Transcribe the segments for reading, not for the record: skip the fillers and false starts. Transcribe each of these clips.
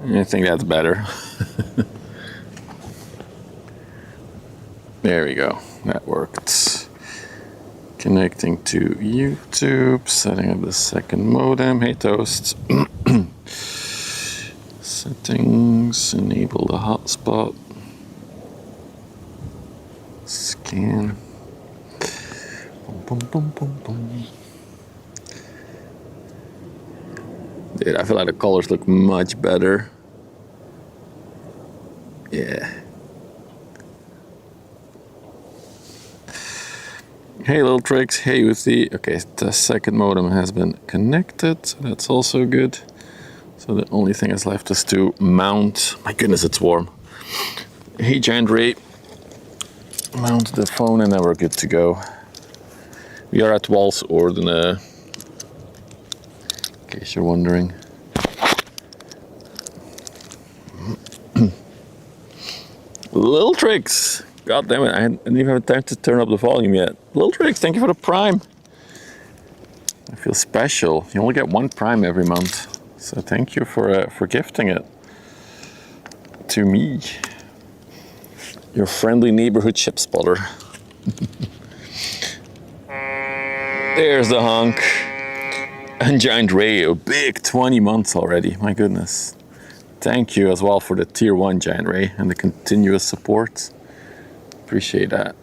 I think that's better. There we go, that worked. Connecting to YouTube, setting up the second modem. Hey Toast. Settings, enable the hotspot. Scan. Boom, boom, boom, boom. Dude, I feel like the colors look much better. Yeah. Hey little tricks, hey with the, okay, the second modem has been connected, so that's also good. So the only thing that's left is to mount, my goodness it's warm. Hey Giant Ray, mount the phone and then we're good to go. We are at Walsorden, in case you're wondering. Little tricks. God damn it, I didn't even have time to turn up the volume yet. Little tricks, thank you for the Prime. I feel special. You only get one Prime every month. So thank you for gifting it to me. Your friendly neighborhood ship spotter. There's the honk. And Giant Ray, a big 20 months already, my goodness. Thank you as well for the tier 1 Giant Ray and the continuous support. Appreciate that.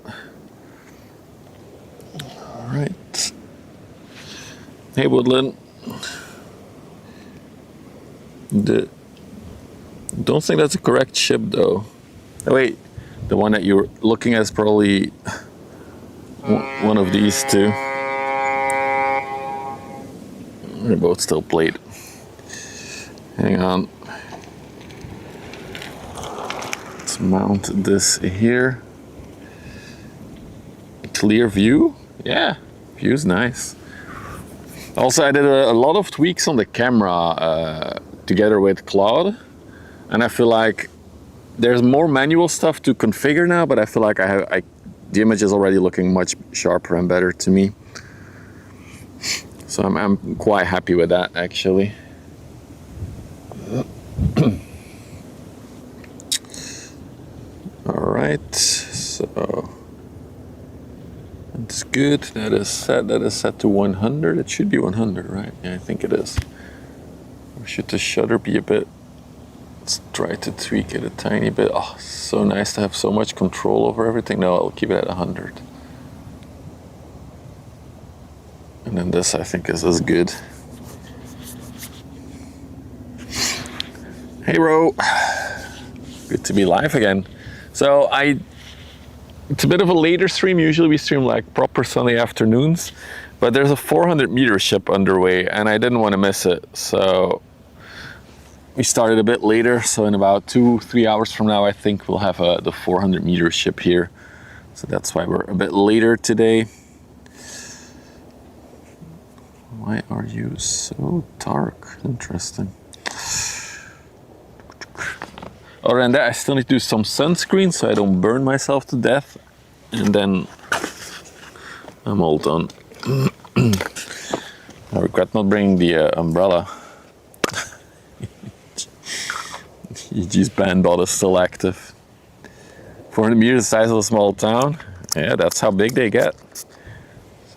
All right. Hey Woodland. Don't think that's a correct ship though. Oh, wait, the one that you're looking at is probably one of these two. They're both still plated. Hang on. Let's mount this here. Clear view? Yeah, view's nice. Also, I did a lot of tweaks on the camera together with Claude, and I feel like there's more manual stuff to configure now, but I feel like the image is already looking much sharper and better to me. So I'm quite happy with that actually. All right, so that's good. That is set to 100. It should be 100, right? Yeah, I think it is. Or should the shutter be a bit? Let's try to tweak it a tiny bit. Oh, so nice to have so much control over everything. No, I'll keep it at 100. And then this, I think, is as good. Hey, Ro. Good to be live again. So it's a bit of a later stream. Usually we stream like proper Sunday afternoons, but there's a 400 meter ship underway and I didn't want to miss it. So we started a bit later. So in about 2-3 hours from now, I think we'll have the 400 meter ship here. So that's why we're a bit later today. Why are you so dark? Interesting. Other than that, I still need to do some sunscreen so I don't burn myself to death. And then I'm all done. I regret not bringing the umbrella. EG's band bot is still active. 400 meters the size of a small town. Yeah, that's how big they get.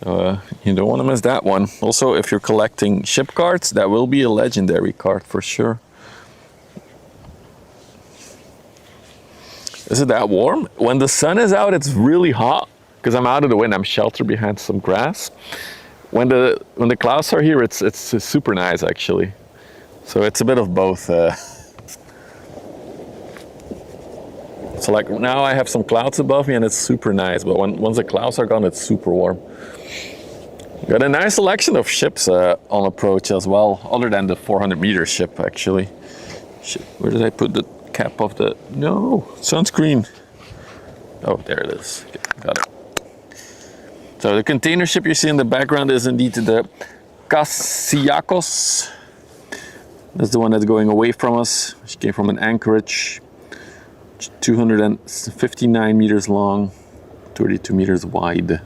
So you don't want to miss that one. Also, if you're collecting ship cards, that will be a legendary card for sure. Is it that warm? When the sun is out, it's really hot because I'm out of the wind. I'm sheltered behind some grass. When the clouds are here, it's super nice actually. So it's a bit of both. So like now I have some clouds above me and it's super nice. But once the clouds are gone, it's super warm. Got a nice selection of ships on approach as well, other than the 400 meter ship actually. Shit, where did I put the cap of the, no, sunscreen. Oh, there it is. Okay, got it. So the container ship you see in the background is indeed the Kasiakos. That's the one that's going away from us. She came from an anchorage, 259 meters long, 32 meters wide.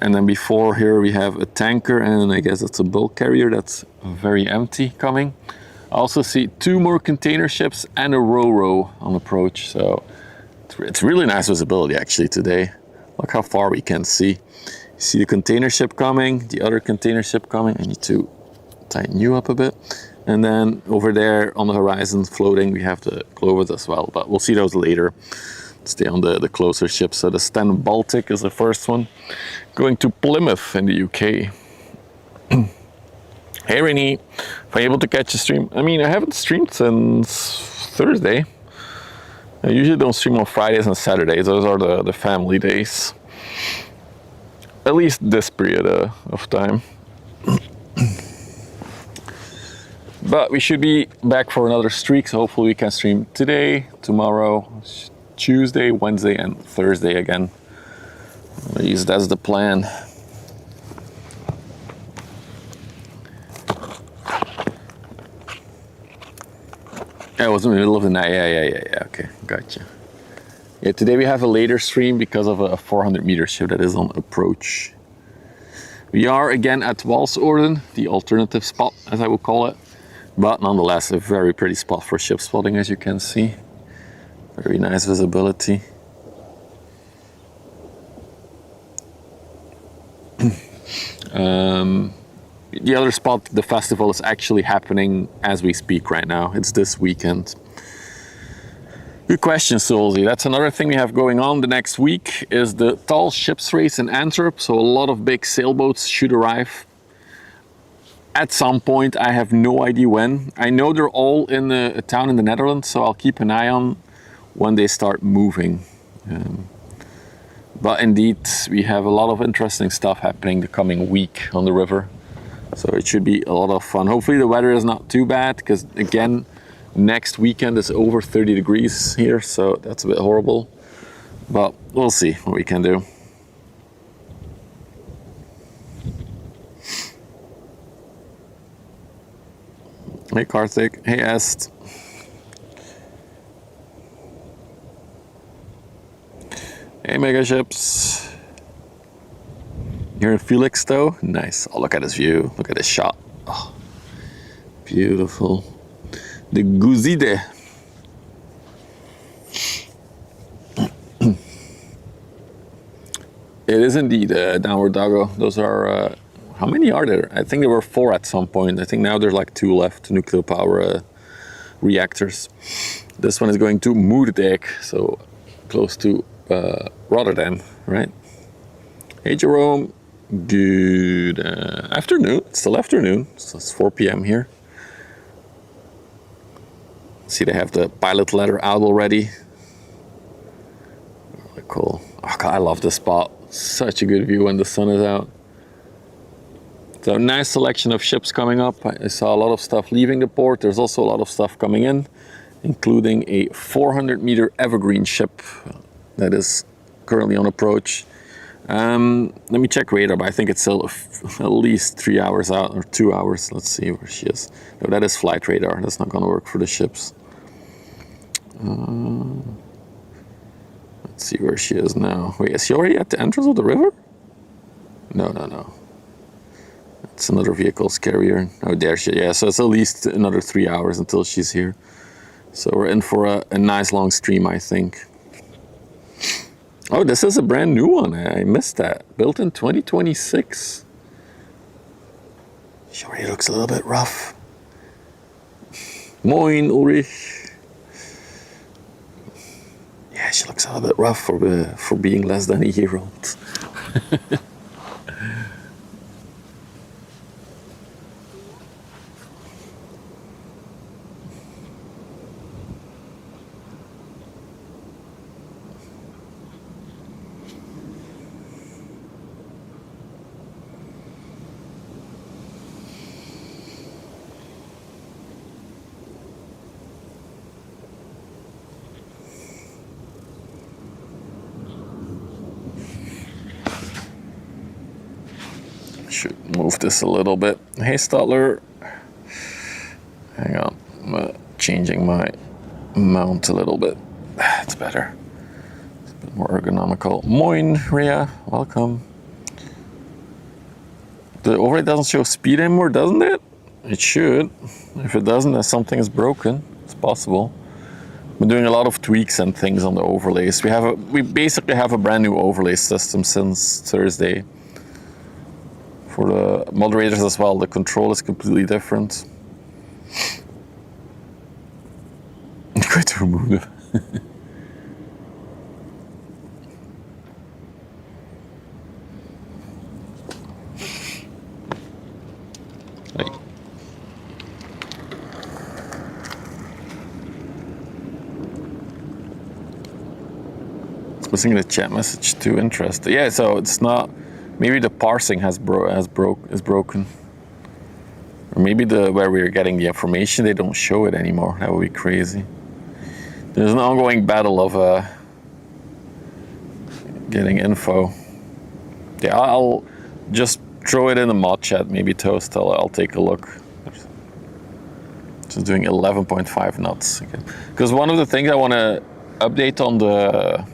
And then before here we have a tanker, and I guess it's a bulk carrier that's very empty coming. also see 2 more container ships and a ro-ro on approach, so it's really nice visibility actually today. Look how far we can see. You see the container ship coming, the other container ship coming. I need to tighten you up a bit. And then over there on the horizon floating, we have the Clovers as well, but we'll see those later. Stay on the closer ships. So the Sten Baltic is the first one, going to Plymouth in the UK. Hey Rainy, if I'm able to catch a stream. I mean, I haven't streamed since Thursday. I usually don't stream on Fridays and Saturdays. Those are the family days. At least this period of time. But we should be back for another streak, so hopefully we can stream today, tomorrow, Tuesday, Wednesday, and Thursday again. At least that's the plan. Yeah, it was in the middle of the night. Yeah. Okay, gotcha. Yeah, today we have a later stream because of a 400-meter ship that is on approach. We are again at Walsorden, the alternative spot, as I would call it. But nonetheless, a very pretty spot for ship spotting, as you can see. Very nice visibility. The other spot, the festival is actually happening as we speak right now. It's this weekend. Good question, Solzy. That's another thing we have going on the next week is the tall ships race in Antwerp. So a lot of big sailboats should arrive at some point. I have no idea when. I know they're all in a town in the Netherlands, so I'll keep an eye on when they start moving. But indeed, we have a lot of interesting stuff happening the coming week on the river. So it should be a lot of fun. Hopefully the weather is not too bad, because again, next weekend is over 30 degrees here, so that's a bit horrible. But we'll see what we can do. Hey Karthik, hey Est. Hey Mega Ships. You're in Felix though? Nice. Oh, look at this view. Look at this shot. Oh, beautiful. The Guzide. It is indeed a downward doggo. Those are, how many are there? I think there were 4 at some point. I think now there's like 2 left, nuclear power reactors. This one is going to Moerdijk, so close to Rotterdam, right? Hey Jerome, good afternoon. It's still afternoon, so it's 4 p.m. here. See, they have the pilot ladder out already. Really cool. Oh God, I love this spot. Such a good view when the sun is out. So nice selection of ships coming up. I saw a lot of stuff leaving the port. There's also a lot of stuff coming in, including a 400-meter evergreen ship that is currently on approach. Let me check radar, but I think it's still at least 3 hours out, or 2 hours. Let's see where she is. No, that is flight radar. That's not going to work for the ships. Let's see where she is now. Wait, is she already at the entrance of the river? No. It's another vehicle's carrier. Oh, there she is. Yeah, so it's at least another 3 hours until she's here. So we're in for a nice long stream, I think. Oh, this is a brand new one. I missed that. Built in 2026. She already looks a little bit rough. Moin, Ulrich. Yeah, she looks a little bit rough for being less than a year old. Should move this a little bit. Hey Stutler. Hang on, I'm changing my mount a little bit. It's better. It's a bit more ergonomical. Moin, Rhea, welcome. The overlay doesn't show speed anymore, doesn't it? It should. If it doesn't, then something is broken. It's possible. We're doing a lot of tweaks and things on the overlays. We basically have a brand new overlay system since Thursday. For the moderators as well, the control is completely different. I'm going to remove it. Missing the chat message too. Interesting. Yeah, so it's not. Maybe the parsing is broken, or maybe where we're getting the information they don't show it anymore. That would be crazy. There's an ongoing battle of getting info. Yeah, I'll just throw it in the mod chat. Maybe Toast. I'll take a look. Just doing 11.5 knots. Because one of the things I want to update on the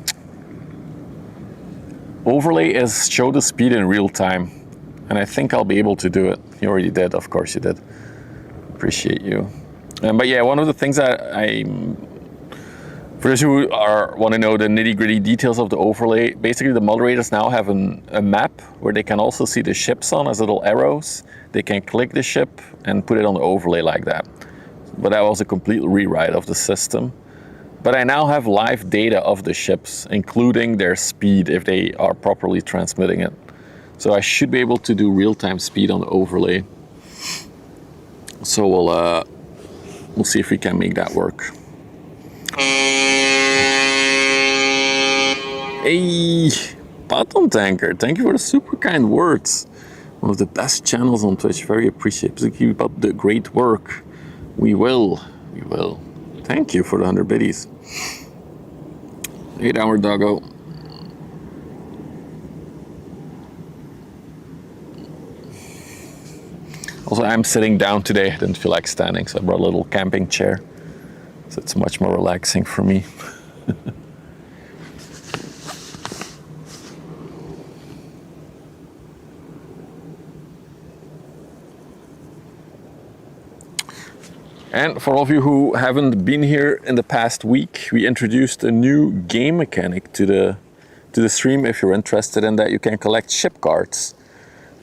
overlay is show the speed in real time, and I think I'll be able to do it. You already did, of course you did. Appreciate you. But yeah, one of the things that for those who want to know the nitty-gritty details of the overlay, basically the moderators now have a map where they can also see the ships on as little arrows. They can click the ship and put it on the overlay like that. But that was a complete rewrite of the system. But I now have live data of the ships, including their speed if they are properly transmitting it. So I should be able to do real-time speed on the overlay. So we'll see if we can make that work. Hey, Bottom Tanker, thank you for the super kind words. One of the best channels on Twitch, very appreciated. Please keep up the great work. We will. Thank you for the 100 biddies. 8 hour doggo. Also, I'm sitting down today. I didn't feel like standing, so I brought a little camping chair. So it's much more relaxing for me. And for all of you who haven't been here in the past week, we introduced a new game mechanic to the stream. If you're interested in that, you can collect ship cards.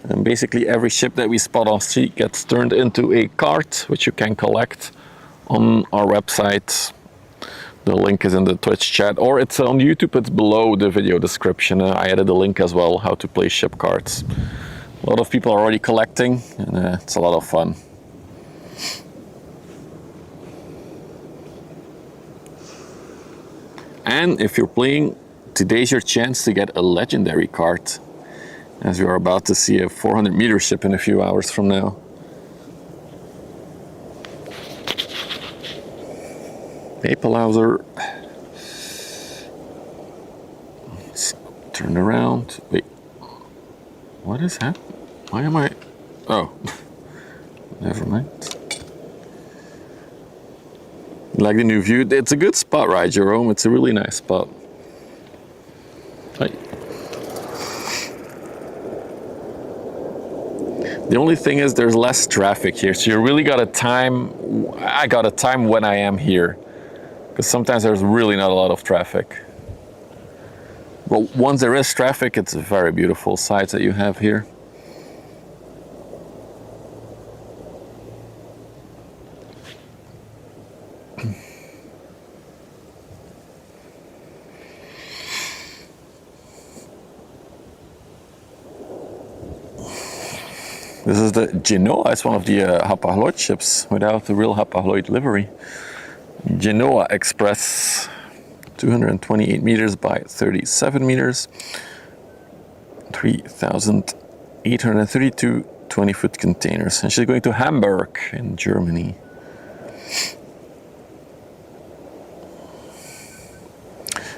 And basically every ship that we spot on street gets turned into a card, which you can collect on our website. The link is in the Twitch chat, or it's on YouTube, it's below the video description. I added a link as well, how to play ship cards. A lot of people are already collecting, and it's a lot of fun. And if you're playing, today's your chance to get a legendary card, as we are about to see a 400 meter ship in a few hours from now. Hey, Palauser. Let's turn around. Wait, what is happening? Why am I? Oh, never mind. Like the new view, it's a good spot, right, Jerome? It's a really nice spot. Right. The only thing is there's less traffic here, so you really got to time. I got to time when I am here, because sometimes there's really not a lot of traffic. But once there is traffic, it's a very beautiful sight that you have here. This is the Genoa. It's one of the Hapag-Lloyd ships without the real Hapag-Lloyd livery. Genoa Express, 228 meters by 37 meters, 3,832 20-foot containers. And she's going to Hamburg in Germany.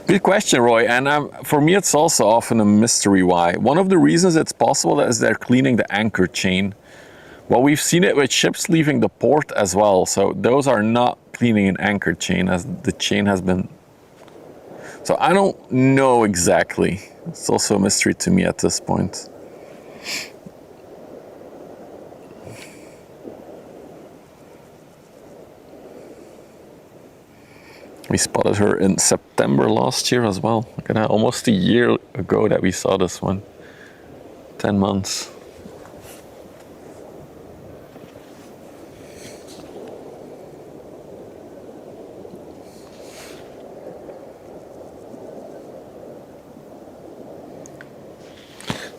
Good question, Roy. And for me, it's also often a mystery why. One of the reasons it's possible is they're cleaning the anchor chain. Well, we've seen it with ships leaving the port as well. So those are not cleaning an anchor chain, as the chain has been. So I don't know exactly. It's also a mystery to me at this point. We spotted her in September last year as well. Look at that, almost a year ago that we saw this one. 10 months.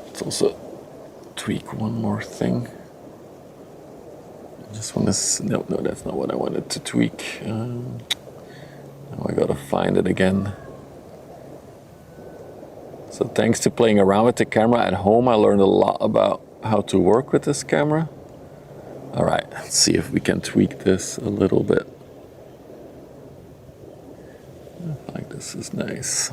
Let's also tweak one more thing. This one is, no, that's not what I wanted to tweak. Now I gotta find it again. So thanks to playing around with the camera at home, I learned a lot about how to work with this camera. All right, let's see if we can tweak this a little bit. I think this is nice.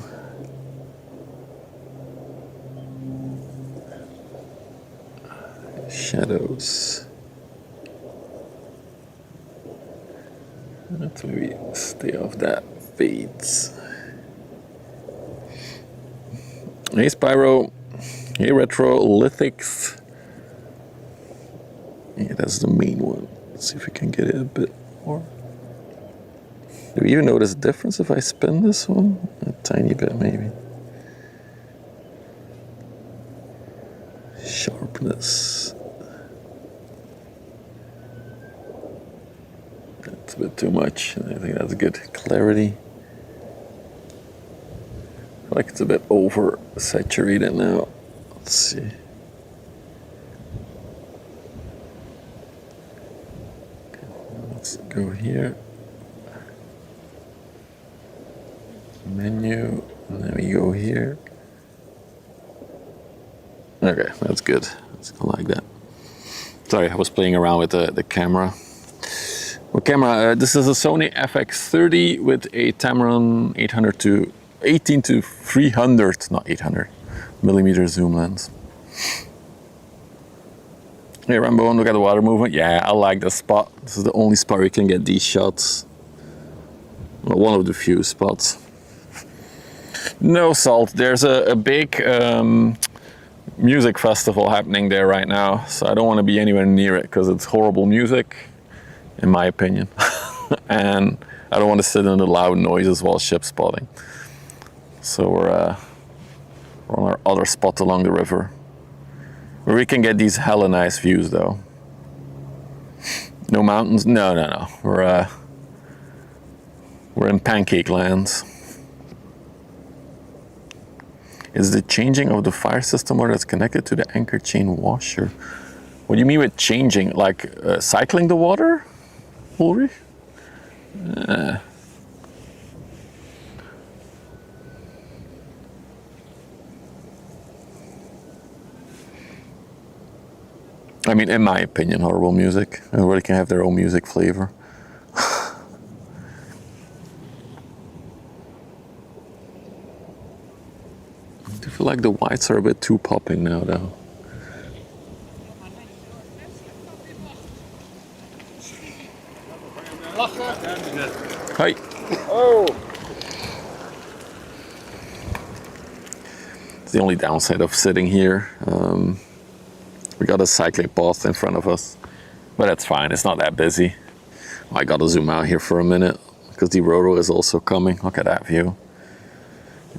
Shadows. Let's maybe stay off that. Fades. Hey Spyro. Hey Retro Lithics. Yeah, that's the main one. Let's see if we can get it a bit more. Do you even notice a difference if I spin this one? A tiny bit maybe. Sharpness. That's a bit too much. I think that's good. Clarity. I feel like it's a bit over saturated now. Let's see. Okay, let's go here. Menu, and then we go here. Okay, that's good. Let's go like that. Sorry, I was playing around with the camera. Well, camera, this is a Sony FX30 with a Tamron 18 to 300, not 800 millimeter zoom lens. Hey Rambo, look at the water movement. Yeah, I like this spot. This is the only spot where you can get these shots. Well, one of the few spots. No salt. There's a big music festival happening there right now, so I don't want to be anywhere near it because it's horrible music, in my opinion. And I don't want to sit in the loud noises while ship spotting. So we're on our other spot along the river, where we can get these hella nice views though. No mountains? No. We're in pancake lands. Is the changing of the fire system motor that's connected to the anchor chain washer? What do you mean with changing? Like cycling the water, Ulrich? I mean, in my opinion, horrible music. Everybody can have their own music flavor. I feel like the whites are a bit too popping now, though. Hi. Oh. It's the only downside of sitting here. We got a cycling path in front of us, but that's fine. It's not that busy. I gotta zoom out here for a minute because the Roro is also coming. Look at that view.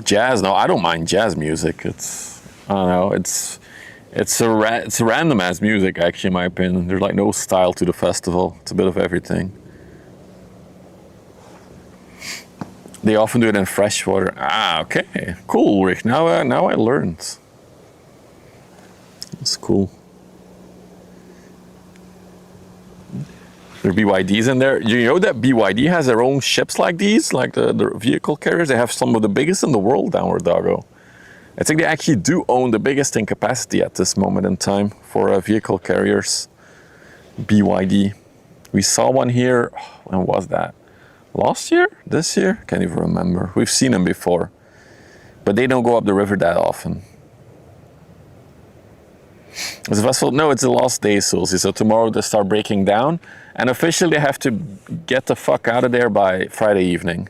Jazz? No, I don't mind jazz music. I don't know. It's a random ass music, actually, in my opinion. There's like no style to the festival. It's a bit of everything. They often do it in freshwater. Ah, okay, cool, Rick. Now I learned. That's cool. There are BYDs in there. You know that BYD has their own ships like these, like the vehicle carriers. They have some of the biggest in the world downward, doggo. I think they actually do own the biggest in capacity at this moment in time for vehicle carriers. BYD. We saw one here. When was that? Last year? This year? Can't even remember. We've seen them before, but they don't go up the river that often. It's a vessel? No, it's the last day, Sulzy. So tomorrow they start breaking down, and officially they have to get the fuck out of there by Friday evening.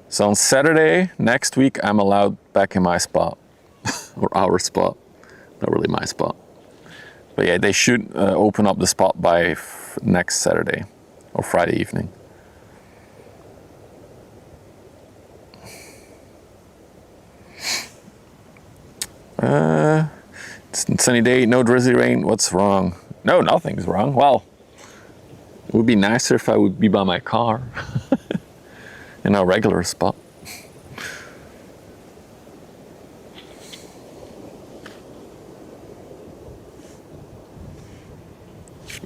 So on Saturday next week, I'm allowed back in my spot, or our spot. Not really my spot, but yeah, they should open up the spot by next Saturday or Friday evening. It's a sunny day, no drizzly rain. What's wrong? No, nothing's wrong. Well, it would be nicer if I would be by my car in a regular spot.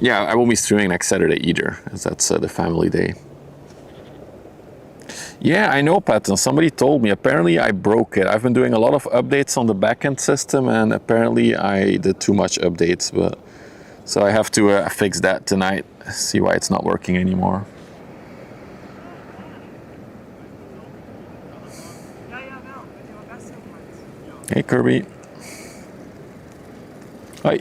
Yeah, I won't be streaming next Saturday either, as that's the family day. Yeah, I know, Patton. Somebody told me. Apparently, I broke it. I've been doing a lot of updates on the backend system, and apparently, I did too much updates. But so I have to fix that tonight. See why it's not working anymore. Hey, Kirby. Hi.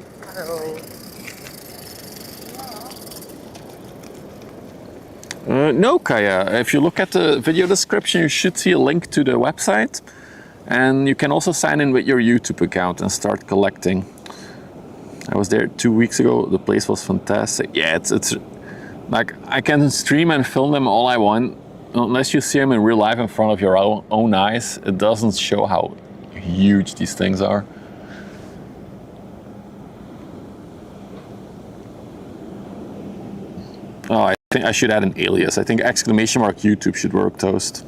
No, Kaya. If you look at the video description, you should see a link to the website. And you can also sign in with your YouTube account and start collecting. I was there 2 weeks ago. The place was fantastic. Yeah, it's like I can stream and film them all I want. Unless you see them in real life in front of your own eyes, it doesn't show how huge these things are. Oh, I think I should add an alias. I think ! YouTube should work, Toast.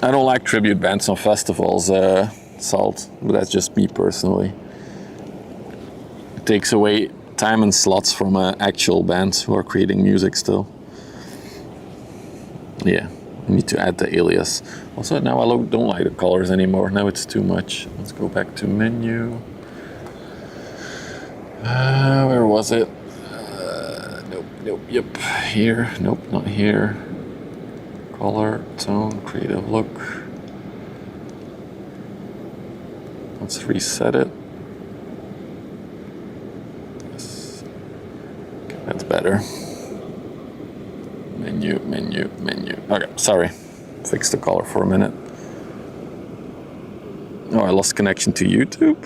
I don't like tribute bands on festivals, Salt, but that's just me personally. It takes away time and slots from actual bands who are creating music still. Yeah, I need to add the alias. Also, now I don't like the colors anymore. Now it's too much. Let's go back to menu. Where was it? Nope, yep, here. Nope, not here. Color, tone, creative look. Let's reset it. Yes. Okay, that's better. Menu. Okay, sorry. Fix the color for a minute. Oh, I lost connection to YouTube.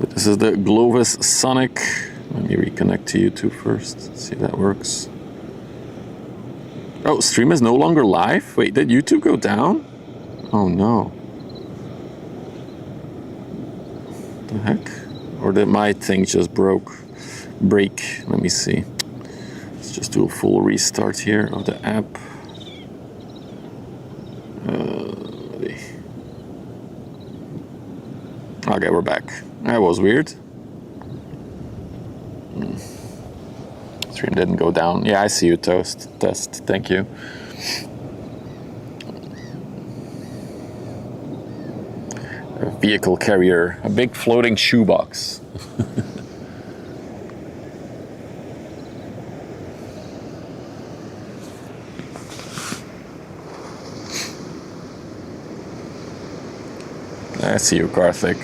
But this is the Glovis Sonic. Let me reconnect to YouTube first, see if that works. Oh, stream is no longer live? Wait, did YouTube go down? Oh no. The heck? Or did my thing just break? Let me see. Let's just do a full restart here of the app. Okay, we're back. That was weird. Stream didn't go down. Yeah, I see you, Toast. Test. Thank you. A vehicle carrier. A big floating shoebox. I see you, Karthik.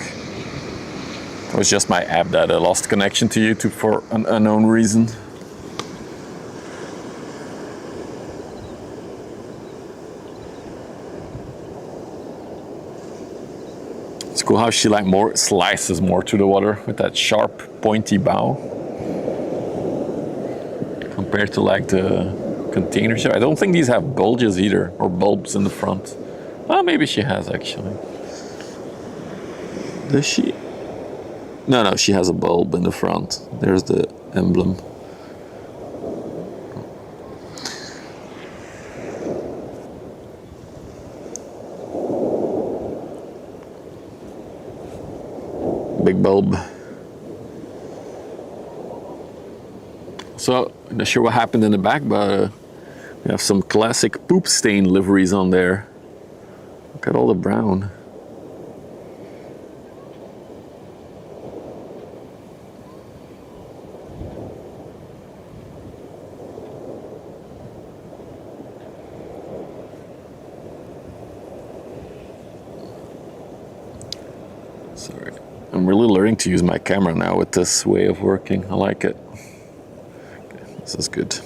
It was just my app that lost connection to YouTube for an unknown reason. It's cool how she slices more to the water with that sharp, pointy bow. Compared to like the container ship. I don't think these have bulges either, or bulbs in the front. Well, maybe she has actually. Does she? No, she has a bulb in the front. There's the emblem. Big bulb. So, I'm not sure what happened in the back, but we have some classic poop stain liveries on there. Look at all the brown. Sorry. I'm really learning to use my camera now with this way of working. I like it. Okay, this is good.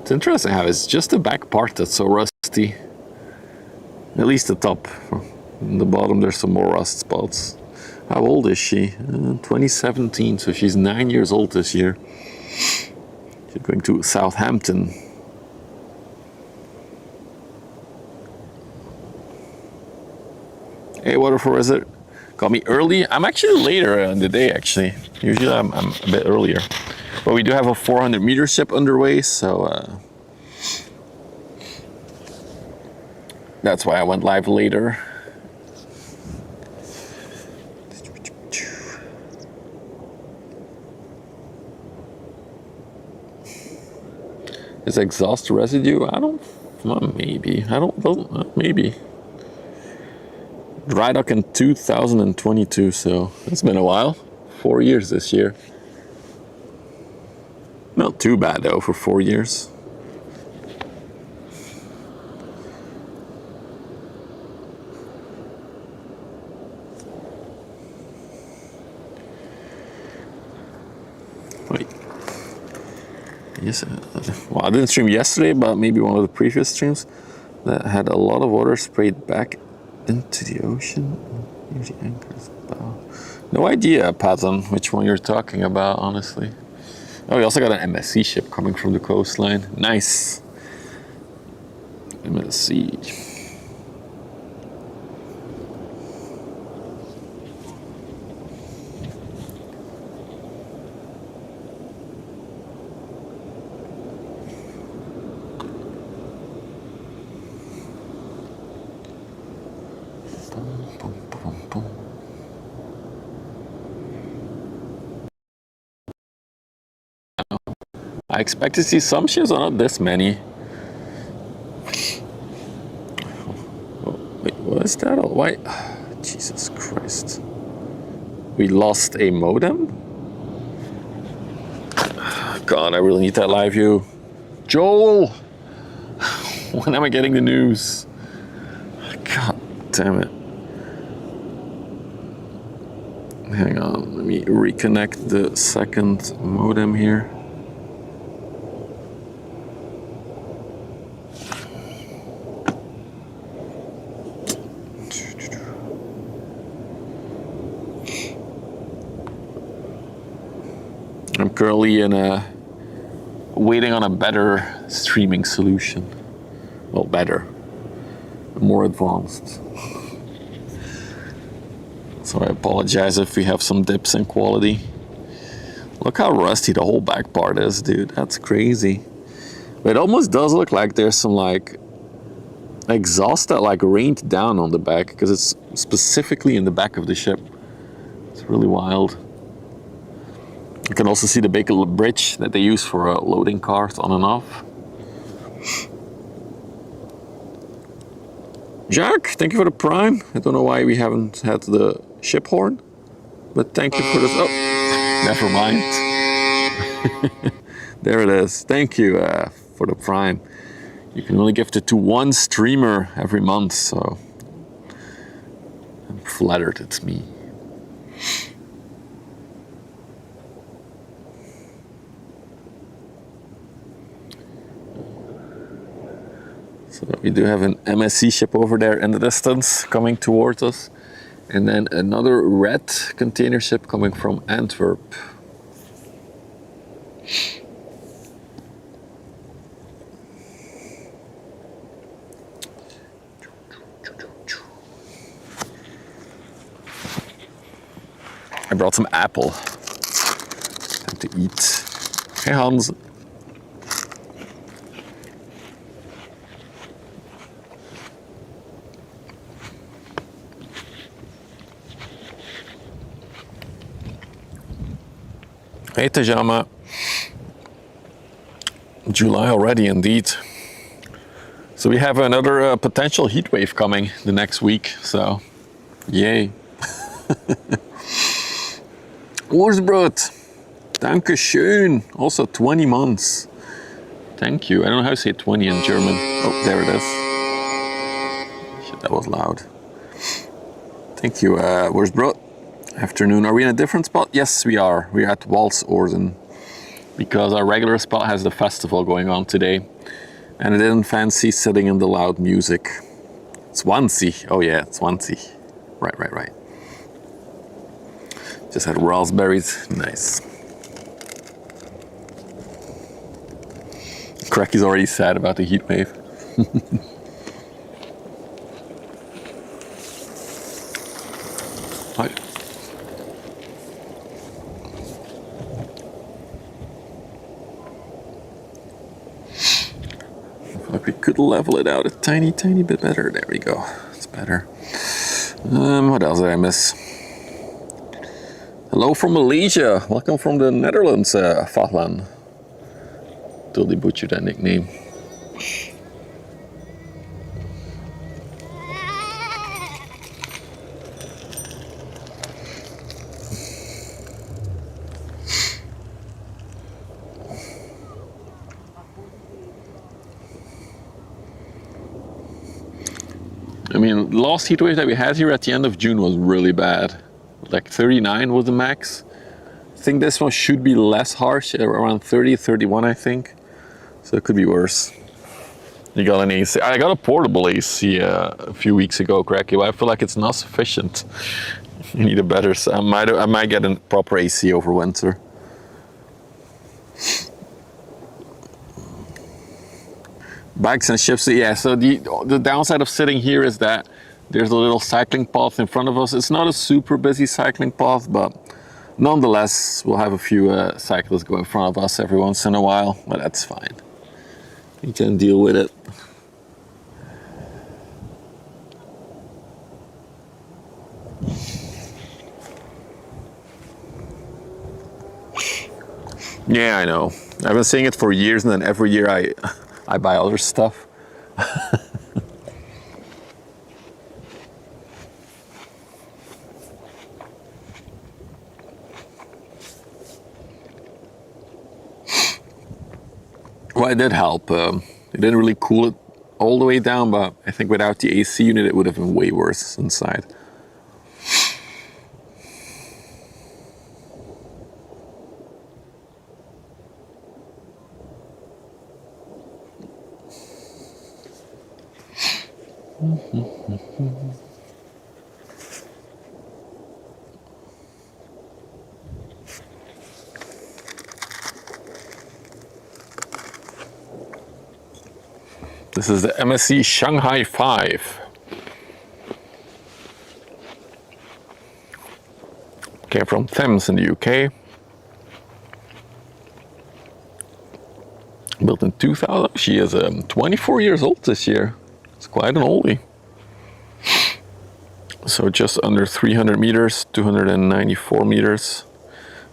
It's interesting how it's just the back part that's so rusty. At least the top. On the bottom there's some more rust spots. How old is she? 2017, so she's 9 years old this year. She's going to Southampton. Hey, Waterfall Wizard. Got me early. I'm actually later in the day, actually. Usually I'm a bit earlier. But we do have a 400 meter ship underway, so that's why I went live later. Is exhaust residue? I don't, well, maybe. I don't, maybe. Dry dock in 2022, so it's been a while. 4 years this year. Not too bad though for 4 years. Wait. Yes, well, I didn't stream yesterday, but maybe one of the previous streams that had a lot of water sprayed back into the ocean. Near the anchors. No idea, Patton, which one you're talking about, honestly. Oh, we also got an MSC ship coming from the coastline. Nice. MSC. I expect to see some ships, but not this many. Oh, wait, what is that? Why? Jesus Christ. We lost a modem? God, I really need that live view. Joel! When am I getting the news? God damn it. Hang on, let me reconnect the second modem here. I'm currently waiting on a better streaming solution. Well, better, more advanced. So I apologize if we have some dips in quality. Look how rusty the whole back part is, dude. That's crazy. But it almost does look like there's some like exhaust that like rained down on the back, because it's specifically in the back of the ship. It's really wild. You can also see the big bridge that they use for loading cars on and off. Jack, thank you for the prime. I don't know why we haven't had the ship horn, but thank you for this. Oh, never mind. There it is. Thank you for the prime. You can only gift it to one streamer every month, so I'm flattered it's me. So we do have an MSC ship over there in the distance coming towards us. And then another red container ship coming from Antwerp. I brought some apple. Time to eat. Hey Hans. Hey Tajama. July already indeed. So we have another potential heat wave coming the next week, so yay. Oorsbrot, danke schön. Also 20 months. Thank you. I don't know how to say 20 in German. Oh, there it is. Shit, that was loud. Thank you, Oorsbrot. Afternoon. Are we in a different spot? Yes, we are. We're at Walsorden because our regular spot has the festival going on today, and I didn't fancy sitting in the loud music. Swansea. Oh yeah, Swansea. Right. Just had raspberries. Nice. Cracky's already sad about the heat wave. Hi. Like we could level it out a tiny bit better. There we go. It's better. What else did I miss? Hello from Malaysia. Welcome from the Netherlands, Fahlan. Totally butchered that nickname. I mean, the last heat wave that we had here at the end of June was really bad. Like 39 was the max. I think this one should be less harsh, around 30, 31 I think. So it could be worse. You got an AC? I got a portable AC a few weeks ago, Cracky, but I feel like it's not sufficient. You need a better, I might get a proper AC over winter. Bikes and ships, yeah, so the downside of sitting here is that there's a little cycling path in front of us. It's not a super busy cycling path, but nonetheless, we'll have a few cyclists go in front of us every once in a while, but that's fine. You can deal with it. Yeah, I know. I've been saying it for years, and then every year I buy other stuff. Well, it did help. It didn't really cool it all the way down, but I think without the AC unit, it would have been way worse inside. This is the MSC Shanghai 5. Came from Thames in the UK. Built in 2000. She is 24 years old this year. It's quite an oldie. So just under 300 meters, 294 meters.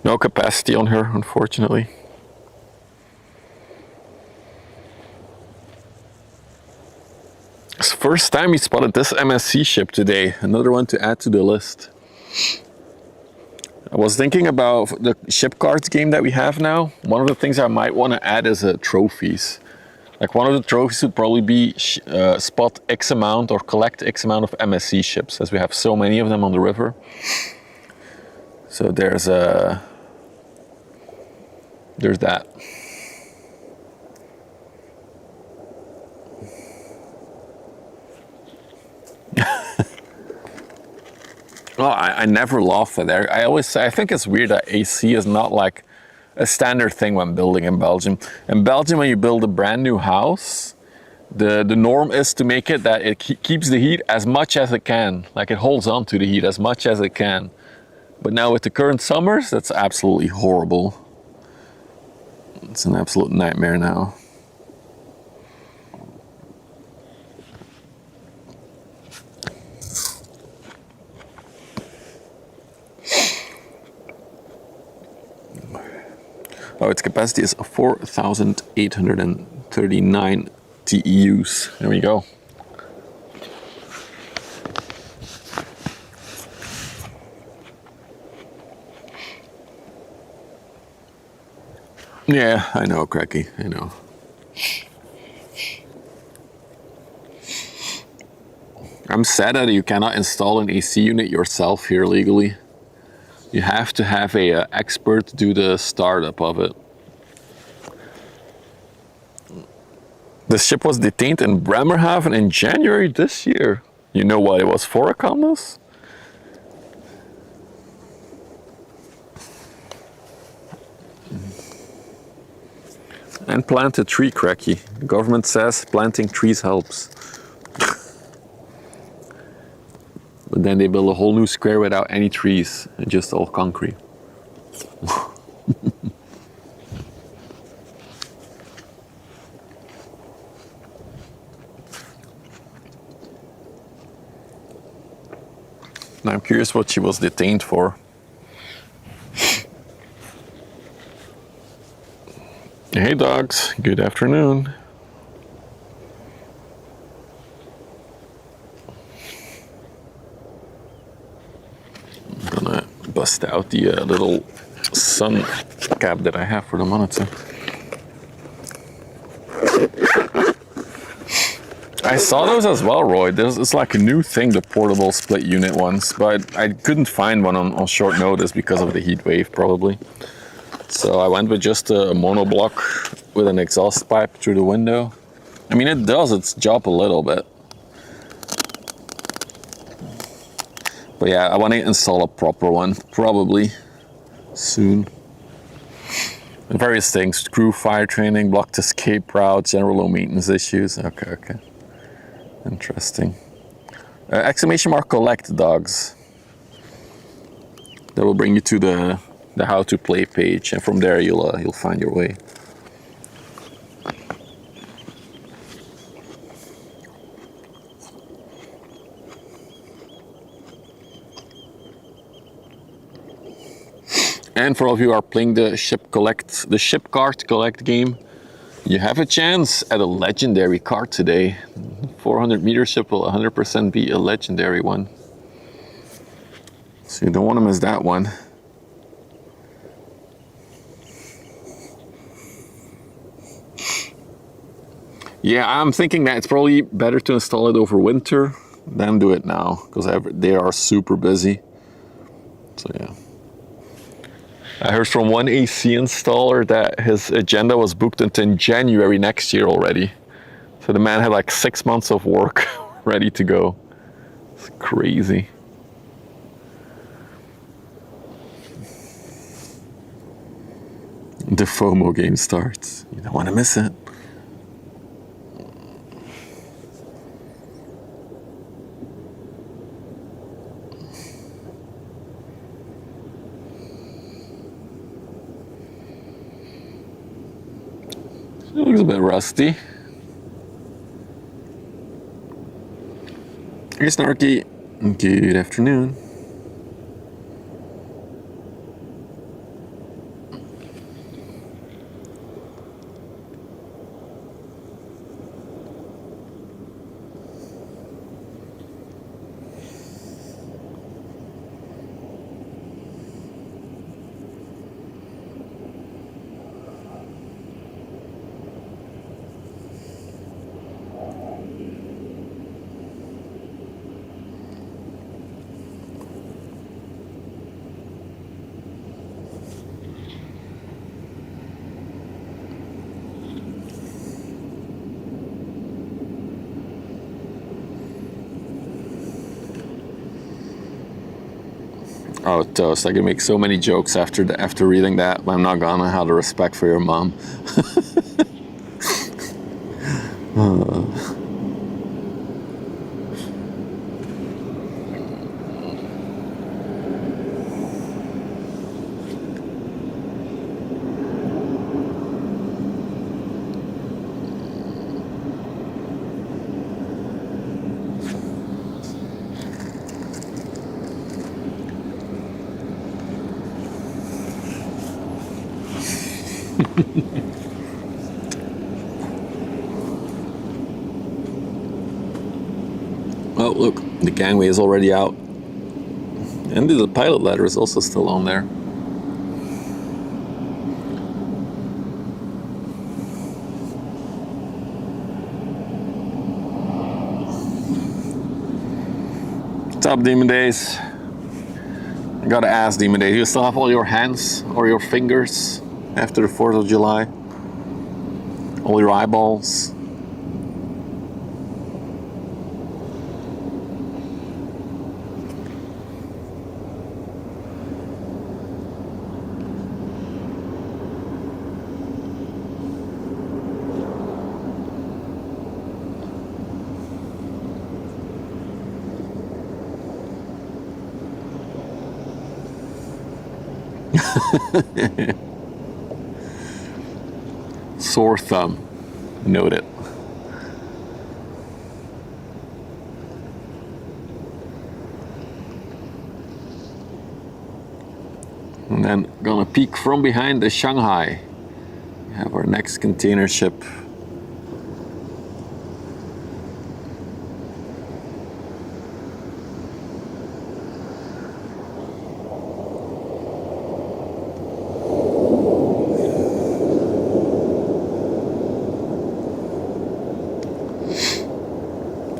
No capacity on her, unfortunately. It's the first time we spotted this MSC ship today. Another one to add to the list. I was thinking about the ship cards game that we have now. One of the things I might want to add is trophies. Like one of the trophies would probably be spot X amount or collect X amount of MSC ships, as we have so many of them on the river. So there's that. Well, I never laugh at that. I always say, I think it's weird that AC is not like a standard thing when building in Belgium. In Belgium, when you build a brand new house, the norm is to make it that it keeps the heat as much as it can. Like it holds on to the heat as much as it can. But now with the current summers, that's absolutely horrible. It's an absolute nightmare now. Oh, its capacity is 4,839 TEUs. There we go. Yeah, I know, Cracky, I know. I'm sad that you cannot install an AC unit yourself here legally. You have to have a expert do the startup of it. The ship was detained in Bremerhaven in January this year. You know what it was for, Candace? And plant a tree, Cracky. The government says planting trees helps. But then they build a whole new square without any trees, and just all concrete. Now I'm curious what she was detained for. Hey dogs, good afternoon. I'm gonna bust out the little sun cap that I have for the monitor. I saw those as well, Roy. It's like a new thing, the portable split unit ones, but I couldn't find one on short notice because of the heat wave, probably. So I went with just a monoblock with an exhaust pipe through the window. I mean, it does its job a little bit. But yeah, I want to install a proper one, probably soon. And various things, crew fire training, blocked escape routes, general low maintenance issues. Okay. Interesting. Exclamation mark collect dogs. That will bring you to the how to play page, and from there you'll find your way. And for all of you who are playing the ship card collect game, you have a chance at a legendary card today. 400 meter ship will 100% be a legendary one. So you don't want to miss that one. Yeah, I'm thinking that it's probably better to install it over winter than do it now, because they are super busy. So yeah. I heard from one AC installer that his agenda was booked until January next year already. So the man had like 6 months of work ready to go. It's crazy. The FOMO game starts. You don't want to miss it. It looks a bit rusty. Hey Snarky, good afternoon. Oh, Toast, I can make so many jokes after reading that, but I'm not gonna. Have the respect for your mom. Oh, look, the gangway is already out. And the pilot ladder is also still on there. What's up, Demon Days? I gotta ask, Demon Days, you still have all your hands or your fingers after the 4th of July? All your eyeballs? Sore thumb. Noted. And then gonna peek from behind the Shanghai. We have our next container ship.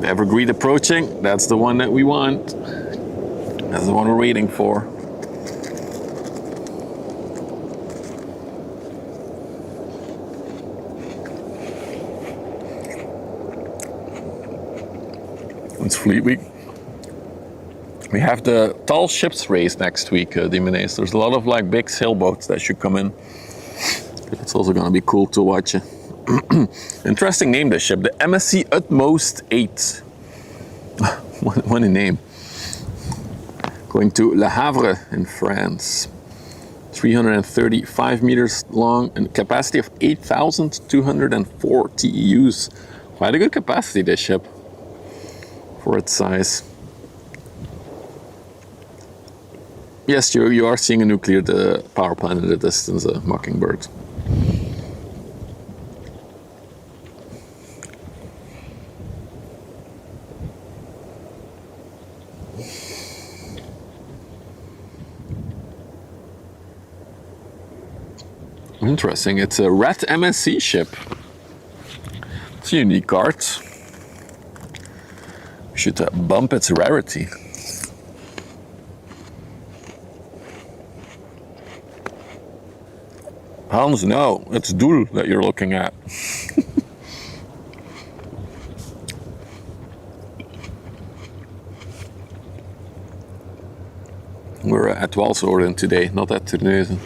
Evergreen approaching, that's the one that we want. That's the one we're waiting for. It's Fleet Week. We have the tall ships race next week, Dimenes. There's a lot of like big sailboats that should come in. It's also gonna be cool to watch. Interesting name, this ship, the MSC Utmost 8. What a name. Going to Le Havre in France. 335 meters long and capacity of 8,204 TEUs. Quite a good capacity, this ship, for its size. Yes, you are seeing a nuclear power plant in the distance, a Mockingbird. Interesting, it's a red MSC ship. It's a unique card. We should bump its rarity. Hans, no, it's Doel that you're looking at. We're at Walsorden today, not at Terneuzen.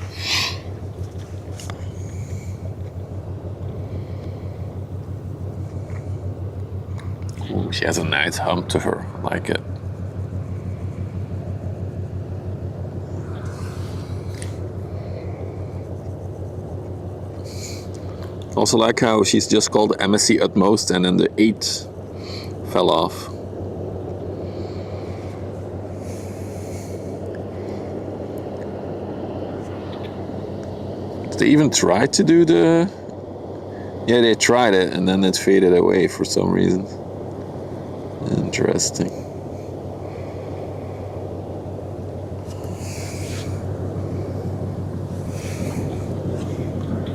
Ooh, she has a nice hump to her, I like it. Also like how she's just called MSC Utmost and then the 8 fell off. Did they even try to do the... Yeah, they tried it and then it faded away for some reason. Interesting.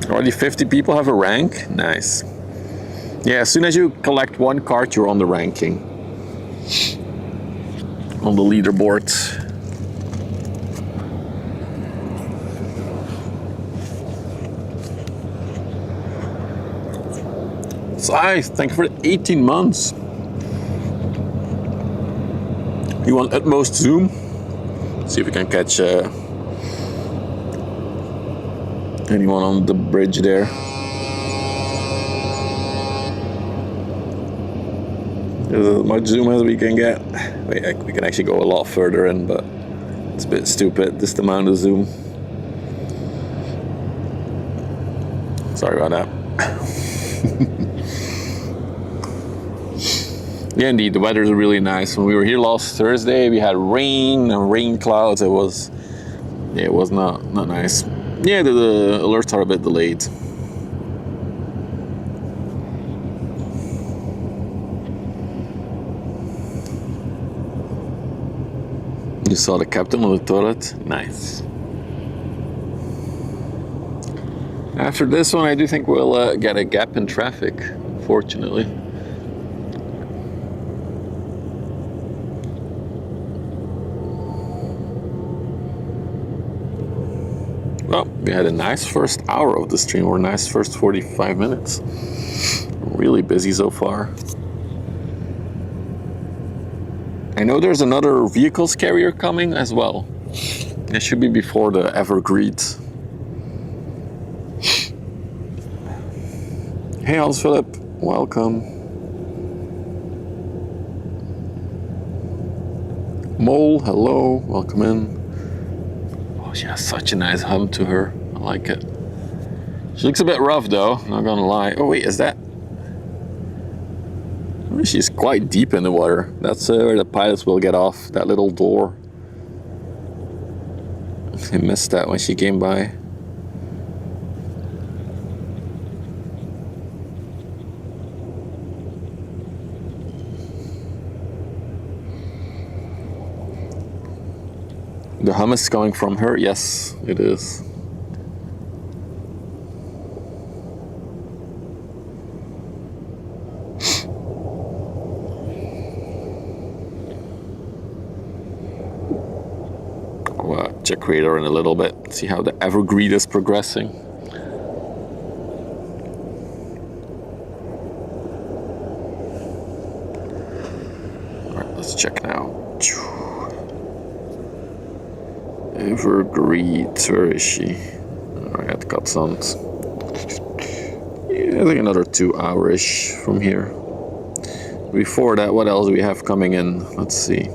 Already 50 people have a rank? Nice. Yeah, as soon as you collect one card, you're on the ranking. On the leaderboard. Sai, thank you for the 18 months. You want utmost zoom? See if we can catch anyone on the bridge there. There's as much zoom as we can get. Wait, we can actually go a lot further in, but it's a bit stupid, this amount of zoom. Sorry about that. Yeah, indeed, the weather is really nice. When we were here last Thursday, we had rain and rain clouds. It was not nice. Yeah, the alerts are a bit delayed. You saw the captain on the turret? Nice. After this one, I do think we'll get a gap in traffic, fortunately. Well, we had a nice first hour of the stream, or a nice first 45 minutes. Really busy so far. I know there's another vehicles carrier coming as well. It should be before the Evergreen. Hey Hans Philip, welcome. Mole, hello, welcome in. Oh, she has such a nice hum to her. I like it. She looks a bit rough though, not gonna lie. Oh wait, is that? Oh, she's quite deep in the water. That's where the pilots will get off, that little door. I missed that when she came by. The hum is coming from her? Yes, it is. I'll check radar in a little bit, see how the Evergreen is progressing. Alright, let's check now. Evergreen, where is she? Alright, got some. Yeah, I think another 2 hours from here. Before that, what else do we have coming in? Let's see.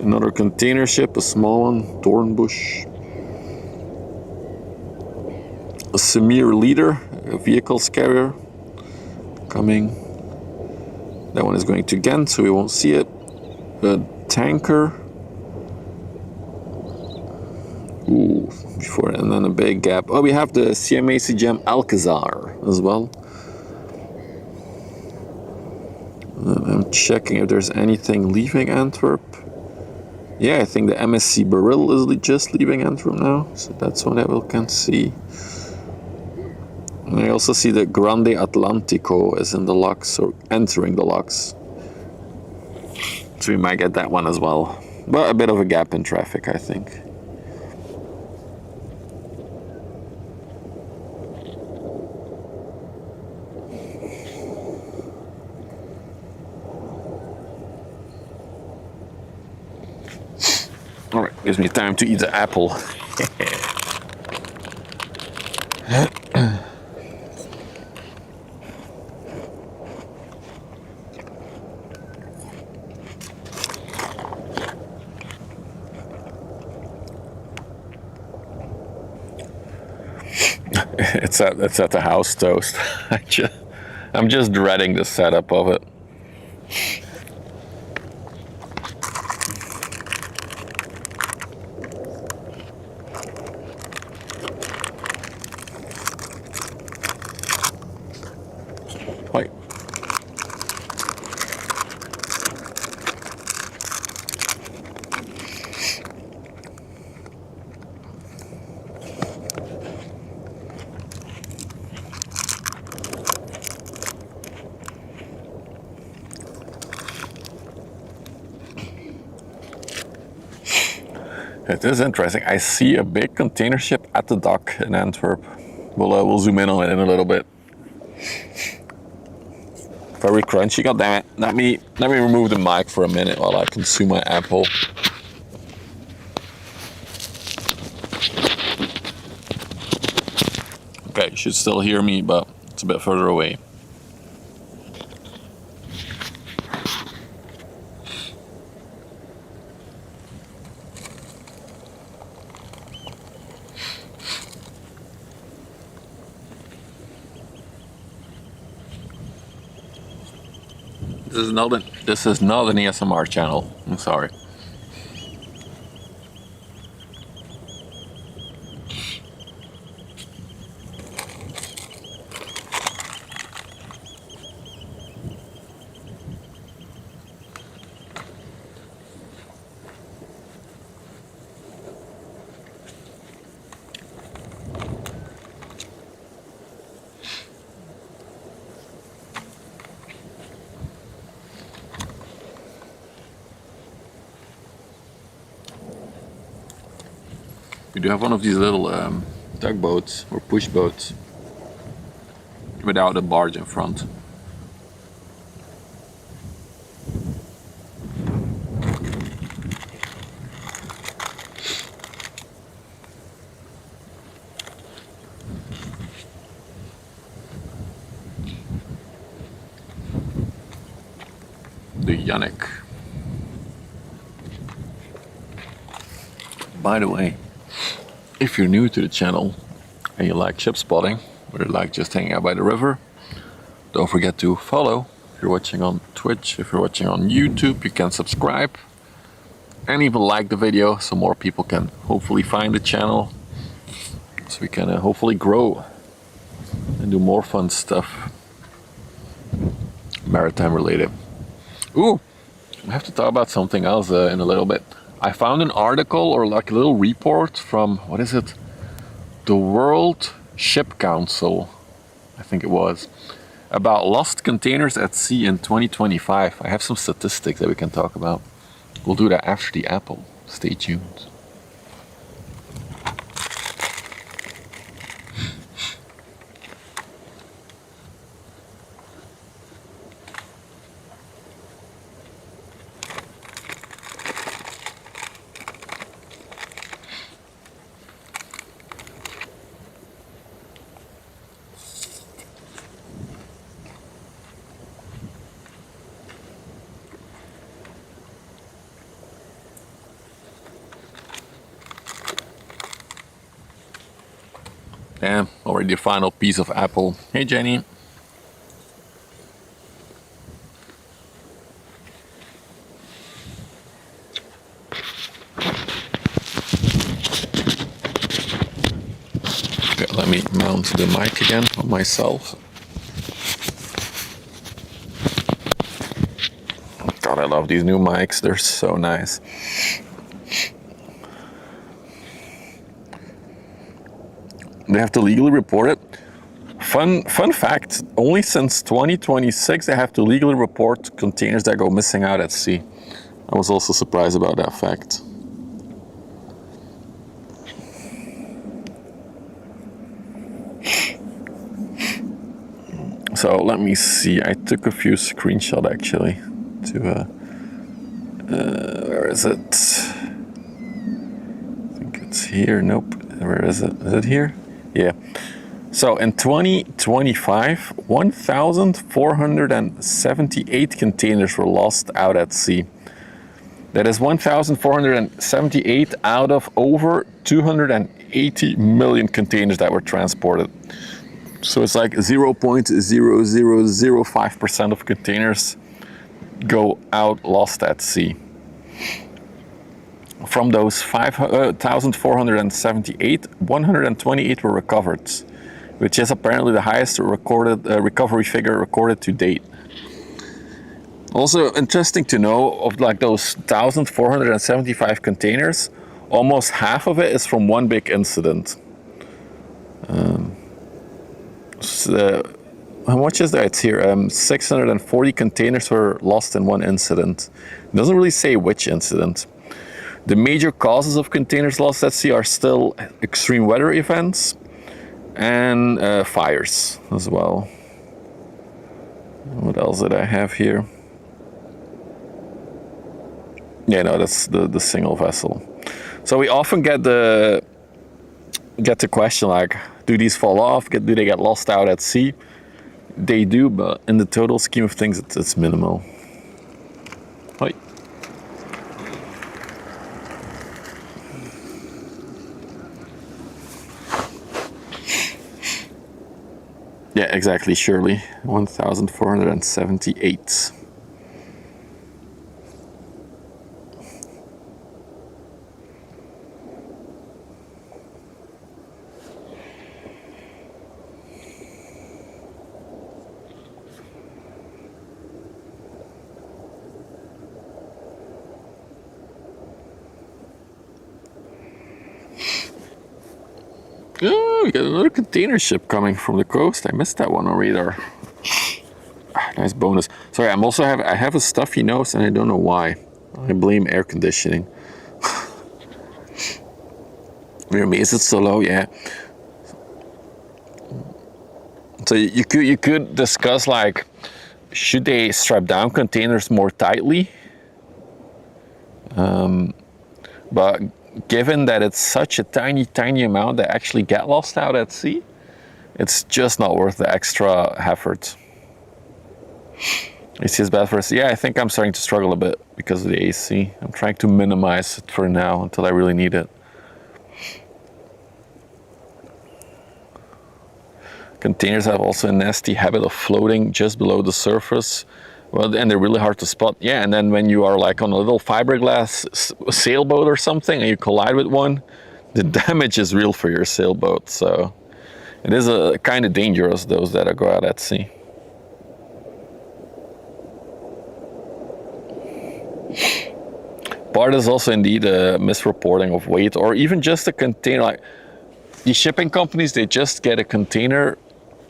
Another container ship, a small one, Dornbush. A Samir Leader, a vehicles carrier, coming. That one is going to Ghent, so we won't see it. A tanker. Ooh, before, and then a big gap. Oh, we have the CMA CGM Alcazar as well. I'm checking if there's anything leaving Antwerp. Yeah, I think the MSC Beryl is just leaving Antwerp now, so that's one that we can see. And I also see the Grande Atlantico is in the locks, or entering the locks. So we might get that one as well. But a bit of a gap in traffic, I think. Alright, gives me time to eat the apple. It's at the house toast. I'm just dreading the setup of it. Wait. It is interesting. I see a big container ship at the dock in Antwerp. We'll zoom in on it in a little bit. Very crunchy. God damn it! Let me remove the mic for a minute while I consume my apple. Okay, you should still hear me, but it's a bit further away. This is not an ASMR channel. I'm sorry. We do have one of these little tugboats or push boats without a barge in front. The Yannick. By the way, If you're new to the channel and you like ship spotting, or you like just hanging out by the river, don't forget to follow. If you're watching on Twitch, if you're watching on YouTube, you can subscribe and even like the video so more people can hopefully find the channel, so we can hopefully grow and do more fun stuff maritime related. Ooh, I have to talk about something else in a little bit. I found an article, or like a little report from, what is it? The World Ship Council, I think it was, about lost containers at sea in 2025. I have some statistics that we can talk about. We'll do that after the apple. Stay tuned. Yeah, already the final piece of apple. Hey Jenny. Okay, let me mount the mic again on myself. God, I love these new mics, they're so nice. They have to legally report it. Fun fact, only since 2026 they have to legally report containers that go missing out at sea. I was also surprised about that fact. So let me see, I took a few screenshots actually to, where is it? I think it's here, nope, where is it? Is it here? Yeah. So in 2025, 1,478 containers were lost out at sea. That is 1,478 out of over 280 million containers that were transported. So it's like 0.0005% of containers go out lost at sea. From those 1,478, 128 were recovered, which is apparently the highest recorded recovery figure recorded to date. Also interesting to know, of like those 1,475 containers, almost half of it is from one big incident. How much is that? It's here. 640 containers were lost in one incident. It doesn't really say which incident. The major causes of containers lost at sea are still extreme weather events and fires as well. What else did I have here? Yeah, no, that's the single vessel. So we often get the question like, do these fall off? Do they get lost out at sea? They do, but in the total scheme of things, it's minimal. Hi. Yeah, exactly, Shirley. 1,478. Oh, we got another container ship coming from the coast. I missed that one on radar. Nice bonus. Sorry, I have a stuffy nose and I don't know why. I blame air conditioning. You're amazed it's so low, yeah. So you could discuss like, should they strap down containers more tightly? But given that it's such a tiny amount that actually get lost out at sea, it's just not worth the extra effort. AC is bad for us. Yeah, I think I'm starting to struggle a bit because of the AC. I'm trying to minimize it for now until I really need it. Containers have also a nasty habit of floating just below the surface. Well, and they're really hard to spot. Yeah, and then when you are like on a little fiberglass sailboat or something and you collide with one, the damage is real for your sailboat. So it is a kind of dangerous, those that go out at sea. Part is also indeed a misreporting of weight, or even just a container. Like the shipping companies, they just get a container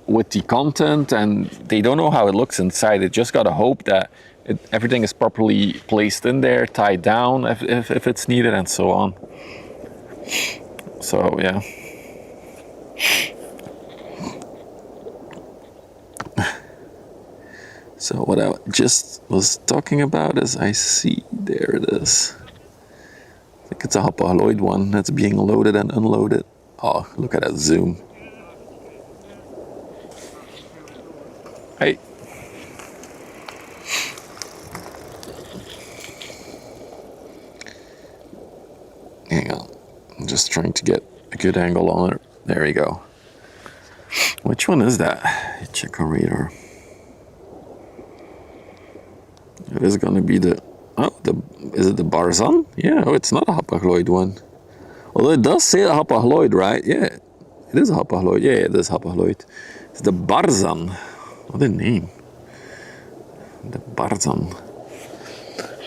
with the content and they don't know how it looks inside. They just gotta hope that everything is properly placed in there, tied down if it's needed, and so on. So yeah. So what I just was talking about is, I see, there it is. I think it's a Hapag-Lloyd one that's being loaded and unloaded. Oh, look at that zoom. Hey. Hang on. I'm just trying to get a good angle on it. There we go. Which one is that? Check our radar. It is going to be the... Oh, is it the Barzan? Yeah, oh, it's not a Hapag-Lloyd one. Although it does say a Hapag-Lloyd, right? Yeah, it is a Hapag-Lloyd. Yeah, it is Hapag-Lloyd. It's the Barzan. What a name. The Barzan.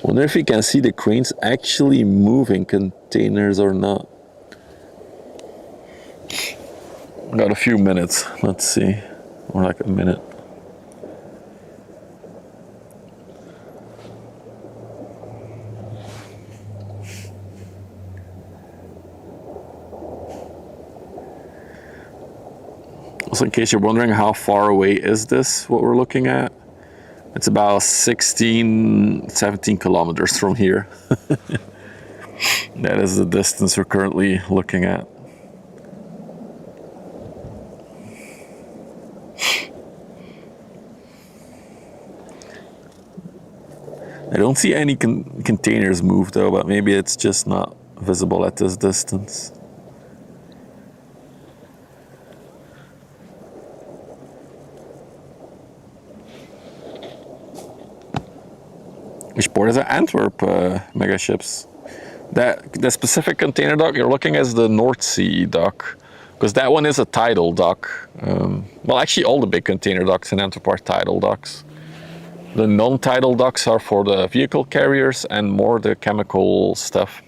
Wonder if you can see the cranes actually moving containers or not. Got a few minutes. Let's see. Or like a minute. Also, in case you're wondering how far away is this, what we're looking at, it's about 16, 17 kilometers from here. That is the distance we're currently looking at. I don't see any containers move though, but maybe it's just not visible at this distance. Which port is that? Antwerp mega ships. The specific container dock you're looking at is the North Sea dock, because that one is a tidal dock. Well, actually all the big container docks in Antwerp are tidal docks. The non-tidal docks are for the vehicle carriers and more the chemical stuff.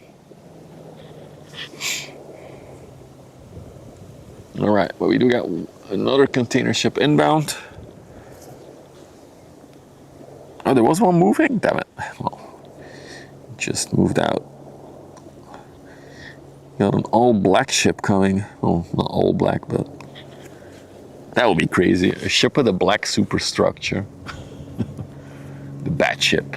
All right, but we do got another container ship inbound. Oh, there was one moving? Damn it. Well, just moved out. Got an all-black ship coming. Oh, not all black, but that would be crazy. A ship with a black superstructure. The Bat ship.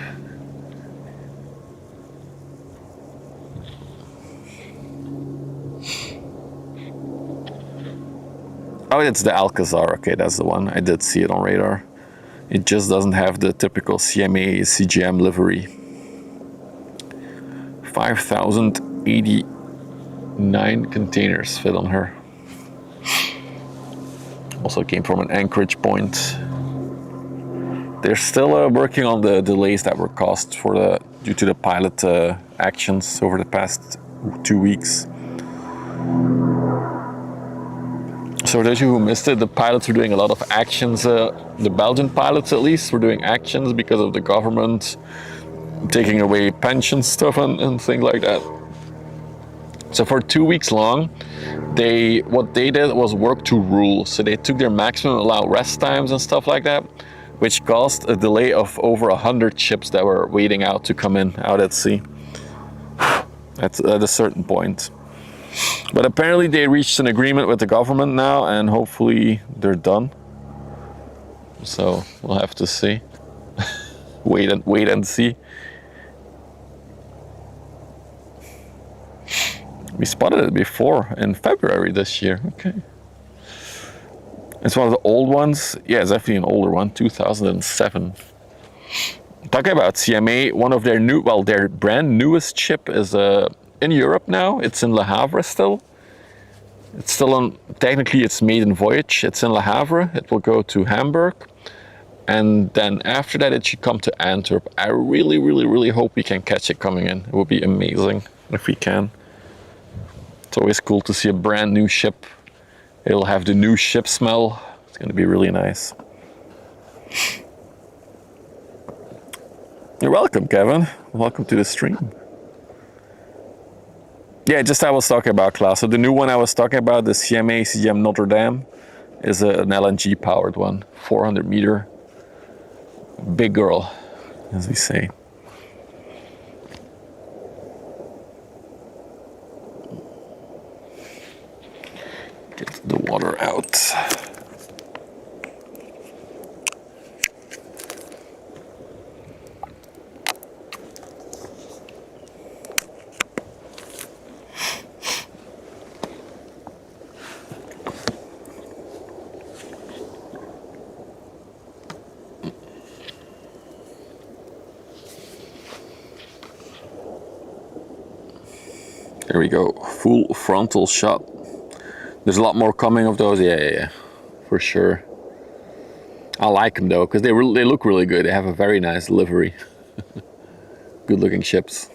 Oh, it's the Alcazar. Okay, that's the one. I did see it on radar. It just doesn't have the typical CMA CGM livery. 5,089 containers fit on her. Also came from an anchorage point. They're still working on the delays that were caused due to the pilot actions over the past 2 weeks. So for those of you who missed it, the pilots were doing a lot of actions. The Belgian pilots, at least, were doing actions because of the government taking away pension stuff and things like that. So for 2 weeks long, what they did was work to rule. So they took their maximum allowed rest times and stuff like that, which caused a delay of over 100 ships that were waiting out to come in out at sea at a certain point. But apparently they reached an agreement with the government now, and hopefully they're done. So we'll have to see. wait and see. We spotted it before in February this year. Okay. It's one of the old ones. Yeah, it's actually an older one, 2007. Talking about CMA, one of their their brand newest ship is in Europe now. It's in Le Havre still. It's still on, technically it's maiden voyage. It's in Le Havre. It will go to Hamburg. And then after that, it should come to Antwerp. I really, really, really hope we can catch it coming in. It would be amazing if we can. It's always cool to see a brand new ship. It'll have the new ship smell. It's going to be really nice. You're welcome, Kevin. Welcome to the stream. Yeah, just I was talking about class. So the new one I was talking about, the CMA CGM Notre Dame, is an LNG powered one, 400 meter, big girl, as we say. Get the water out. There we go, full frontal shot. There's a lot more coming of those, yeah, for sure. I like them though, because they look really good. They have a very nice livery. Good looking ships.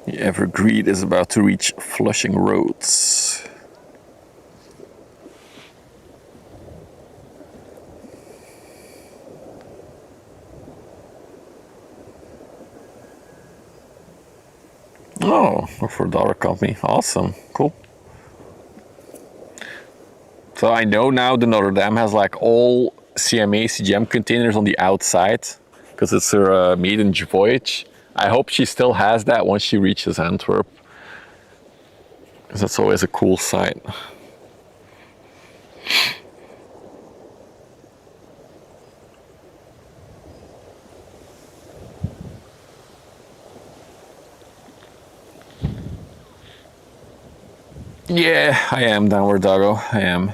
The Evergreen is about to reach Flushing Roads. Oh, for a dollar company. Awesome. Cool. So I know now the Notre Dame has like all CMA CGM containers on the outside because it's her maiden voyage. I hope she still has that once she reaches Antwerp, because that's always a cool sight. Yeah, I am downward doggo. I am.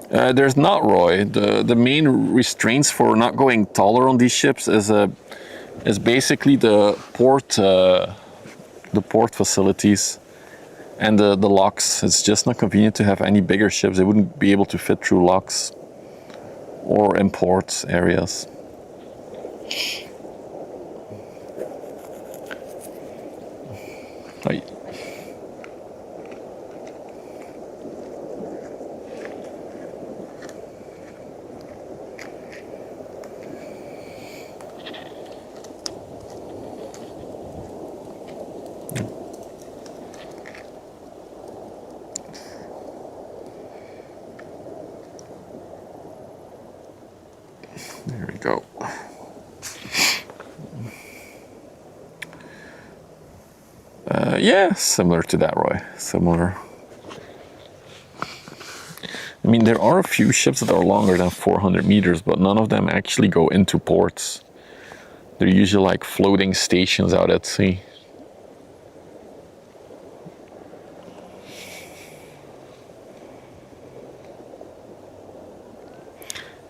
There's not, Roy. The main restraints for not going taller on these ships is basically the port facilities and the locks. It's just not convenient to have any bigger ships. They wouldn't be able to fit through locks or in port areas. Right. There we go. Yeah, similar to that, Roy. Similar. I mean, there are a few ships that are longer than 400 meters, but none of them actually go into ports. They're usually like floating stations out at sea.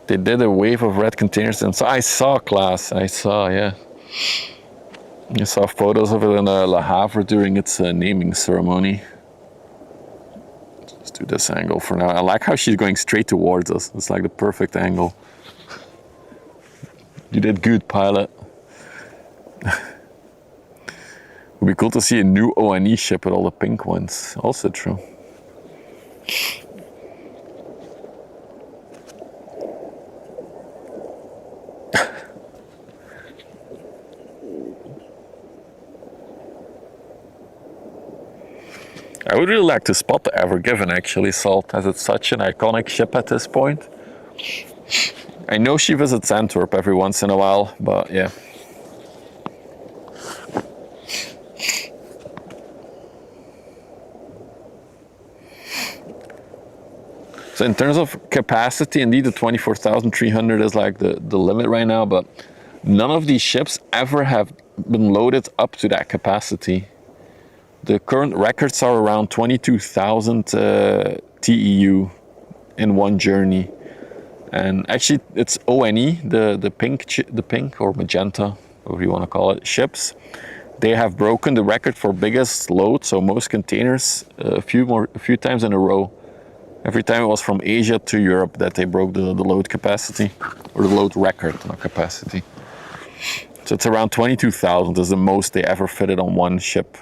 They did a wave of red containers, and so I saw class. I saw, yeah. I saw photos of it in Le Havre during its naming ceremony. Let's do this angle for now. I like how she's going straight towards us. It's like the perfect angle. You did good, pilot. Would be cool to see a new O&E ship with all the pink ones. Also true. I would really like to spot the Ever Given actually, Salt, as it's such an iconic ship at this point. I know she visits Antwerp every once in a while, but yeah. So in terms of capacity, indeed the 24,300 is like the limit right now, but none of these ships ever have been loaded up to that capacity. The current records are around 22,000 TEU in one journey. And actually it's ONE, the pink or magenta, whatever you want to call it, ships. They have broken the record for biggest load, so most containers, a few times in a row. Every time it was from Asia to Europe that they broke the load capacity, or the load record, not capacity. So it's around 22,000 is the most they ever fitted on one ship.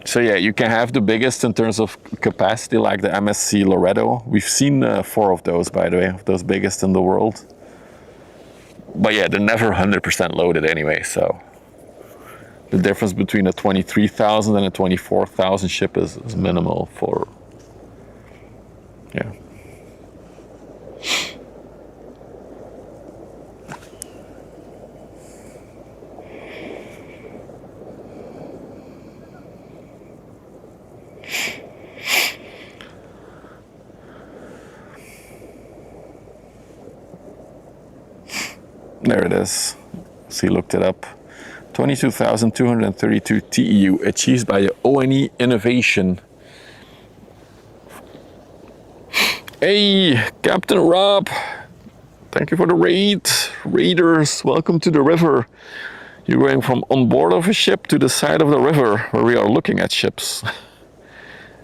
So yeah, you can have the biggest in terms of capacity, like the MSC Loretto. We've seen 4 of those, by the way, of those biggest in the world. But yeah, they're never 100% loaded anyway, so the difference between a 23,000 and a 24,000 ship is minimal for, yeah. There it is. So you looked it up. 22,232 TEU achieved by the ONE Innovation. Hey, Captain Rob. Thank you for the raid. Raiders, welcome to the river. You're going from on board of a ship to the side of the river where we are looking at ships.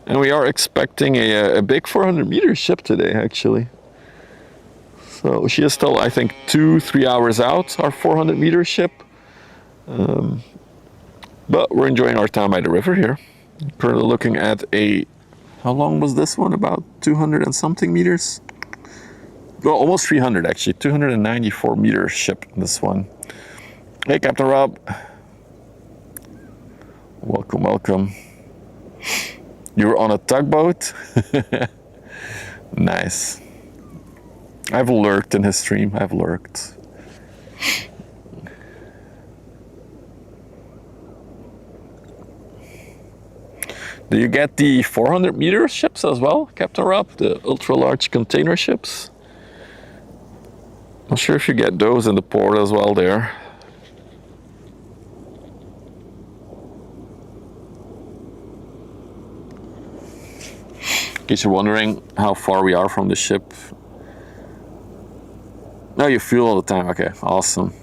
And we are expecting a big 400 meter ship today, actually. So she is still, I think, 2-3 hours out, our 400 meter ship. But we're enjoying our time by the river here. Currently looking at how long was this one? About 200 and something meters? Well, almost 300 actually, 294 meter ship, this one. Hey, Captain Rob. Welcome, welcome. You're on a tugboat? Nice. I've lurked in his stream, I've lurked. Do you get the 400 meter ships as well, Captain Rob? The ultra large container ships? Not sure if you get those in the port as well there. In case you're wondering how far we are from the ship. No, you fuel all the time, okay, awesome.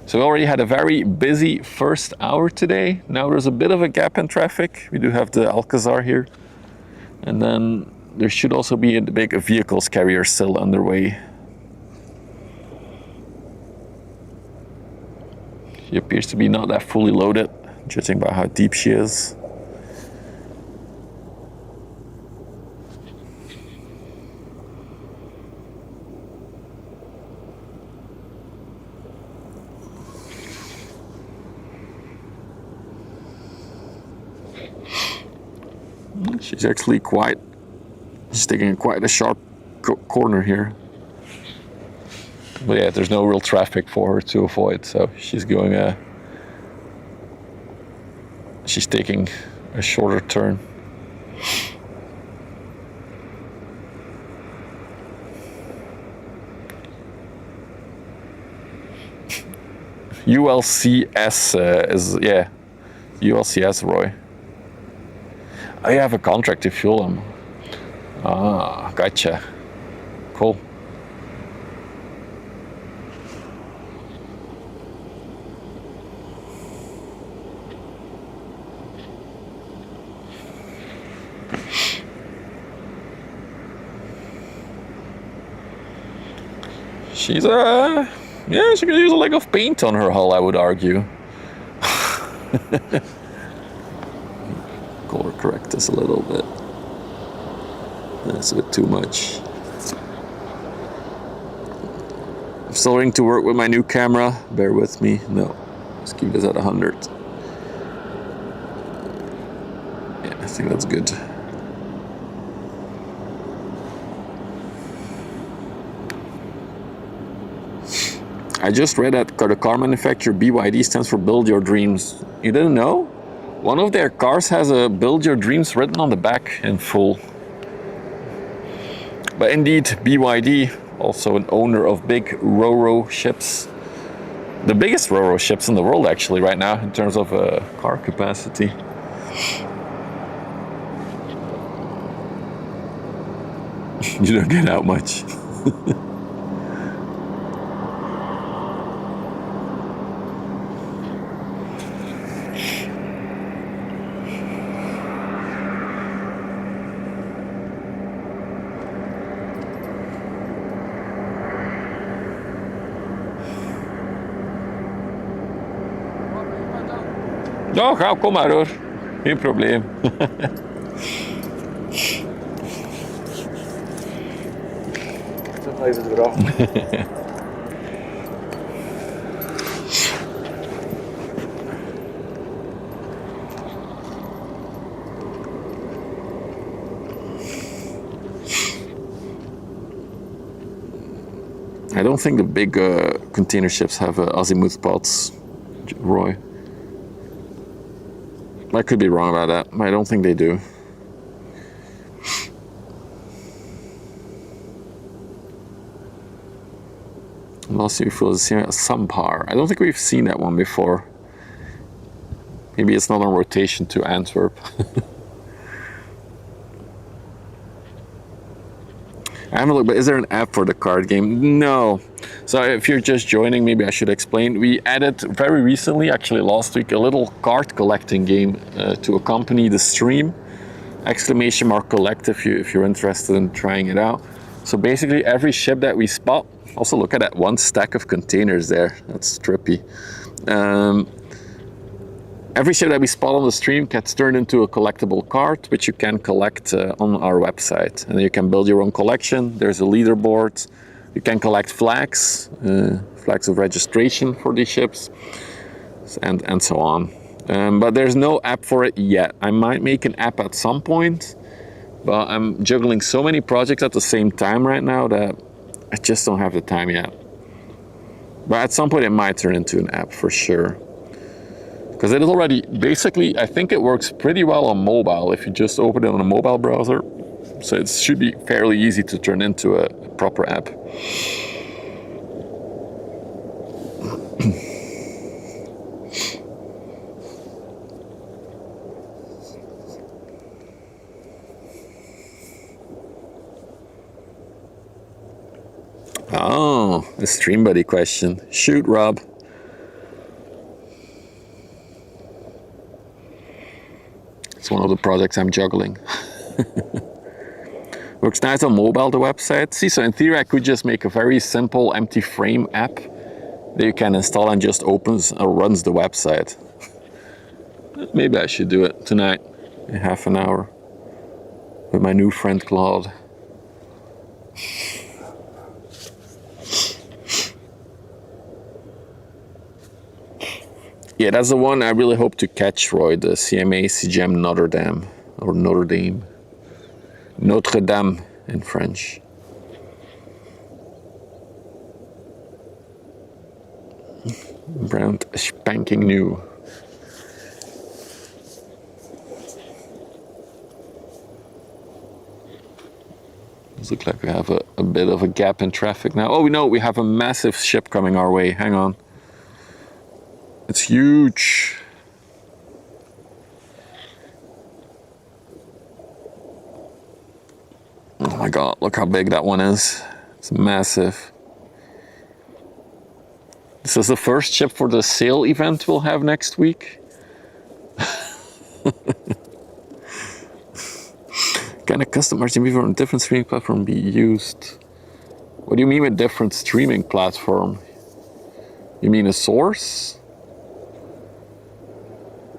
So we already had a very busy first hour today. Now there's a bit of a gap in traffic. We do have the Alcazar here. And then there should also be a big vehicles carrier still underway. She appears to be not that fully loaded, judging by how deep she is. She's actually she's taking quite a sharp corner here. But yeah, there's no real traffic for her to avoid, so she's going, she's taking a shorter turn. ULCS is, yeah, ULCS, Roy. Oh, you have a contract to fuel them. Ah, gotcha. Cool. She's yeah, she could use a lick of paint on her hull, I would argue. Color correct this a little bit. That's a bit too much. Still starting to work with my new camera. Bear with me. No, let's keep this at 100. Yeah, I think that's good. I just read that the car manufacturer BYD stands for Build Your Dreams. You didn't know? One of their cars has a Build Your Dreams written on the back in full. But indeed, BYD, also an owner of big Ro-Ro ships. The biggest Ro-Ro ships in the world actually right now in terms of car capacity. You don't get out much. Ja, kom maar hoor. Geen probleem. Even eraf. I don't think the big container ships have azimuth pods, Roy. I could be wrong about that, but I don't think they do. Lost you for Sampar. I don't think we've seen that one before. Maybe it's not on rotation to Antwerp. I haven't looked, but is there an app for the card game? No. So if you're just joining, maybe I should explain. We added very recently, actually last week, a little card collecting game to accompany the stream. !collect if you're interested in trying it out. So basically every ship that we spot, also look at that one stack of containers there. That's trippy. Every ship that we spot on the stream gets turned into a collectible card, which you can collect on our website. And you can build your own collection. There's a leaderboard. You can collect flags, flags of registration for these ships, and so on. But there's no app for it yet. I might make an app at some point, but I'm juggling so many projects at the same time right now that I just don't have the time yet. But at some point it might turn into an app for sure. Because it is already, basically, I think it works pretty well on mobile if you just open it on a mobile browser. So it should be fairly easy to turn into a proper app. Oh, a stream buddy question. Shoot, Rob. It's one of the projects I'm juggling. Works nice on mobile, the website. See, so in theory, I could just make a very simple empty frame app that you can install and just opens or runs the website. Maybe I should do it tonight in half an hour with my new friend Claude. Yeah, that's the one I really hope to catch, Roy, the CMA CGM Notre Dame, or Notre Dame. Notre Dame in French. Brand spanking new. Does look like we have a bit of a gap in traffic now. Oh, we know we have a massive ship coming our way. Hang on. It's huge. Oh my God, look how big that one is. It's massive. This is the first ship for the sail event we'll have next week. Can a custom RGB from a different streaming platform be used? What do you mean with different streaming platform? You mean a source?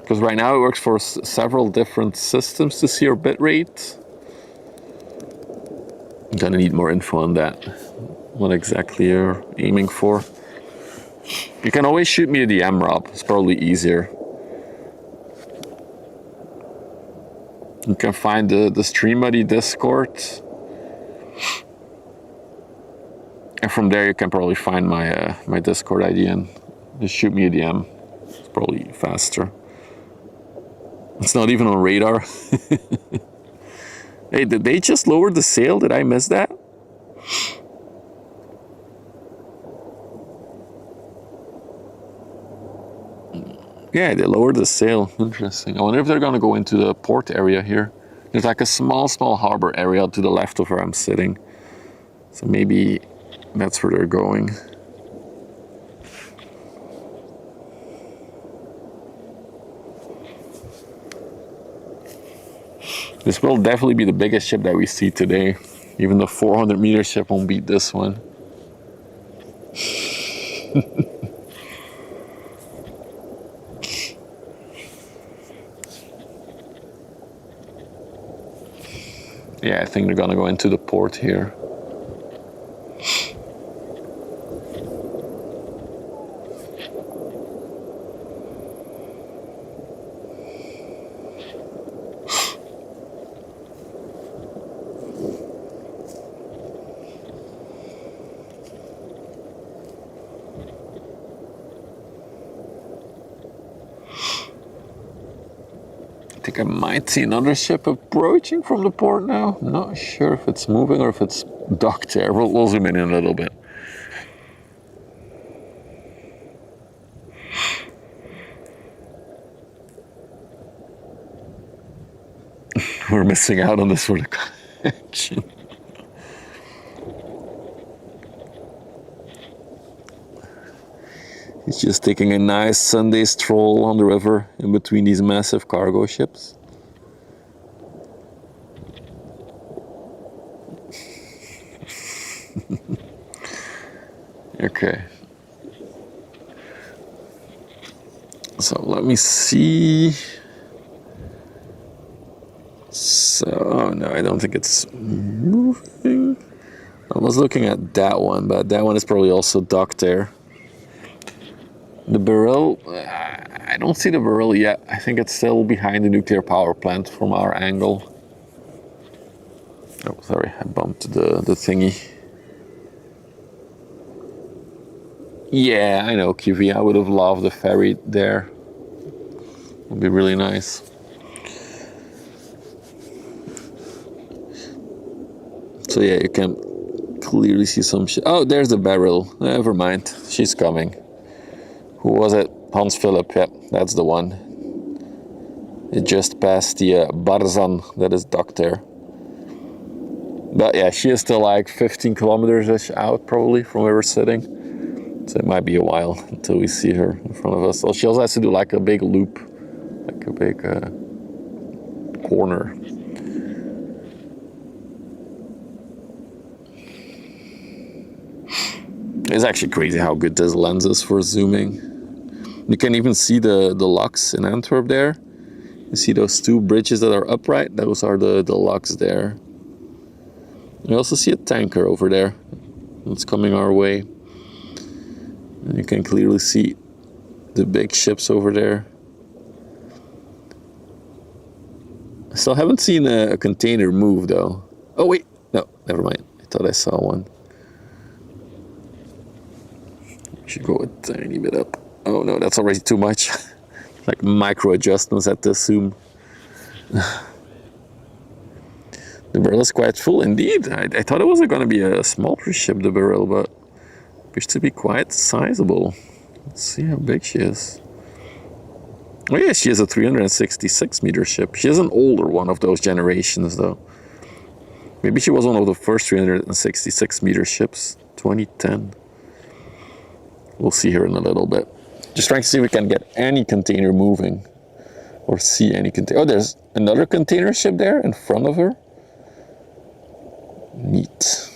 Because right now it works for several different systems to see your bitrate. I'm gonna need more info on that. what exactly you're aiming for. You can always shoot me a DM, Rob. It's probably easier. You can find the Stream Buddy Discord. And from there you can probably find my my Discord ID and just shoot me a DM. It's probably faster. It's not even on radar. Hey, did they just lower the sail? Did I miss that? Yeah, they lowered the sail. Interesting. I wonder if they're gonna go into the port area here. There's like a small harbor area to the left of where I'm sitting. So maybe that's where they're going. This will definitely be the biggest ship that we see today. Even the 400-meter ship won't beat this one. Yeah, I think they're gonna go into the port here. I think I might see another ship approaching from the port now. I'm not sure if it's moving or if it's docked there. We'll zoom in a little bit. We're missing out on this sort of action. He's just taking a nice Sunday stroll on the river in between these massive cargo ships. Okay. So let me see. So, no, I don't think it's moving. I was looking at that one, but that one is probably also docked there. The barrel, I don't see the barrel yet. I think it's still behind the nuclear power plant from our angle. Oh, sorry, I bumped the thingy. Yeah, I know, QV. I would have loved the ferry there. It would be really nice. So yeah, you can clearly see some shit. Oh, there's the barrel. Never mind, she's coming. Who was it? Hans Philip, yeah, that's the one. It just passed the Barzan that is docked there. But yeah, she is still like 15 kilometers-ish out probably from where we're sitting. So it might be a while until we see her in front of us. So she also has to do like a big loop, like a big corner. It's actually crazy how good this lens is for zooming. You can even see the locks in Antwerp there. You see those two bridges that are upright? Those are the locks there. You also see a tanker over there. It's coming our way. And you can clearly see the big ships over there. I still haven't seen a container move though. Oh wait, no, never mind. I thought I saw one. Should go a tiny bit up. Oh no, that's already too much. Like micro adjustments at the zoom. The barrel is quite full indeed. I thought it was going to be a smaller ship, the barrel, but appears to be quite sizable. Let's see how big she is. Oh yeah, she is a 366 meter ship. She is an older one of those generations though. Maybe she was one of the first 366 meter ships, 2010. We'll see her in a little bit. Just trying to see if we can get any container moving or see any container. Oh, there's another container ship there in front of her. Neat.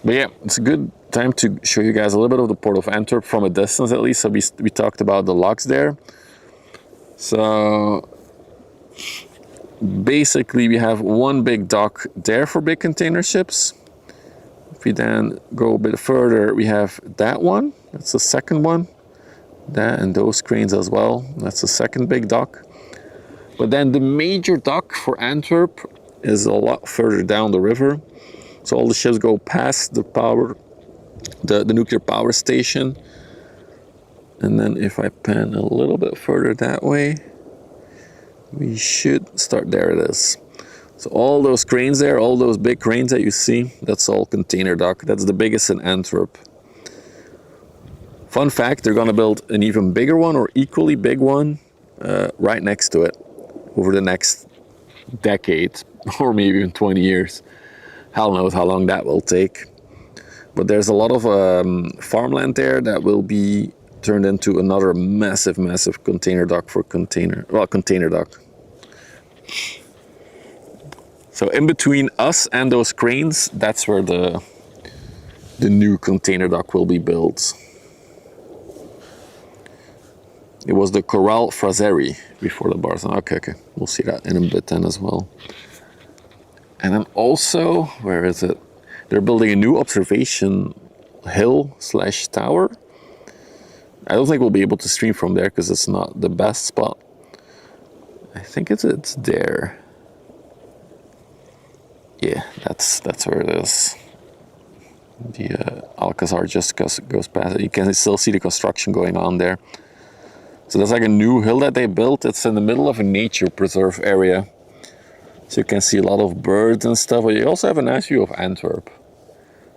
But yeah, it's a good time to show you guys a little bit of the port of Antwerp from a distance at least. So we talked about the locks there. So basically we have one big dock there for big container ships. If we then go a bit further, we have that one. That's the second one. That and those cranes as well. That's the second big dock. But then the major dock for Antwerp is a lot further down the river. So all the ships go past the nuclear power station. And then if I pan a little bit further that way, we should start. There it is. So all those cranes there, all those big cranes that you see, that's all container dock. That's the biggest in Antwerp. Fun fact, they're gonna build an even bigger one or equally big one right next to it over the next decade or maybe even 20 years. Hell knows how long that will take. But there's a lot of farmland there that will be turned into another massive, massive container dock for container dock. So in between us and those cranes, that's where the new container dock will be built. It was the Coral Fraserie before the bars. Okay, we'll see that in a bit then as well. And then also, where is it? They're building a new observation hill / tower. I don't think we'll be able to stream from there because it's not the best spot. I think it's there. Yeah, that's where it is. The Alcazar just goes past it. You can still see the construction going on there. So there's like a new hill that they built. It's in the middle of a nature preserve area. So you can see a lot of birds and stuff. But you also have a nice view of Antwerp.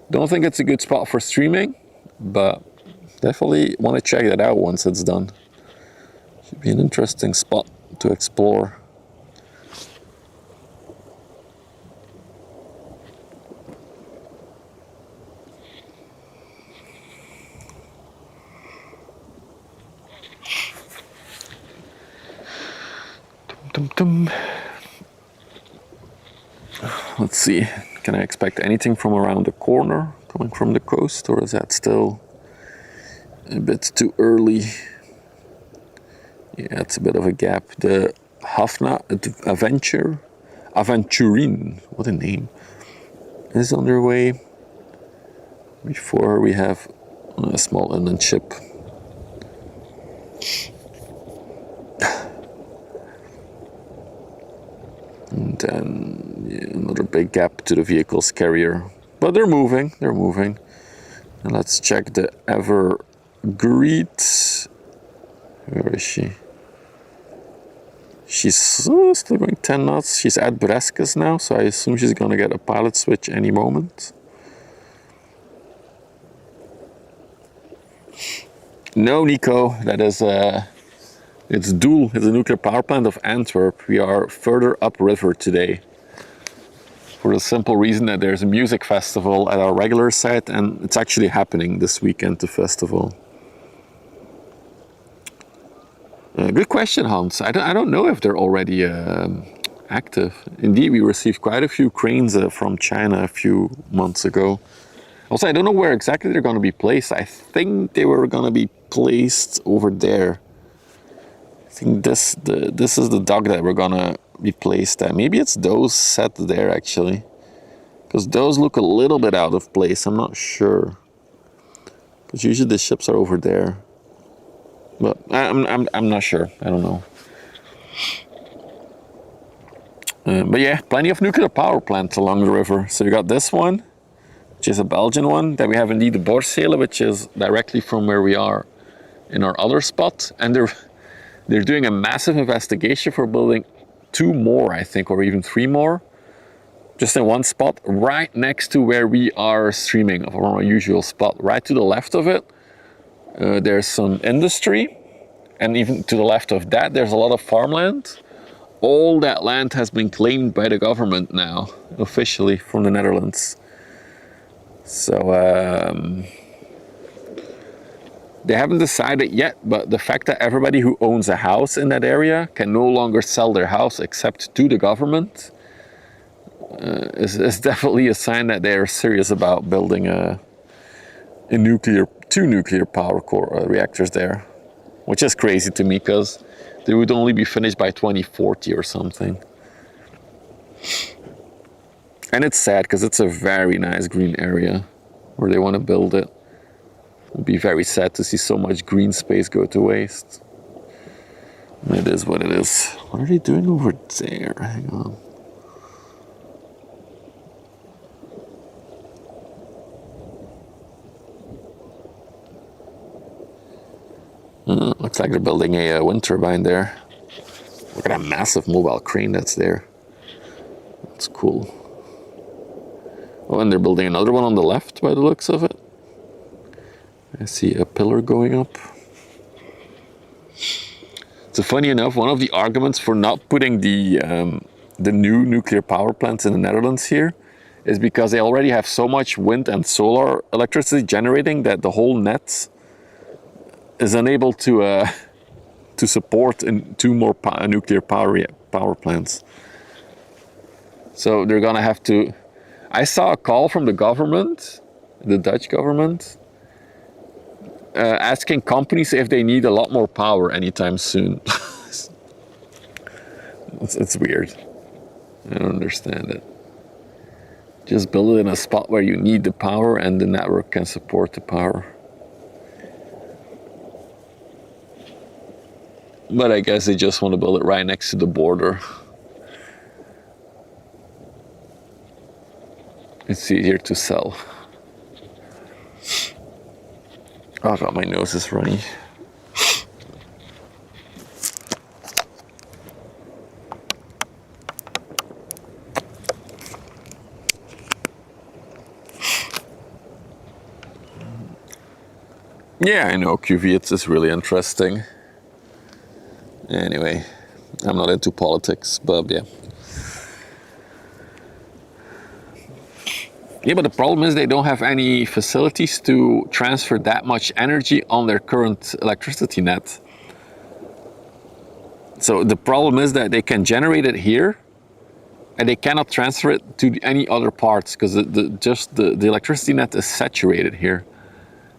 Don't think it's a good spot for streaming, but definitely want to check that out once it's done. Should be an interesting spot to explore. Let's see, can I expect anything from around the corner coming from the coast, or is that still a bit too early? Yeah, it's a bit of a gap. The Hafna Aventurine, what a name, is underway. Before we have a small inland ship. And then another big gap to the vehicle's carrier. But they're moving. And let's check the Evergreed. Where is she? She's still going 10 knots. She's at Breskes now, so I assume she's gonna get a pilot switch any moment. No, Nico, that is it's Doel, it's the nuclear power plant of Antwerp. We are further upriver today for the simple reason that there's a music festival at our regular site, and it's actually happening this weekend, the festival. Good question, Hans. I don't know if they're already active. Indeed, we received quite a few cranes from China a few months ago. Also, I don't know where exactly they're going to be placed. I think they were going to be placed over there. I think this is the dock that we're gonna be placed at. Maybe it's those set there actually, because those look a little bit out of place. I'm not sure, because usually the ships are over there. But I'm not sure. I don't know. But yeah, plenty of nuclear power plants along the river. So you got this one, which is a Belgian one. Then we have indeed the Westerschelde, which is directly from where we are in our other spot, and they're doing a massive investigation for building 2 more, I think, or even 3 more, just in one spot, right next to where we are streaming, from our usual spot. Right to the left of it, there's some industry, and even to the left of that, there's a lot of farmland. All that land has been claimed by the government now, officially, from the Netherlands. So, they haven't decided yet, but the fact that everybody who owns a house in that area can no longer sell their house except to the government is definitely a sign that they're serious about building two nuclear power reactors there, which is crazy to me because they would only be finished by 2040 or something. And it's sad because it's a very nice green area where they want to build it. It would be very sad to see so much green space go to waste. It is what it is. What are they doing over there? Hang on. Looks like they're building a wind turbine there. Look at that massive mobile crane that's there. That's cool. Oh, and they're building another one on the left by the looks of it. I see a pillar going up. So funny enough, one of the arguments for not putting the new nuclear power plants in the Netherlands here is because they already have so much wind and solar electricity generating that the whole net is unable to support two more nuclear power plants. So they're gonna have to. I saw a call from the government, the Dutch government, asking companies if they need a lot more power anytime soon. It's weird. I don't understand it. Just build it in a spot where you need the power and the network can support the power. But I guess they just want to build it right next to the border. It's easier to sell. Oh god, my nose is runny. Yeah, I know, QV, it's just really interesting. Anyway, I'm not into politics, but yeah. Yeah, but the problem is they don't have any facilities to transfer that much energy on their current electricity net. So the problem is that they can generate it here and they cannot transfer it to any other parts because the electricity net is saturated here.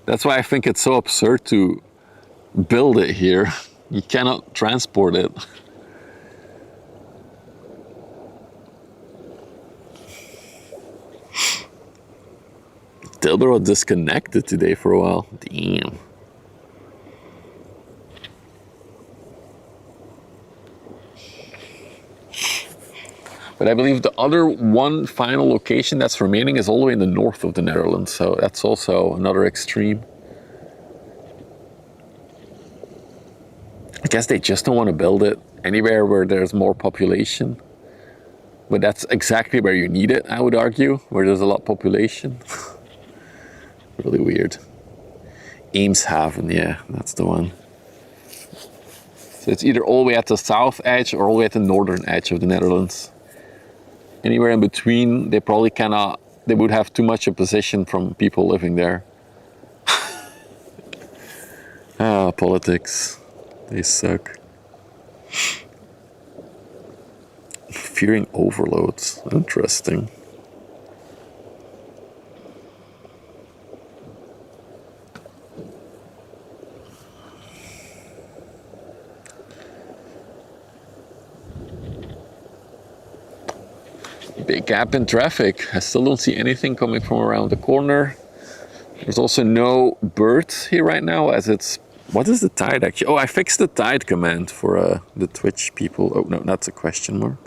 That's why I think it's so absurd to build it here. You cannot transport it. Tilburg disconnected today for a while. Damn. But I believe the other one final location that's remaining is all the way in the north of the Netherlands. So that's also another extreme. I guess they just don't want to build it anywhere where there's more population. But that's exactly where you need it, I would argue, where there's a lot of population. Really weird. Eemshaven, yeah, that's the one. So it's either all the way at the south edge or all the way at the northern edge of the Netherlands. Anywhere in between, they probably cannot, they would have too much opposition from people living there. Politics. They suck. Fearing overloads. Interesting. Big gap in traffic. I still don't see anything coming from around the corner. There's also no birds here right now as it's... What is the tide actually? Oh, I fixed the tide command for the Twitch people. Oh, no, that's a question mark.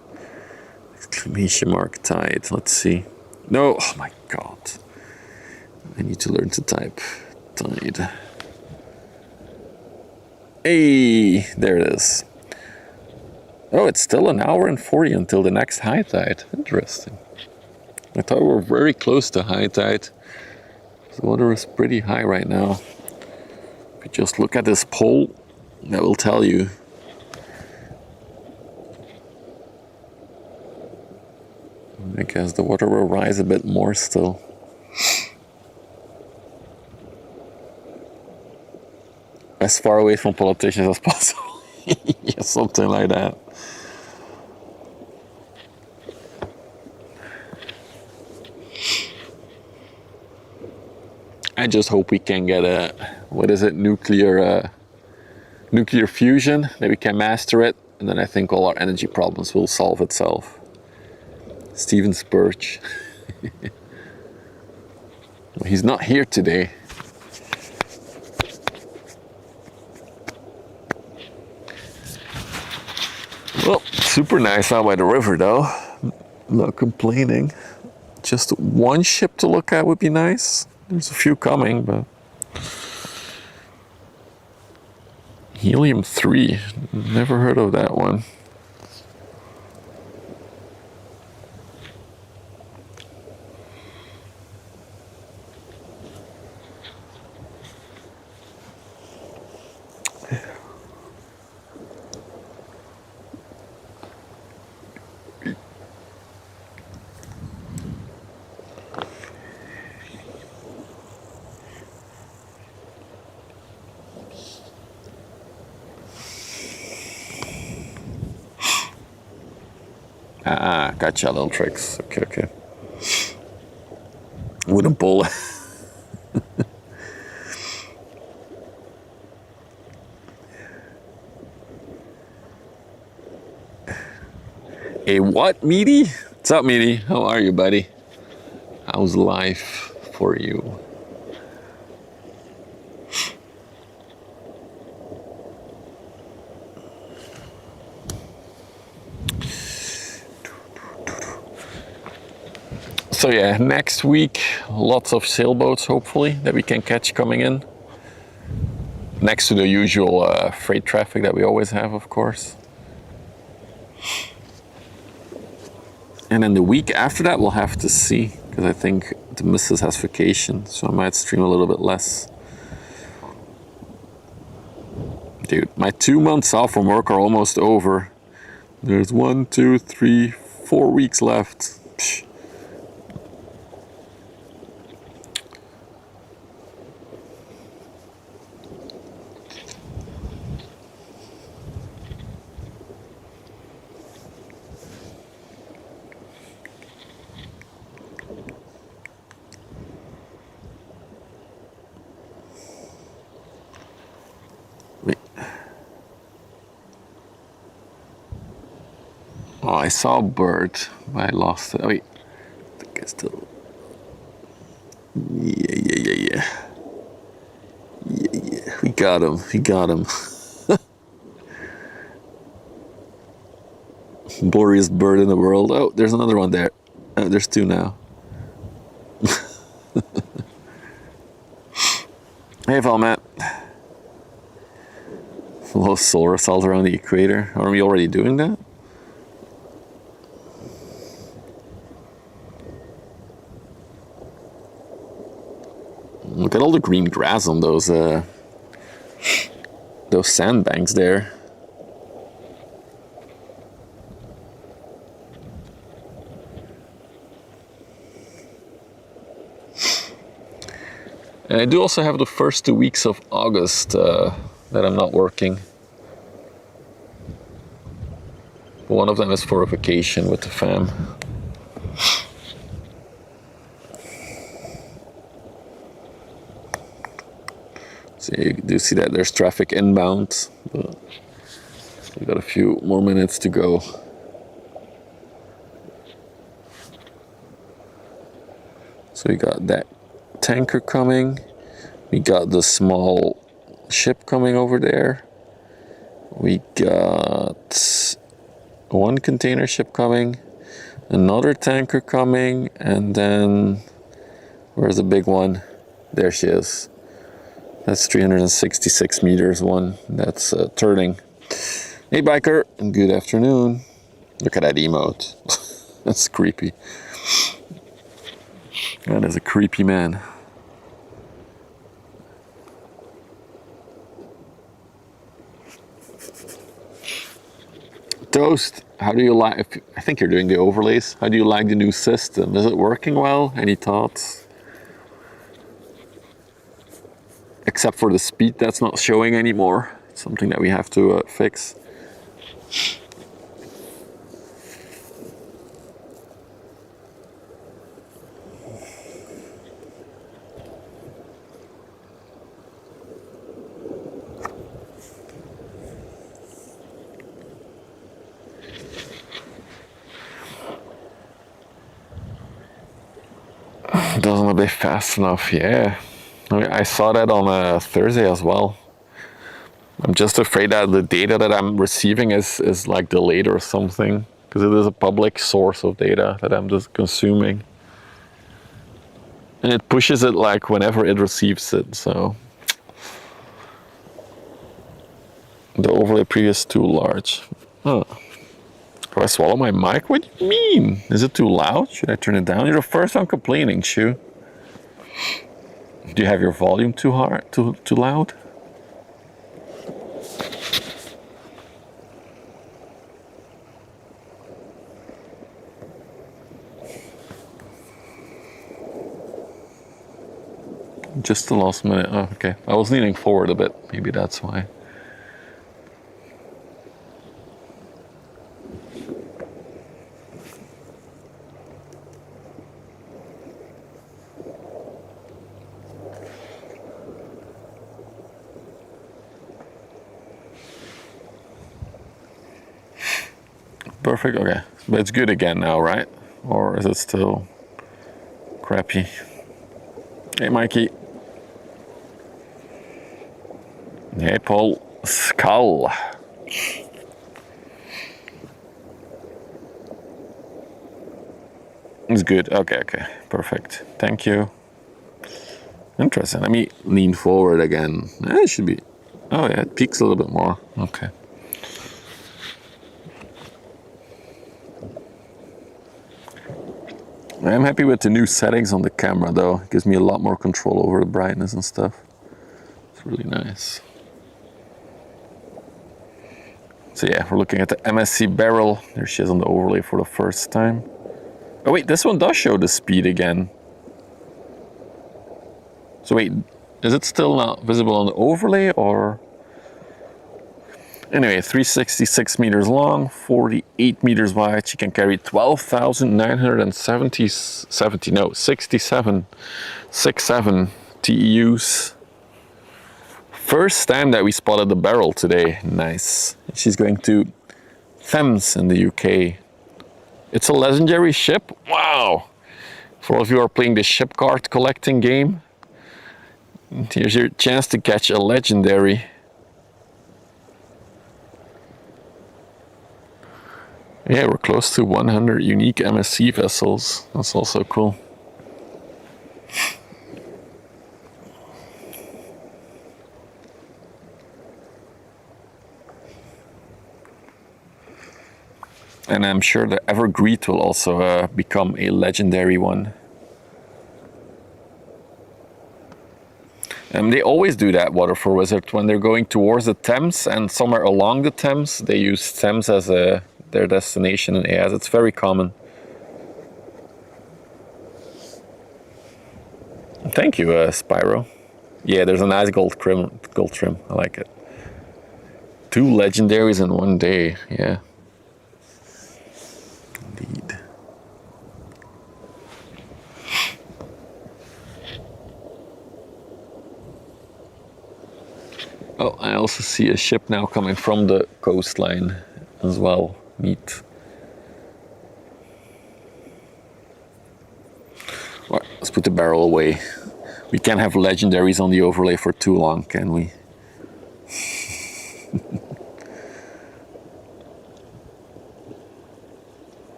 Exclamation mark tide. Let's see. No, oh my god. I need to learn to type tide. Hey, there it is. Oh, it's still an hour and 40 until the next high tide. Interesting. I thought we were very close to high tide. The water is pretty high right now. If you just look at this pole, that will tell you. I guess the water will rise a bit more still. As far away from politicians as possible. Yeah, something like that. I just hope we can get a, what is it, nuclear fusion, that we can master it, and then I think all our energy problems will solve itself. Steven Spurge. He's not here today. Well, super nice out by the river though. Not complaining. Just one ship to look at would be nice. There's a few coming, but Helium-3, never heard of that one. Ah, gotcha, little tricks. Okay, okay. Wooden pole. A what, Meaty? What's up, Meaty? How are you, buddy? How's life for you? So yeah, next week, lots of sailboats, hopefully, that we can catch coming in. Next to the usual freight traffic that we always have, of course. And then the week after that, we'll have to see, because I think the missus has vacation, so I might stream a little bit less. Dude, my 2 months off from work are almost over. There's 1, 2, 3, 4 weeks left. Psh. Oh, I saw a bird, but I lost it. Oh, wait. I think I still... Yeah. We got him. He got him. Blurriest bird in the world. Oh, there's another one there. Oh, there's two now. Hey, Valmet. A little solar assault around the equator. Are we already doing that? Look at all the green grass on those sandbanks there. And I do also have the first 2 weeks of August that I'm not working. One of them is for a vacation with the fam. So you do see that there's traffic inbound, but we've got a few more minutes to go. So we got that tanker coming, we got the small ship coming over there, we got one container ship coming, another tanker coming, and then where's the big one? There she is. That's 366 meters one. That's turning. Hey biker, good afternoon. Look at that emote. That's creepy. That is a creepy man. Toast, how do you like, I think you're doing the overlays. How do you like the new system? Is it working well? Any thoughts? Except for the speed that's not showing anymore. It's something that we have to fix. Doesn't obey fast enough, yeah. I saw that on Thursday as well. I'm just afraid that the data that I'm receiving is like delayed or something, because it is a public source of data that I'm just consuming. And it pushes it like whenever it receives it, so. The overlay preview is too large. Huh. Do I swallow my mic? What do you mean? Is it too loud? Should I turn it down? You're the first one complaining, Shu. Do you have your volume too hard, too loud? Just the last minute. Oh, okay. I was leaning forward a bit. Maybe that's why. Perfect. Okay. But it's good again now, right? Or is it still crappy? Hey, Mikey. Hey, Paul. Skull. It's good. Okay, okay. Perfect. Thank you. Interesting. Let me lean forward again. It should be. Oh, yeah. It peaks a little bit more. Okay. I'm happy with the new settings on the camera, though. It gives me a lot more control over the brightness and stuff. It's really nice. So yeah, we're looking at the MSC barrel. There she is on the overlay for the first time. Oh wait, this one does show the speed again. So wait, is it still not visible on the overlay, or? Anyway, 366 meters long, 48 meters wide. She can carry 67 TEUs. First time that we spotted the barrel today. Nice. She's going to Thames in the UK. It's a legendary ship. Wow. For all of you who are playing the ship card collecting game, here's your chance to catch a legendary. Yeah, we're close to 100 unique MSC vessels. That's also cool. And I'm sure the Evergreed will also become a legendary one. They always do that, Waterfall Wizard, when they're going towards the Thames and somewhere along the Thames, they use Thames as their destination in AS. It's very common. Thank you, Spyro. Yeah, there's a nice gold trim. I like it. 2 legendaries in one day. Yeah. Indeed. Oh, I also see a ship now coming from the coastline as well. Neat. Well, let's put the barrel away. We can't have legendaries on the overlay for too long, can we?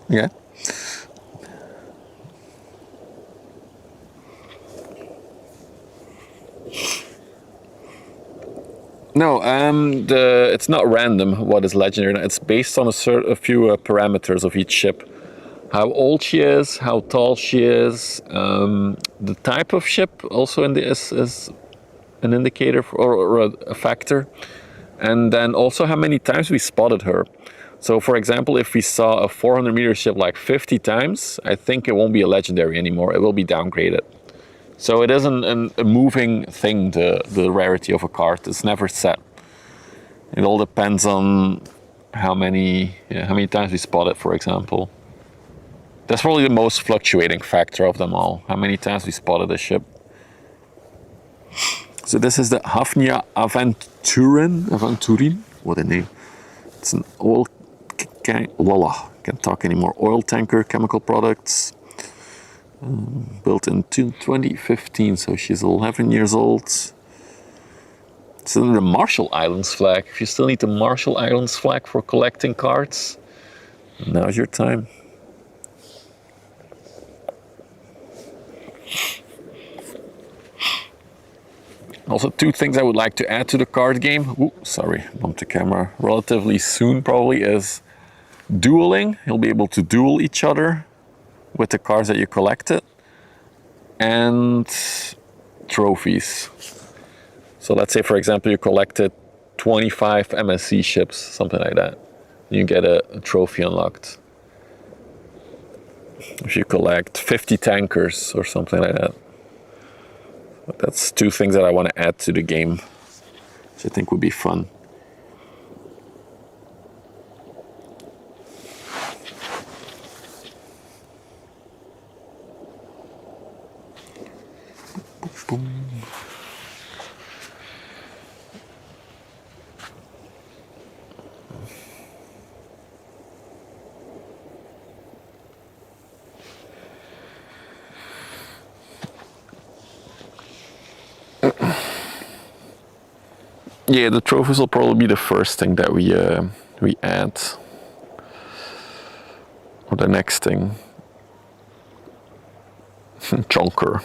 Yeah. No, it's not random what is legendary. It's based on a few parameters of each ship. How old she is, how tall she is, the type of ship also is an indicator or a factor, and then also how many times we spotted her. So for example, if we saw a 400 meter ship like 50 times, I think it won't be a legendary anymore. It will be downgraded. So it isn't a moving thing, the rarity of a card. It's never set. It all depends on how many times we spot it, for example. That's probably the most fluctuating factor of them all. How many times we spotted a ship. So this is the Hafnia Aventurin. What a name. It's an oil, can't talk anymore. Oil tanker, chemical products. Built in 2015, so she's 11 years old. It's in the Marshall Islands flag. If you still need the Marshall Islands flag for collecting cards, now's your time. Also, two things I would like to add to the card game. Ooh, sorry, bumped the camera. Relatively soon, probably, is dueling. You'll be able to duel each other with the cards that you collected, and trophies. So let's say, for example, you collected 25 MSC ships, something like that. You get a trophy unlocked. If you collect 50 tankers or something like that. That's two things that I want to add to the game, which I think would be fun. Boom. Yeah, the trophies will probably be the first thing that we add, or the next thing. Chonker.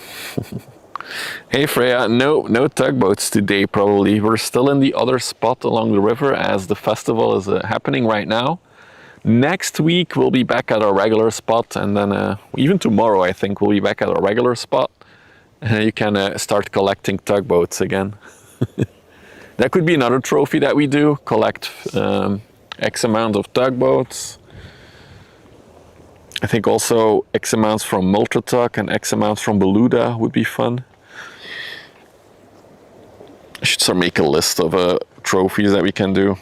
Hey Freya, no tugboats today probably. We're still in the other spot along the river as the festival is happening right now. Next week we'll be back at our regular spot, and then even tomorrow I think we'll be back at our regular spot. You can start collecting tugboats again. That could be another trophy that we do, collect X amount of tugboats. I think also X amounts from Multitug and X amounts from Beluga would be fun. I should start make a list of trophies that we can do.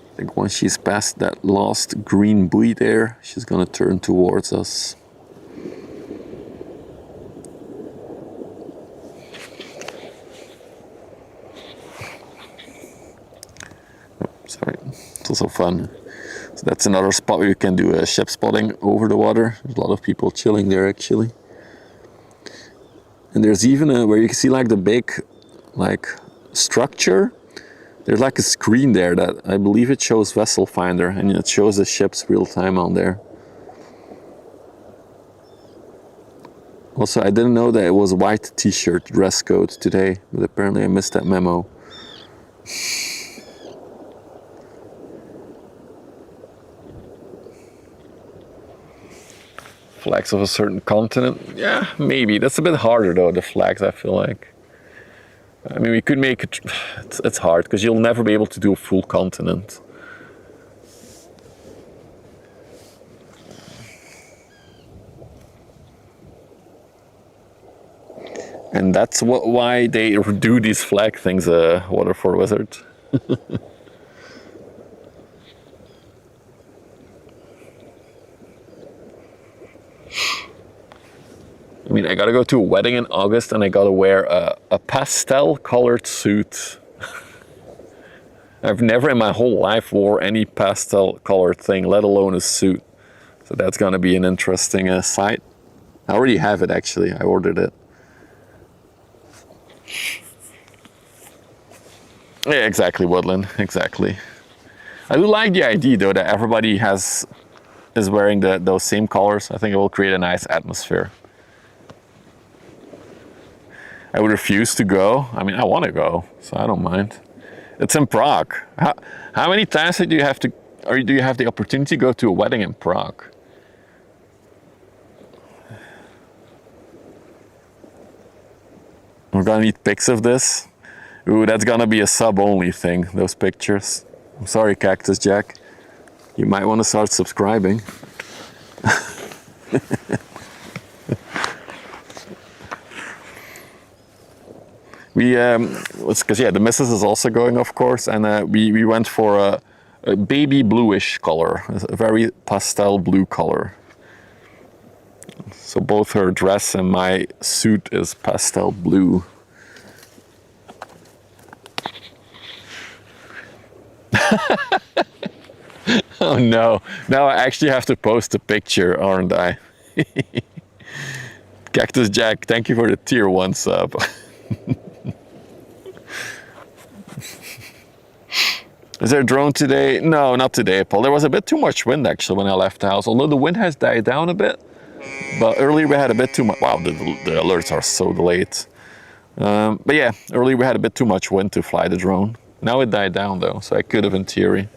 I think once she's past that last green buoy there, she's gonna turn towards us. Sorry, it's also fun. So that's another spot where you can do ship spotting over the water. There's a lot of people chilling there actually. And there's even where you can see like the big structure. There's like a screen there that I believe it shows Vessel Finder, and it shows the ships real time on there. Also, I didn't know that it was white t-shirt dress code today, but apparently I missed that memo. Flags of a certain continent? Yeah, maybe. That's a bit harder though, the flags, I feel like. I mean, we could make it, it's hard because you'll never be able to do a full continent. And that's why they do these flag things, Waterford Wizard. I mean, I gotta go to a wedding in August and I gotta wear a pastel colored suit. I've never in my whole life wore any pastel colored thing, let alone a suit. So that's gonna be an interesting sight. I already have it actually, I ordered it. Yeah, exactly, Woodland, exactly. I do like the idea though that everybody is wearing those same colors. I think it will create a nice atmosphere. I would refuse to go. I mean, I want to go, so I don't mind. It's in Prague. How many times do you have to, or do you have the opportunity to go to a wedding in Prague? We're gonna need pics of this. Ooh, that's gonna be a sub-only thing, those pictures. I'm sorry, Cactus Jack. You might want to start subscribing. We, because yeah, the missus is also going, of course, and we went for a baby bluish color, a very pastel blue color. So both her dress and my suit is pastel blue. Oh no, now I actually have to post a picture, aren't I? Cactus Jack, thank you for the tier 1 sub. Is there a drone today? No, not today, Paul. There was a bit too much wind actually when I left the house, although the wind has died down a bit. But earlier we had a bit too much. Wow, the alerts are so delayed. But yeah, earlier we had a bit too much wind to fly the drone. Now it died down though, so I could have in theory.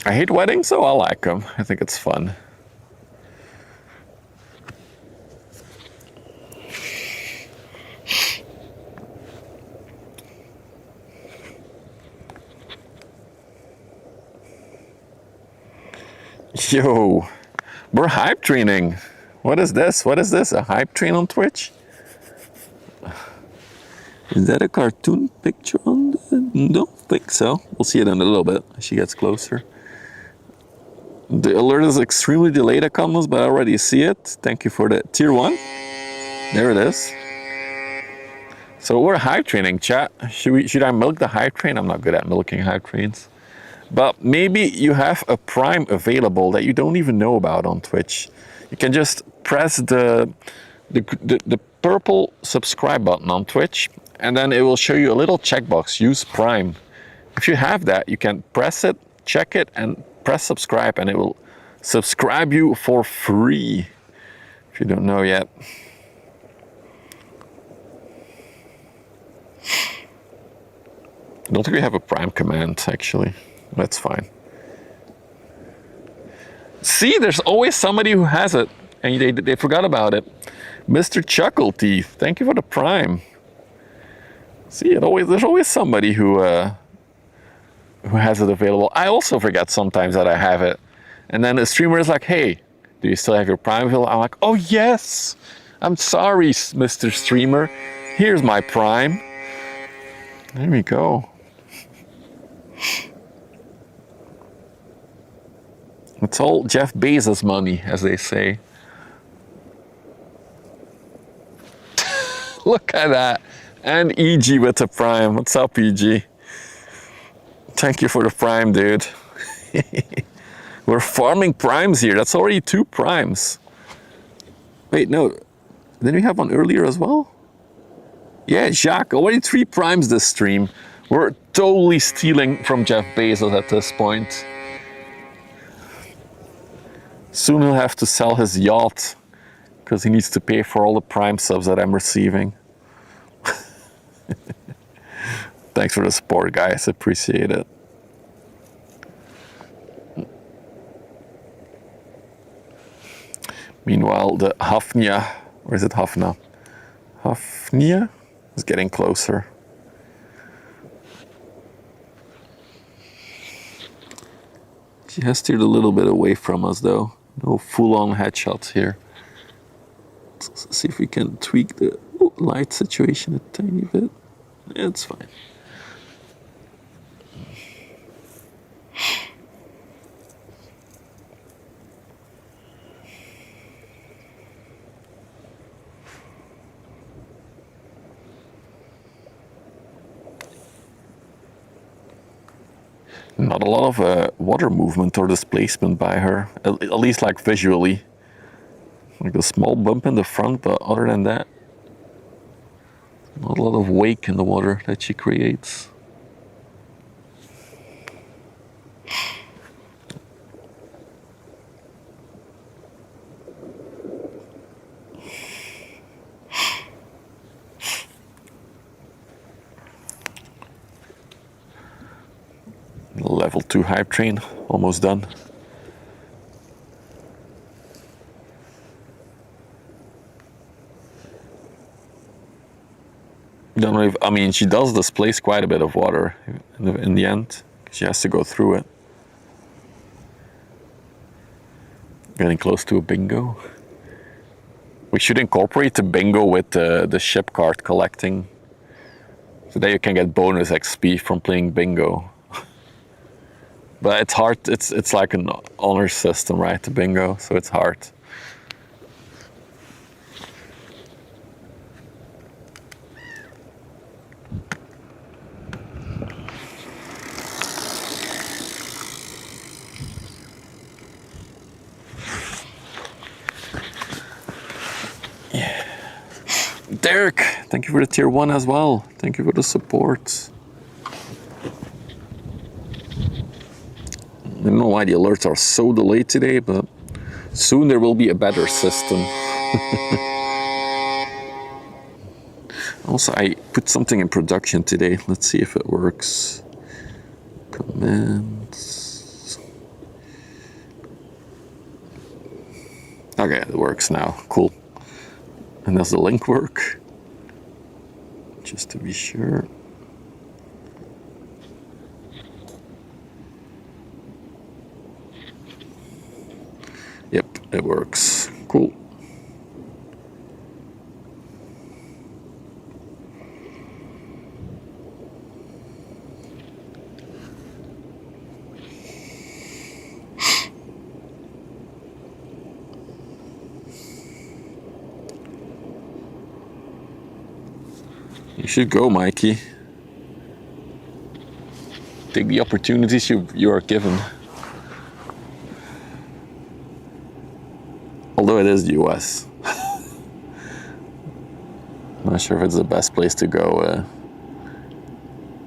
I hate weddings, so I like them. I think it's fun. Yo, we're hype training. What is this? What is this? A hype train on Twitch? Is that a cartoon picture on the... Don't think so. We'll see it in a little bit as she gets closer. The alert is extremely delayed, Akamas, but I already see it. Thank you for the tier 1. There it is. So we're hype training, chat. Should I milk the hype train? I'm not good at milking hype trains. But maybe you have a Prime available that you don't even know about on Twitch. You can just press the purple subscribe button on Twitch, and then it will show you a little checkbox, use Prime. If you have that, you can press it, check it, and press subscribe, and it will subscribe you for free, if you don't know yet. I don't think we have a Prime command, actually. That's fine. See, there's always somebody who has it, and they forgot about it. Mr. Chuckle Teeth, thank you for the Prime. See, there's always somebody who has it available. I also forget sometimes that I have it. And then the streamer is like, hey, do you still have your Prime available? I'm like, oh yes, I'm sorry, Mr. Streamer. Here's my Prime. There we go. It's all Jeff Bezos money, as they say. Look at that. And EG with the Prime. What's up, EG? Thank you for the Prime, dude. We're farming Primes here. That's already 2 Primes. Wait, no. Didn't we have one earlier as well? Yeah, Jacques. Already 3 Primes this stream. We're totally stealing from Jeff Bezos at this point. Soon he'll have to sell his yacht because he needs to pay for all the Prime subs that I'm receiving. Thanks for the support, guys. Appreciate it. Meanwhile, the Hafnia, or is it Hafna? Hafnia is getting closer. She has steered a little bit away from us, though. No full-on headshots here. Let's see if we can tweak the light situation a tiny bit. Yeah, it's fine. Not a lot of water movement or displacement by her, at least like visually. Like a small bump in the front, but other than that, not a lot of wake in the water that she creates. Level 2 hype train, almost done. Don't know if, I mean, she does displace quite a bit of water in the end. She has to go through it. Getting close to a bingo. We should incorporate the bingo with the ship card collecting. So that you can get bonus XP from playing bingo. But it's hard, it's like an honor system, right, the bingo, so it's hard. Derek, thank you for the tier 1 as well. Thank you for the support. I don't know why the alerts are so delayed today, but soon there will be a better system. Also, I put something in production today. Let's see if it works. Comments. Okay, it works now. Cool. And does the link work? Just to be sure. Yep, it works. Cool. You should go, Mikey. Take the opportunities you are given. Although it is the US. I'm not sure if it's the best place to go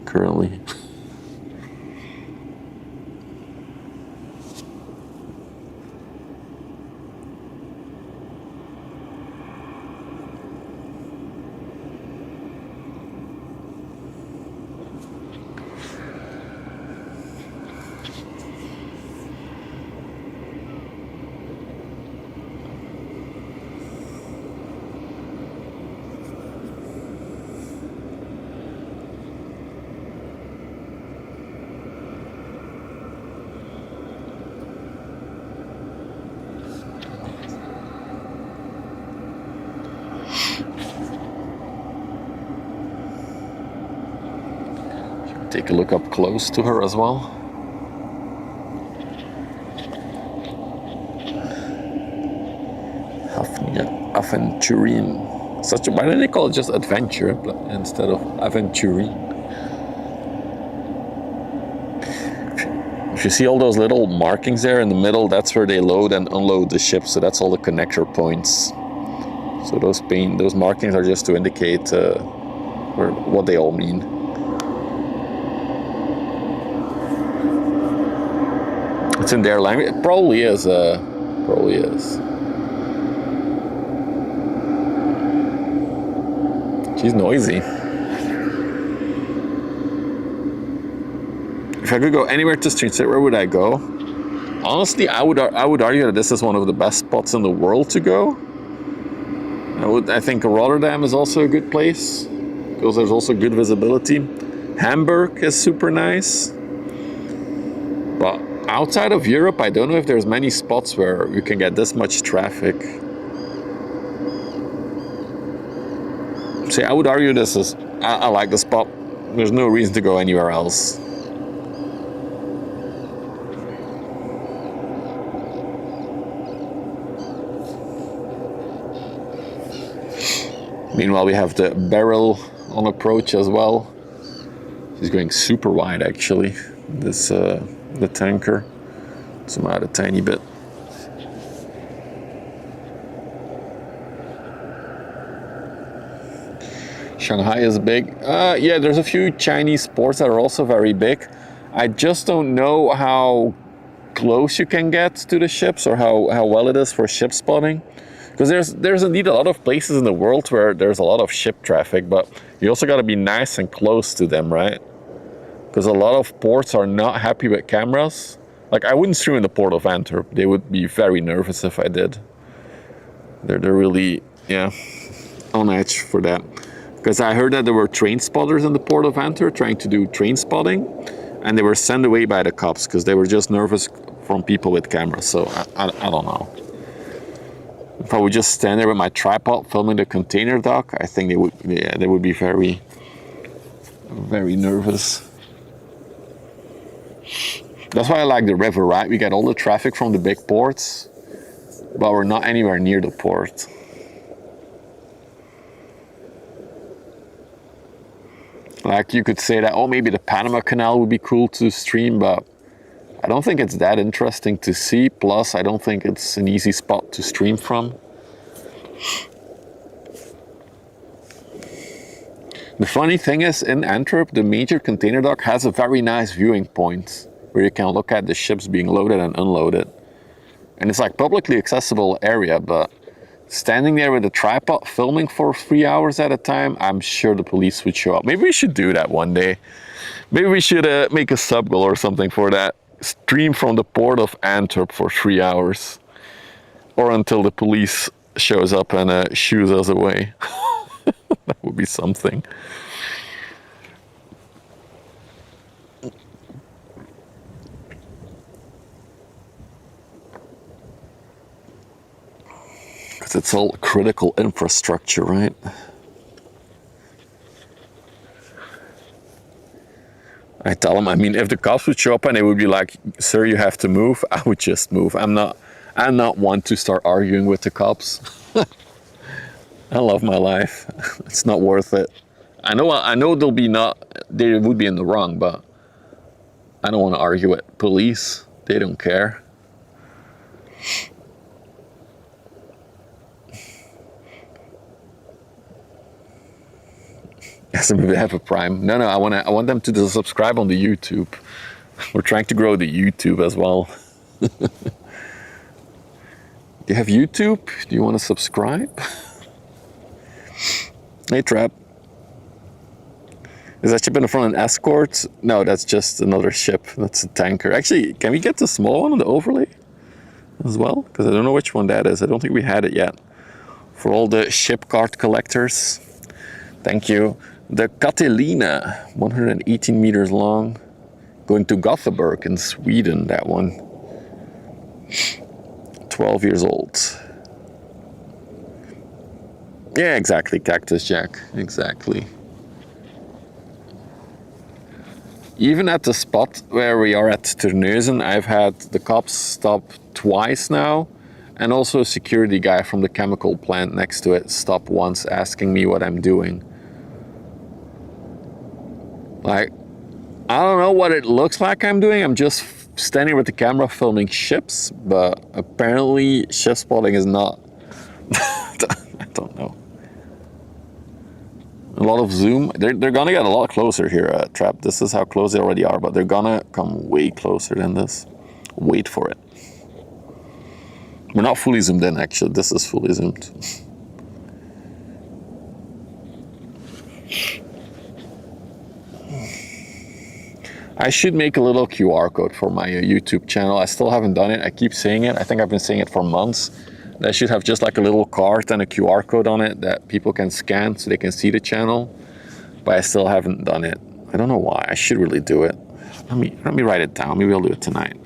currently. Take a look up close to her as well. Aventurine. Such a, why didn't they call it just adventure instead of aventurine? If you see all those little markings there in the middle, that's where they load and unload the ship. So that's all the connector points. So those markings are just to indicate what they all mean. It's in their language. It probably is. Probably is. She's noisy. If I could go anywhere to stream sit, where would I go? Honestly, I would argue that this is one of the best spots in the world to go. I think Rotterdam is also a good place because there's also good visibility. Hamburg is super nice. But outside of Europe, I don't know if there's many spots where you can get this much traffic. See, I would argue this is, I like the spot. There's no reason to go anywhere else. Meanwhile, we have the barrel on approach as well. She's going super wide actually. This the tanker. Zoom out a tiny bit. Shanghai is big. Yeah, there's a few Chinese ports that are also very big. I just don't know how close you can get to the ships or how well it is for ship spotting. Because there's indeed a lot of places in the world where there's a lot of ship traffic, but you also got to be nice and close to them, right? Because a lot of ports are not happy with cameras. Like, I wouldn't stream in the port of Antwerp. They would be very nervous if I did. They're really, yeah, on edge for that. Because I heard that there were train spotters in the port of Antwerp trying to do train spotting, and they were sent away by the cops because they were just nervous from people with cameras. So I don't know. If I would just stand there with my tripod filming the container dock, I think they would be very, very nervous. That's why I like the river, right? We get all the traffic from the big ports, but we're not anywhere near the port. Like, you could say that, oh, maybe the Panama Canal would be cool to stream, but I don't think it's that interesting to see. Plus, I don't think it's an easy spot to stream from. funny thing is, in Antwerp, the major container dock has a very nice viewing point where you can look at the ships being loaded and unloaded. And it's like publicly accessible area, but standing there with a tripod filming for 3 hours at a time, I'm sure the police would show up. Maybe we should do that one day. Maybe we should make a sub goal or something for that. Stream from the port of Antwerp for 3 hours. Or until the police shows up and shoos us away. That would be something. Because it's all critical infrastructure, right? I tell them, I mean, if the cops would show up and they would be like, sir, you have to move, I would just move. I'm not one to start arguing with the cops. I love my life. It's not worth it. I know they would be in the wrong, but I don't want to argue with police. They don't care. Yes, maybe have a Prime. No, I want them to subscribe on the YouTube. We're trying to grow the YouTube as well. Do you have YouTube? Do you want to subscribe? Hey, Trap. Is that ship in the front an escort? No, that's just another ship. That's a tanker. Actually, can we get the small one on the overlay as well? Because I don't know which one that is. I don't think we had it yet. For all the ship card collectors. Thank you. The Catalina, 118 meters long. Going to Gothenburg in Sweden, that one. 12 years old. Yeah, exactly, Cactus Jack, exactly. Even at the spot where we are at Terneuzen, I've had the cops stop twice now, and also a security guy from the chemical plant next to it stop once asking me what I'm doing. Like, I don't know what it looks like I'm doing, I'm just standing with the camera filming ships, but apparently ship spotting is not. I don't know. A lot of zoom. They're gonna get a lot closer here, Trap. This is how close they already are, but they're gonna come way closer than this. Wait for it. We're not fully zoomed in, actually. This is fully zoomed. I should make a little QR code for my YouTube channel. I still haven't done it. I keep saying it. I think I've been saying it for months. I should have just like a little card and a QR code on it that people can scan so they can see the channel. But I still haven't done it. I don't know why. I should really do it. Let me write it down. Maybe I'll do it tonight.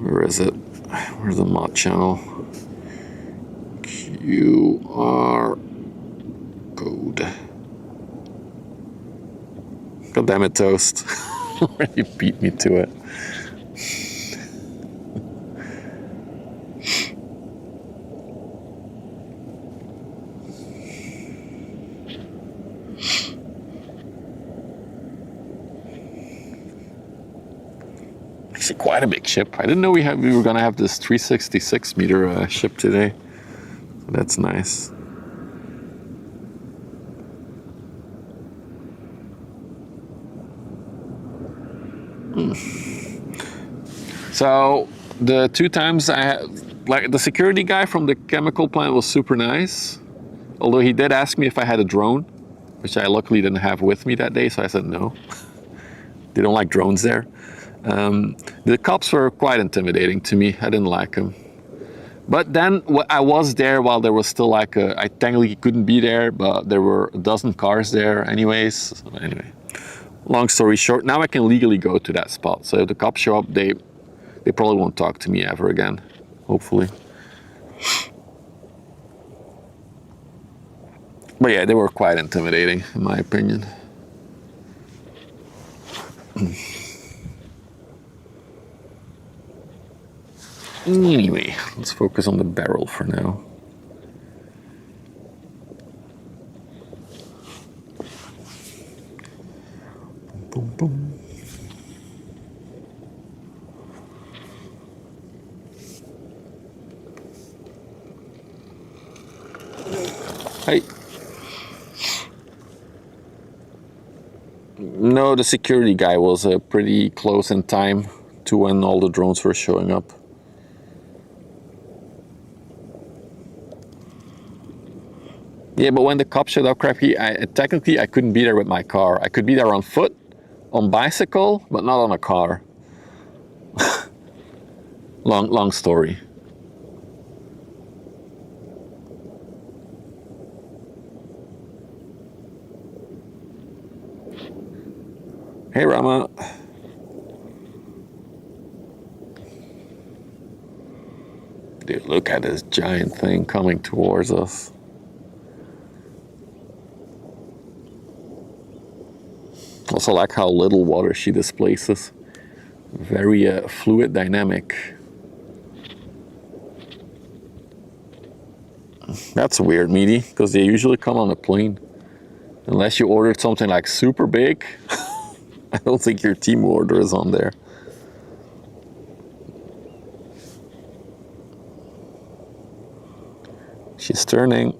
Where is it? Where's the mod channel? QR code. God damn it, Toast. You beat me to it. Actually, quite a big ship. I didn't know we were gonna have this 366 meter ship today. So that's nice. So the two times I had, like, the security guy from the chemical plant was super nice. Although he did ask me if I had a drone, which I luckily didn't have with me that day, so I said no. They don't like drones there. The cops were quite intimidating to me. I didn't like them. But then I was there while there was still like I technically couldn't be there, but there were a dozen cars there anyways. So anyway, long story short, now I can legally go to that spot. So if the cops show up, they probably won't talk to me ever again, hopefully. But yeah, they were quite intimidating, in my opinion. Anyway, let's focus on the barrel for now. Boom, boom, boom. No, the security guy was pretty close in time to when all the drones were showing up. Yeah, but when the cops showed up, crappy, technically I couldn't be there with my car. I could be there on foot, on bicycle, but not on a car. long story. Hey, Rama. Dude, look at this giant thing coming towards us. Also like how little water she displaces. Very fluid dynamic. That's weird, Meaty, because they usually come on a plane. Unless you ordered something like super big. I don't think your team order is on there. She's turning.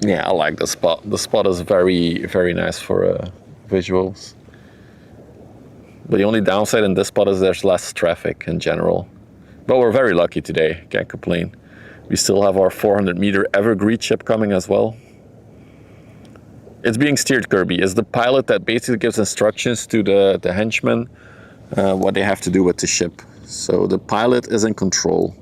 Yeah, I like the spot. The spot is very, very nice for visuals. But the only downside in this spot is there's less traffic in general. But we're very lucky today, can't complain. We still have our 400-meter Evergreen ship coming as well. It's being steered, Kirby. It's the pilot that basically gives instructions to the henchmen what they have to do with the ship. So the pilot is in control.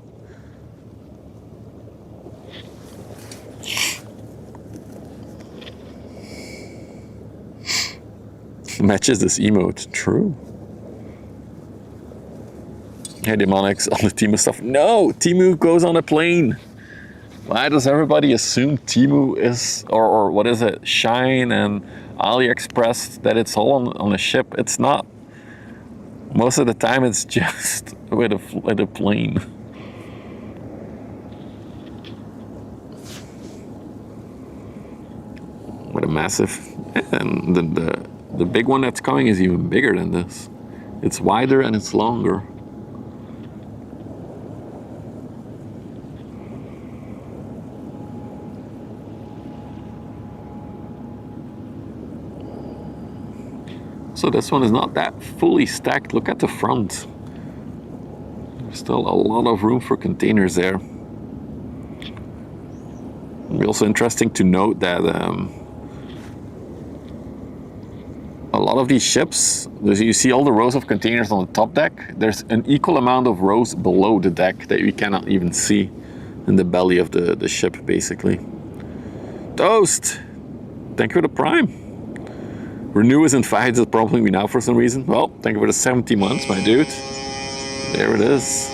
Matches this emote, true. Hey, Demonics on the Temu stuff. No, Temu goes on a plane. Why does everybody assume Temu is, or what is it, Shine and AliExpress, that it's all on a ship? It's not. Most of the time it's just with a plane. With a massive, and the big one that's coming is even bigger than this. It's wider and it's longer. So this one is not that fully stacked. Look at the front. There's still a lot of room for containers there. It'll be also interesting to note that a lot of these ships, you see all the rows of containers on the top deck. There's an equal amount of rows below the deck that we cannot even see in the belly of the ship, basically. Toast! Thank you for the Prime. Renew is in fights is probably me now for some reason. Well, thank you for the 70 months, my dude. There it is.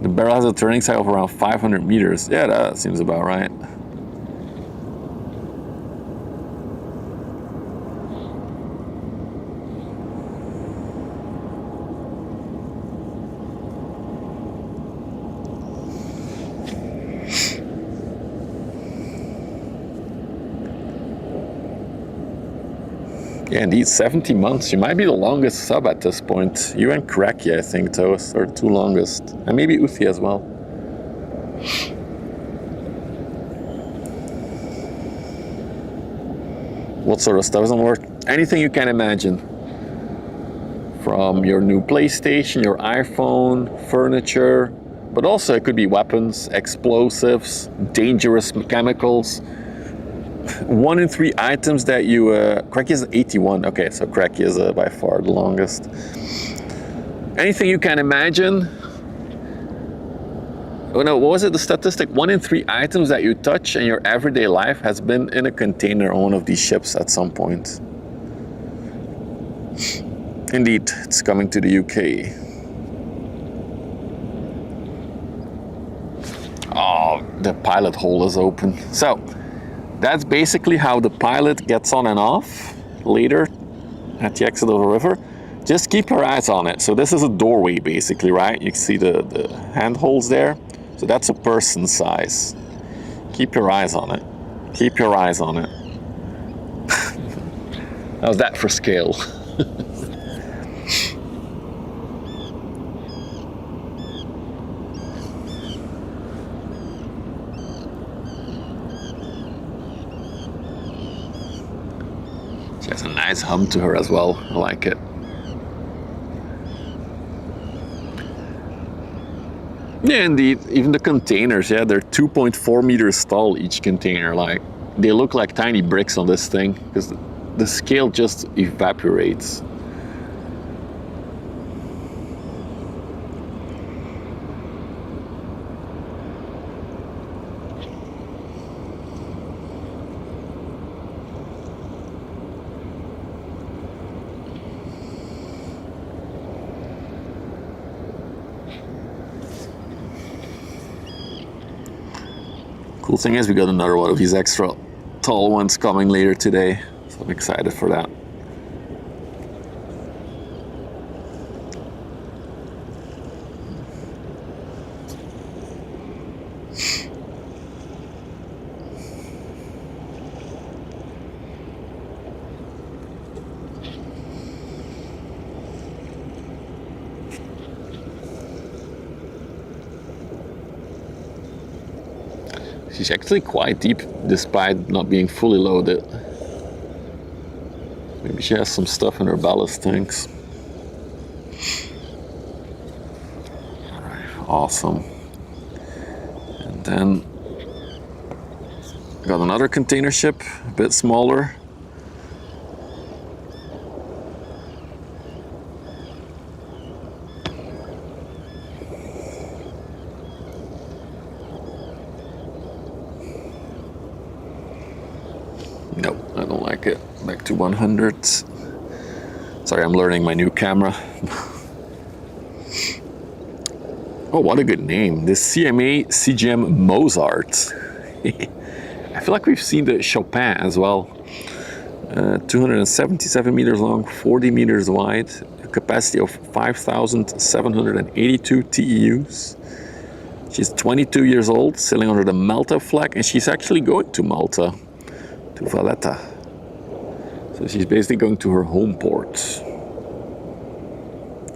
The barrel has a turning side of around 500 meters. Yeah, that seems about right. Yeah, indeed, 70 months. You might be the longest sub at this point. You and Kraki, I think, Toast, are the two longest. And maybe Uthi as well. What sort of stuff doesn't work? Anything you can imagine. From your new PlayStation, your iPhone, furniture, but also it could be weapons, explosives, dangerous chemicals. 1 in 3 items that you... Kraki is 81. Okay, so Kraki is by far the longest. Anything you can imagine. Oh no, what was it, the statistic? 1 in 3 items that you touch in your everyday life has been in a container on one of these ships at some point. Indeed, it's coming to the UK. Oh, the pilot hole is open. So, that's basically how the pilot gets on and off later at the exit of the river. Just keep your eyes on it. So this is a doorway basically, right? You can see the handholds there. So that's a person size. Keep your eyes on it. Keep your eyes on it. How's that for scale? She has a nice hum to her as well. I like it. Yeah, indeed. Even the containers, yeah, they're 2.4 meters tall, each container. Like, they look like tiny bricks on this thing because the scale just evaporates. Cool thing is we got another one of these extra tall ones coming later today, so I'm excited for that. She's actually quite deep despite not being fully loaded. Maybe she has some stuff in her ballast tanks. Alright, awesome. And then got another container ship, a bit smaller. Nope, I don't like it. Back to 100. Sorry, I'm learning my new camera. Oh, what a good name. The CMA CGM Mozart. I feel like we've seen the Chopin as well. 277 meters long, 40 meters wide, a capacity of 5,782 TEUs. She's 22 years old, sailing under the Malta flag, and she's actually going to Malta, to Valletta. So she's basically going to her home port.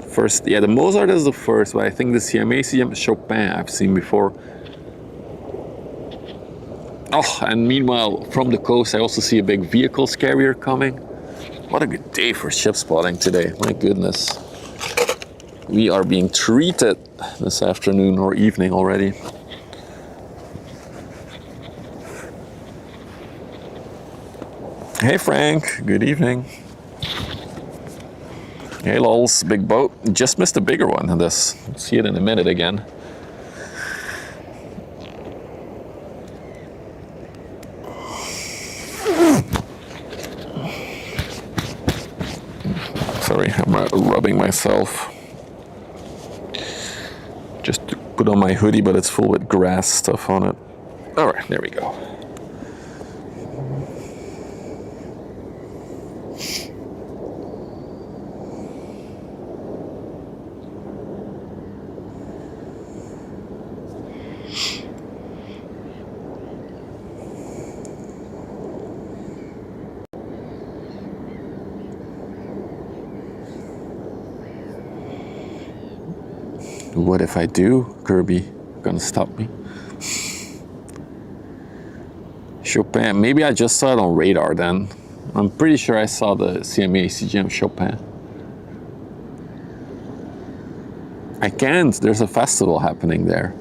First, yeah, the Mozart is the first, but I think the CMA CGM Chopin I've seen before. Oh, and meanwhile, from the coast, I also see a big vehicles carrier coming. What a good day for ship spotting today, my goodness. We are being treated this afternoon or evening already. Hey Frank, good evening. Hey lols, big boat. Just missed a bigger one in this. See it in a minute again. Sorry, I'm rubbing myself. Just to put on my hoodie, but it's full with grass stuff on it. All right, there we go. What if I do, Kirby? Gonna stop me? Chopin, maybe I just saw it on radar then. I'm pretty sure I saw the CMA CGM Chopin. I can't, there's a festival happening there.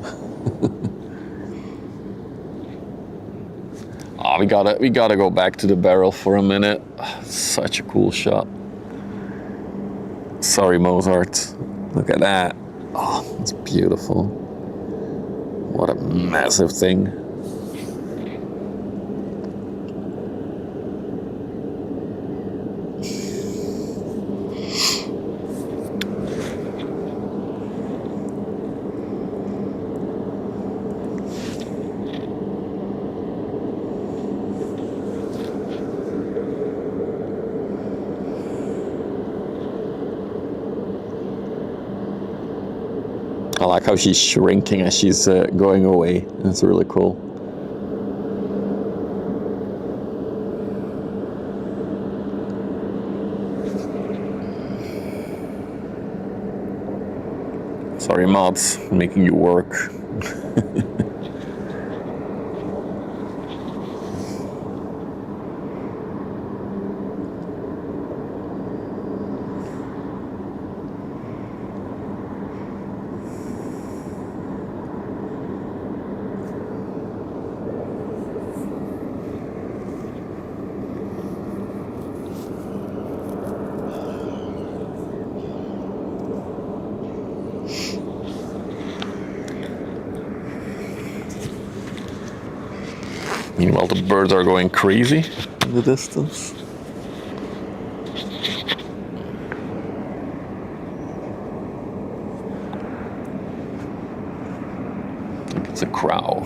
Oh, we gotta go back to the barrel for a minute. Such a cool shot. Sorry, Mozart. Look at that. Oh, it's beautiful. What a massive thing. I like how she's shrinking as she's going away. It's really cool. Sorry, mods, making you work. Meanwhile, the birds are going crazy in the distance. I think it's a crow.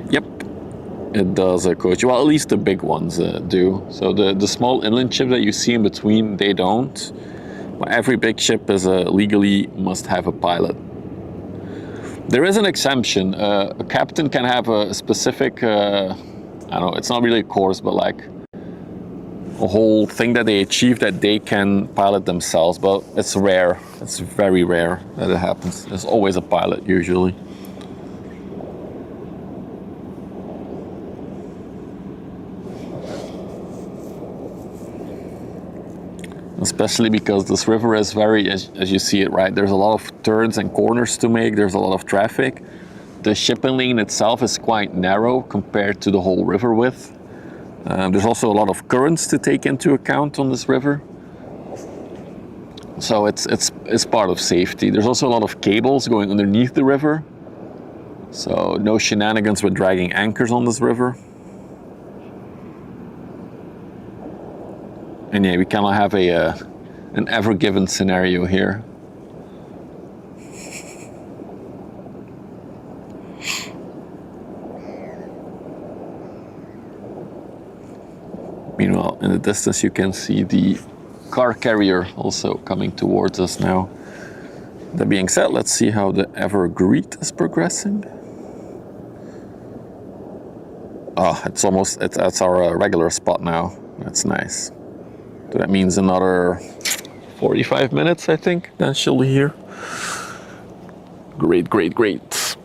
Yep, it does, Coach. Well, at least the big ones do. So the small inland ship that you see in between, they don't. But every big ship is legally must have a pilot. There is an exemption. A captain can have a specific, I don't know, it's not really a course, but like a whole thing that they achieve that they can pilot themselves. But it's rare. It's very rare that it happens. There's always a pilot, usually. Especially because this river is very, as you see it, right? There's a lot of turns and corners to make. There's a lot of traffic. The shipping lane itself is quite narrow compared to the whole river width. There's also a lot of currents to take into account on this river. So it's part of safety. There's also a lot of cables going underneath the river. So no shenanigans with dragging anchors on this river. And yeah, we kind of have an ever-given scenario here. Meanwhile, in the distance you can see the car carrier also coming towards us now. That being said, let's see how the Evergreen is progressing. Oh, that's our regular spot now. That's nice. So that means another 45 minutes, I think, then she'll be here. Great, great, great.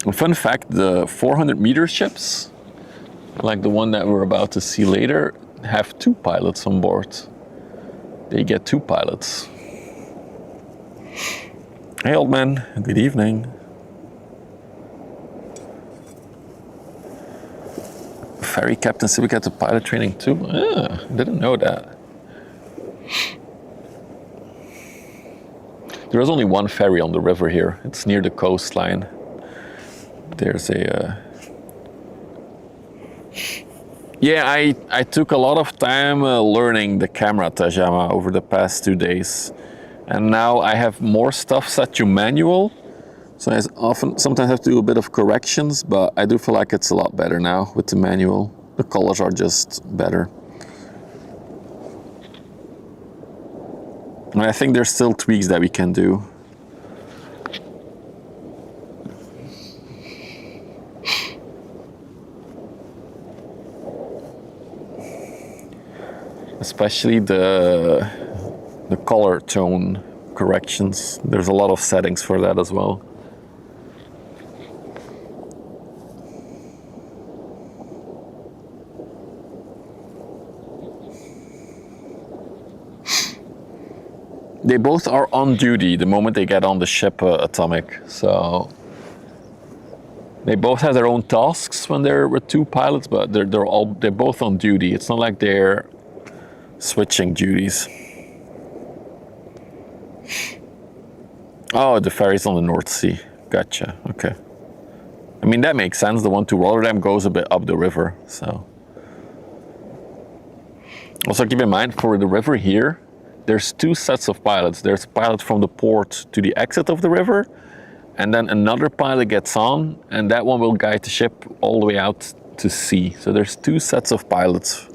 A fun fact, the 400-meter ships, like the one that we're about to see later, have 2 pilots on board. They get 2 pilots. Hey, old man, good evening. Ferry captain said we got the pilot training too. Ah, didn't know that. There is only one ferry on the river here. It's near the coastline. There's a... Yeah, I took a lot of time learning the camera Tajama over the past 2 days. And now I have more stuff set to manual. So I sometimes have to do a bit of corrections, but I do feel like it's a lot better now with the manual. The colors are just better. And I think there's still tweaks that we can do. Especially the color tone corrections. There's a lot of settings for that as well. They both are on duty the moment they get on the ship Atomic, so they both have their own tasks when they're with 2 pilots, but they're both on duty. It's not like they're switching duties. Oh, the ferry's on the North Sea. Gotcha. Okay. I mean, that makes sense. The one to Rotterdam goes a bit up the river, so. Also keep in mind, for the river here, there's two sets of pilots. There's a pilot from the port to the exit of the river, and then another pilot gets on, and that one will guide the ship all the way out to sea. So there's two sets of pilots.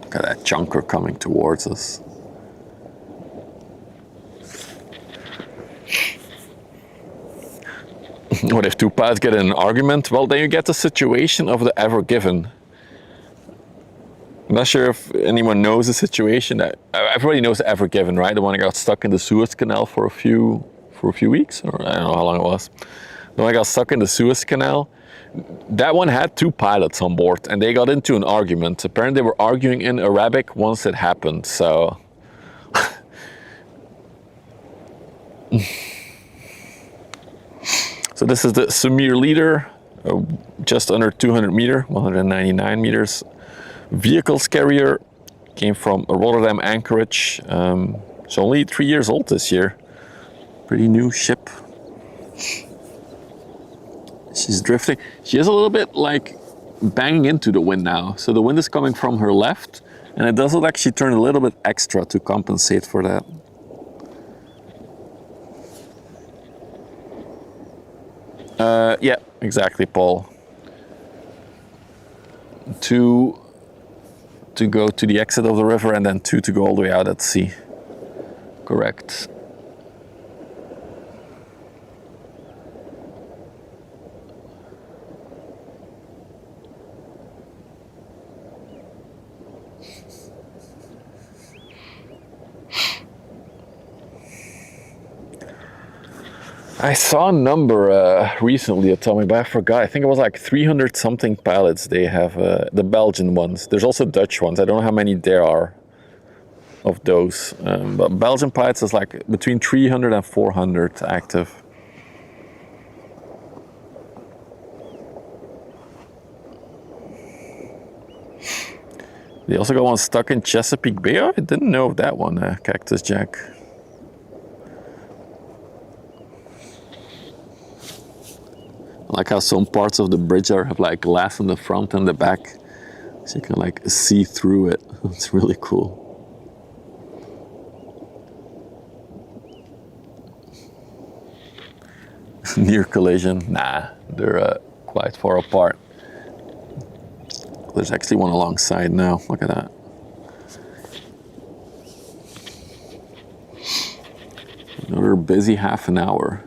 Look at that chunker coming towards us. What if two pilots get in an argument? Well, then you get the situation of the Ever Given. I'm not sure if anyone knows the situation. That everybody knows the Ever Given, right? The one that got stuck in the Suez Canal for a few weeks, or I don't know how long it was. The one that got stuck in the Suez Canal. That one had two pilots on board, and they got into an argument. Apparently, they were arguing in Arabic once it happened. So. So this is the Samir Leader, just under 200 meter, 199 meters. Vehicles carrier, came from Rotterdam anchorage. It's only 3 years old this year. Pretty new ship. She's drifting. She is a little bit like banging into the wind now. So the wind is coming from her left, and it does actually turn a little bit extra to compensate for that. Yeah, exactly, Paul. Two to go to the exit of the river, and then two to go all the way out at sea. Correct. I saw a number recently that told me, but I forgot. I think it was like 300 something pilots they have, the Belgian ones. There's also Dutch ones. I don't know how many there are of those. But Belgian pilots is like between 300 and 400 active. They also got one stuck in Chesapeake Bay. Oh, I didn't know of that one, Cactus Jack. I like how some parts of the bridge have like glass in the front and the back, so you can like see through it. It's really cool. Near collision? Nah, they're quite far apart. There's actually one alongside now. Look at that. Another busy half an hour.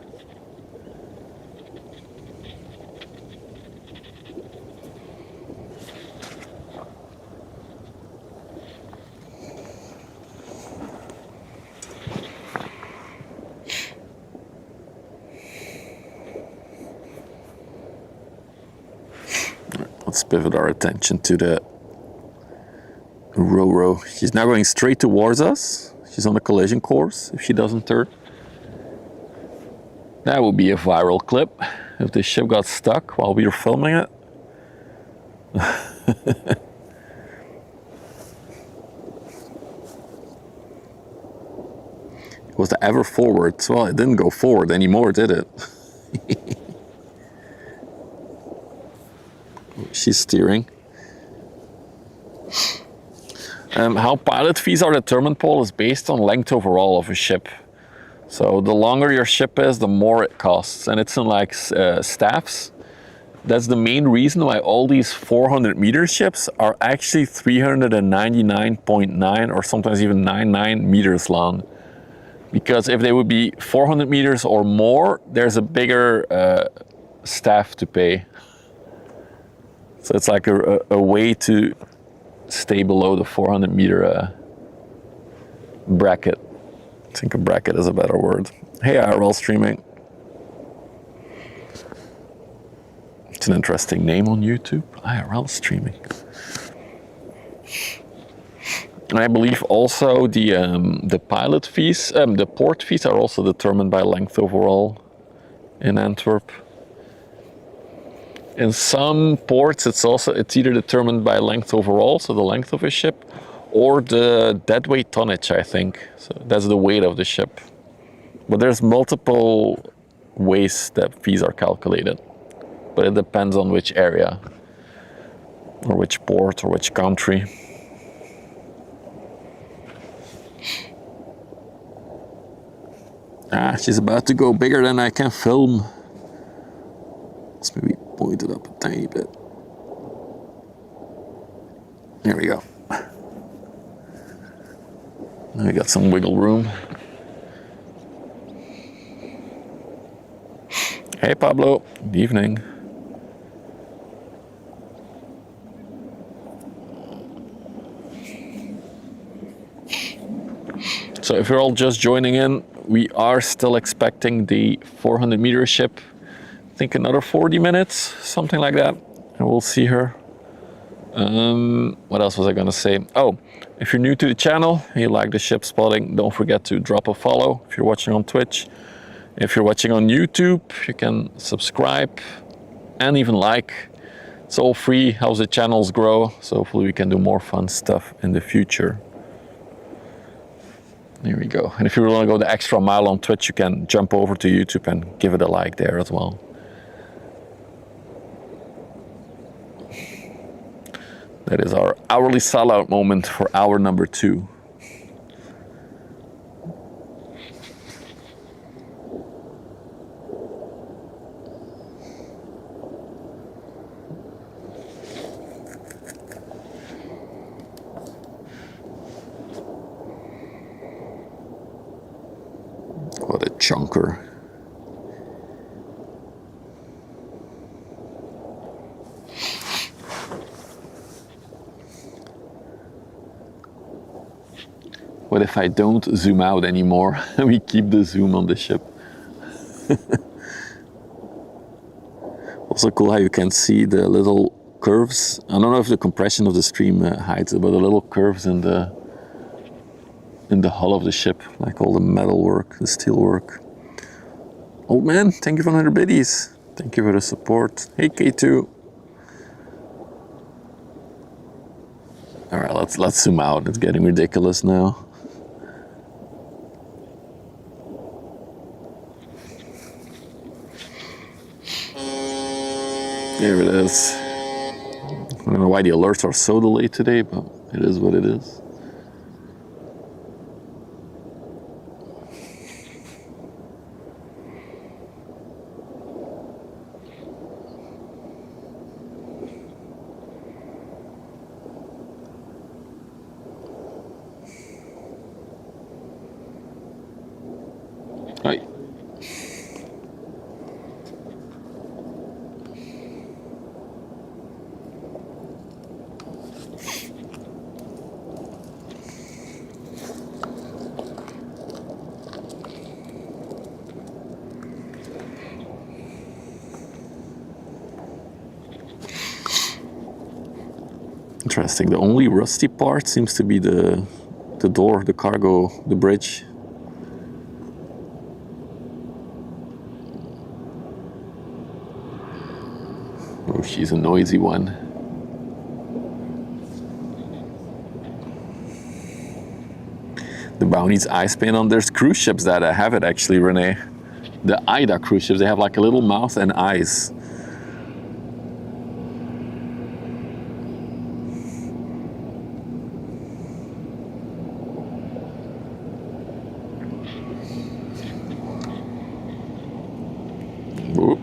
Let's pivot our attention to the Ro-Ro. She's now going straight towards us. She's on a collision course if she doesn't turn. That would be a viral clip if the ship got stuck while we were filming it. It was the Ever Forward. Well, it didn't go forward anymore, did it? She's steering. How pilot fees are determined, Paul, is based on length overall of a ship. So the longer your ship is, the more it costs, and it's in like staffs. That's the main reason why all these 400 meter ships are actually 399.9 or sometimes even 99 meters long. Because if they would be 400 meters or more, there's a bigger staff to pay. So it's like a way to stay below the 400 meter bracket. I think a bracket is a better word. Hey, IRL streaming. It's an interesting name on YouTube, IRL streaming. And I believe also the pilot fees, the port fees are also determined by length overall in Antwerp. In some ports, it's either determined by length overall, so the length of a ship, or the deadweight tonnage, I think. So that's the weight of the ship. But there's multiple ways that fees are calculated. But it depends on which area, or which port, or which country. Ah, she's about to go bigger than I can film. Let's maybe point it up a tiny bit. There we go. Now we got some wiggle room. Hey Pablo, good evening. So if you're all just joining in, we are still expecting the 400 meter ship. I think another 40 minutes, something like that, and we'll see her. What else was I gonna say? Oh, if you're new to the channel and you like the ship spotting, don't forget to drop a follow if you're watching on Twitch. If you're watching on YouTube, you can subscribe and even like. It's all free, helps the channels grow, so hopefully we can do more fun stuff in the future. There we go. And if you want to go the extra mile on Twitch, you can jump over to YouTube and give it a like there as well. That is our hourly sellout moment for hour number 2. What a chunker. What if I don't zoom out anymore and we keep the zoom on the ship? Also cool how you can see the little curves. I don't know if the compression of the stream hides it, but the little curves in the hull of the ship, like all the metal work, the steel work. Old man, thank you for 100 biddies. Thank you for the support. Hey K2. All right, let's zoom out. It's getting ridiculous now. There it is. I don't know why the alerts are so delayed today, but it is what it is. Right. Interesting. The only rusty part seems to be the door, the cargo, the bridge. Oh, she's a noisy one. The Bounty's ice paint on. There's cruise ships that have it actually, Renee. The Ida cruise ships, they have like a little mouth and eyes. Whoop.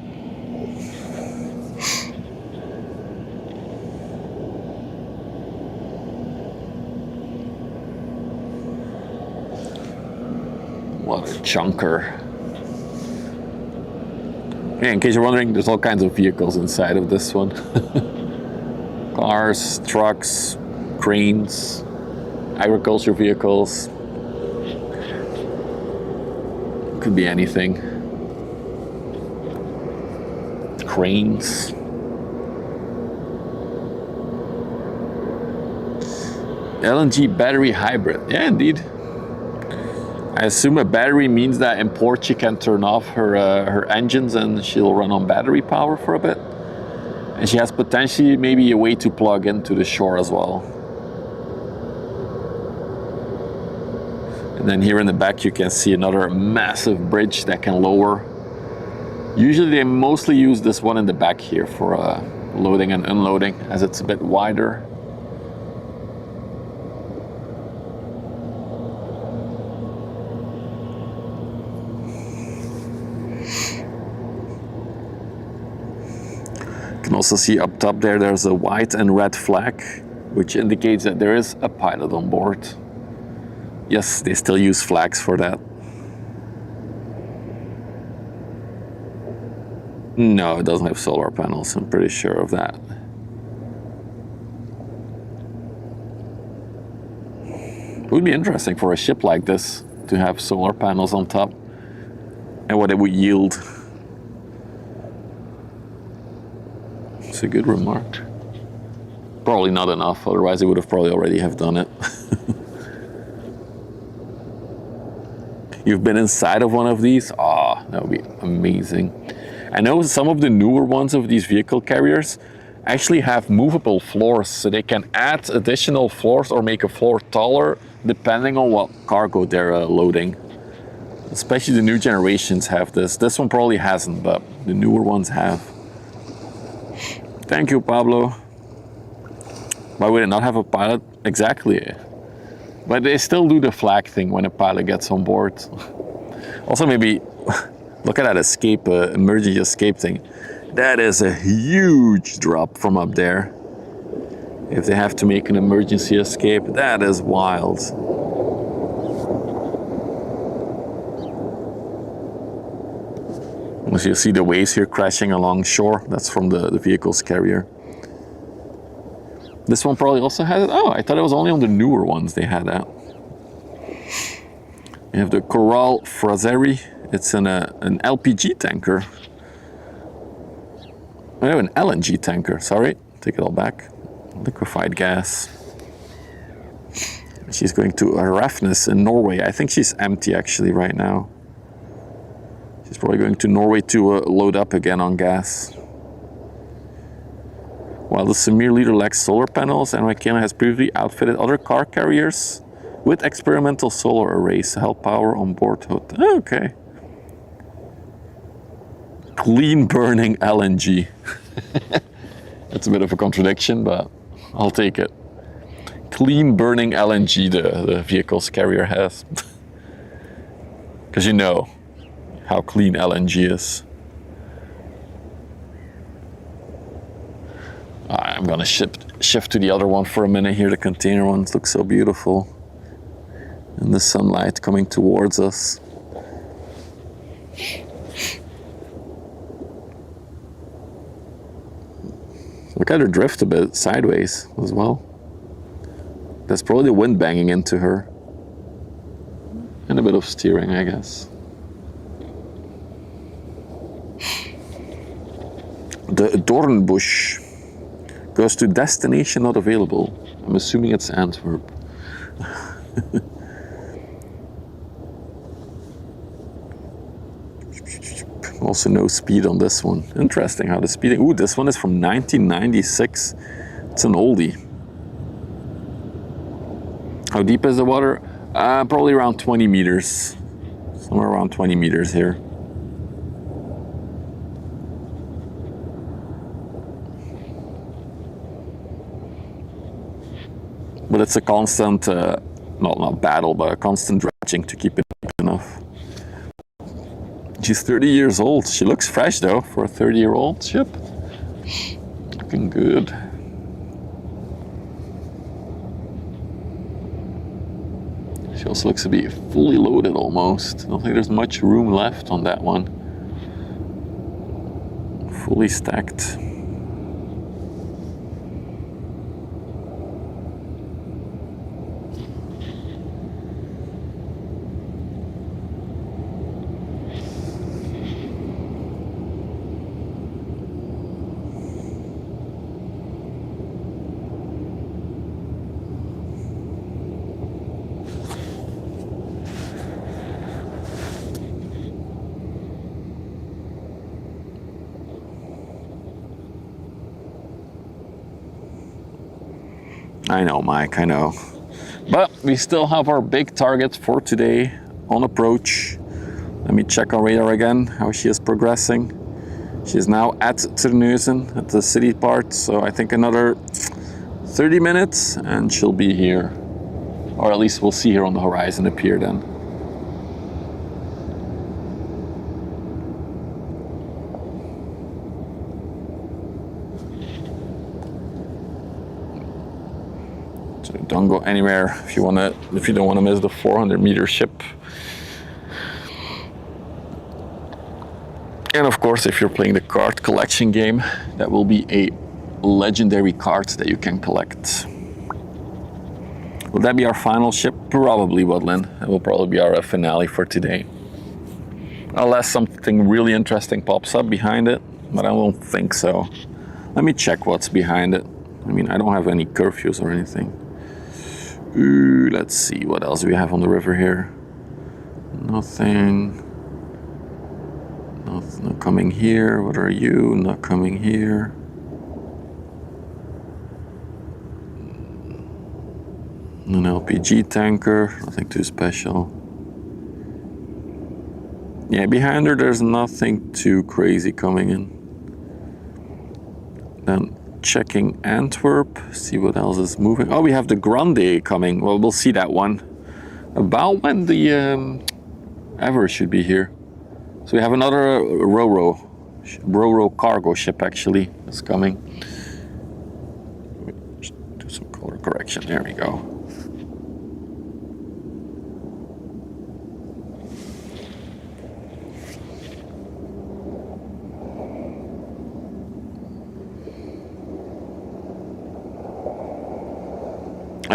What a chunker. Yeah, in case you're wondering, there's all kinds of vehicles inside of this one. Cars, trucks, cranes, agriculture vehicles. Could be anything. Cranes. LNG battery hybrid. Yeah, indeed. I assume a battery means that in port she can turn off her engines and she'll run on battery power for a bit. And she has potentially maybe a way to plug into the shore as well. And then here in the back you can see another massive bridge that can lower. Usually they mostly use this one in the back here for loading and unloading, as it's a bit wider. You can also see up top there's a white and red flag, which indicates that there is a pilot on board. Yes, they still use flags for that. No, it doesn't have solar panels, I'm pretty sure of that. It would be interesting for a ship like this to have solar panels on top and what it would yield. It's a good remark. Probably not enough, otherwise they would have probably already have done it. You've been inside of one of these? Ah, that would be amazing. I know some of the newer ones of these vehicle carriers actually have movable floors, so they can add additional floors or make a floor taller depending on what cargo they're loading. Especially the new generations have this. This one probably hasn't, but the newer ones have. Thank you, Pablo. Why would it not have a pilot? Exactly. But they still do the flag thing when a pilot gets on board. Also, maybe look at that escape, emergency escape thing. That is a huge drop from up there. If they have to make an emergency escape, that is wild. As you see the waves here crashing along shore, that's from the vehicle's carrier. This one probably also has it. Oh, I thought it was only on the newer ones they had that. You have the Coral Frazzeri. It's an LPG tanker. I have an LNG tanker, sorry. Take it all back. Liquefied gas. She's going to Rafnes in Norway. I think she's empty actually right now. She's probably going to Norway to load up again on gas. While the Samir leader lacks solar panels, NYK has previously outfitted other car carriers with experimental solar arrays to help power on board. Okay. Clean burning LNG. That's a bit of a contradiction, but I'll take it. Clean burning LNG the vehicle's carrier has. Because you know how clean LNG is. I'm gonna shift to the other one for a minute here. The container ones look so beautiful. And the sunlight coming towards us. Look at her drift a bit sideways as well. That's probably the wind banging into her. And a bit of steering, I guess. The Doornbusch goes to destination not available. I'm assuming it's Antwerp. Also no speed on this one. Interesting how the speeding. Ooh, this one is from 1996. It's an oldie. How deep is the water? Probably around 20 meters. Somewhere around 20 meters here. But it's a constant, not battle, but a constant dredging to keep it deep enough. She's 30 years old. She looks fresh though for a 30-year-old ship. Looking good. She also looks to be fully loaded almost. I don't think there's much room left on that one. Fully stacked. I know, Mike, I know. But we still have our big target for today on approach. Let me check our radar again, how she is progressing. She is now at Terneuzen, at the city part, so I think another 30 minutes and she'll be here. Or at least we'll see her on the horizon appear then. So don't go anywhere if you don't want to miss the 400-meter ship. And of course, if you're playing the card collection game, that will be a legendary card that you can collect. Will that be our final ship? Probably, Woodland. It will probably be our finale for today. Unless something really interesting pops up behind it, but I don't think so. Let me check what's behind it. I mean, I don't have any curfews or anything. Ooh, let's see, what else do we have on the river here? Nothing. Not coming here. What are you? Not coming here. An LPG tanker, nothing too special. Yeah, behind her there's nothing too crazy coming in. Then checking Antwerp, see what else is moving. Oh, we have the Grande coming. Well, we'll see that one. About when the Everest should be here. So we have another Ro-Ro cargo ship actually is coming. Do some color correction, there we go.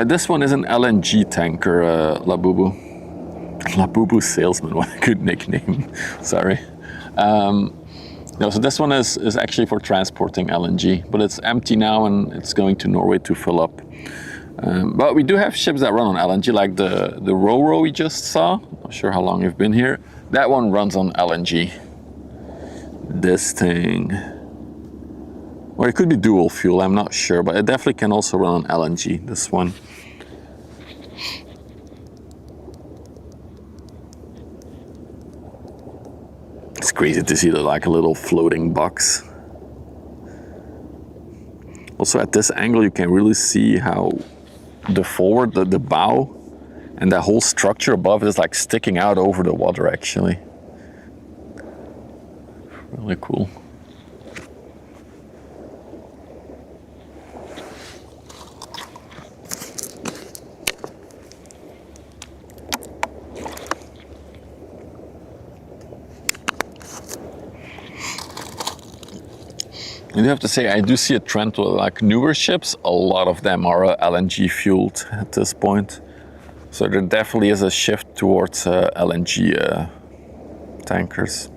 This one is an LNG tanker, Labubu. Labubu salesman, what a good nickname. Sorry. No, so this one is actually for transporting LNG, but it's empty now and it's going to Norway to fill up. But we do have ships that run on LNG, like the Ro-Ro we just saw. Not sure how long you've been here. That one runs on LNG. This thing. Or it could be dual fuel, I'm not sure, but it definitely can also run on LNG, this one. It's crazy to see like a little floating box. Also at this angle you can really see how the forward, the bow, and that whole structure above is like sticking out over the water actually. Really cool. I do have to say, I do see a trend with like newer ships. A lot of them are LNG fueled at this point. So there definitely is a shift towards LNG tankers.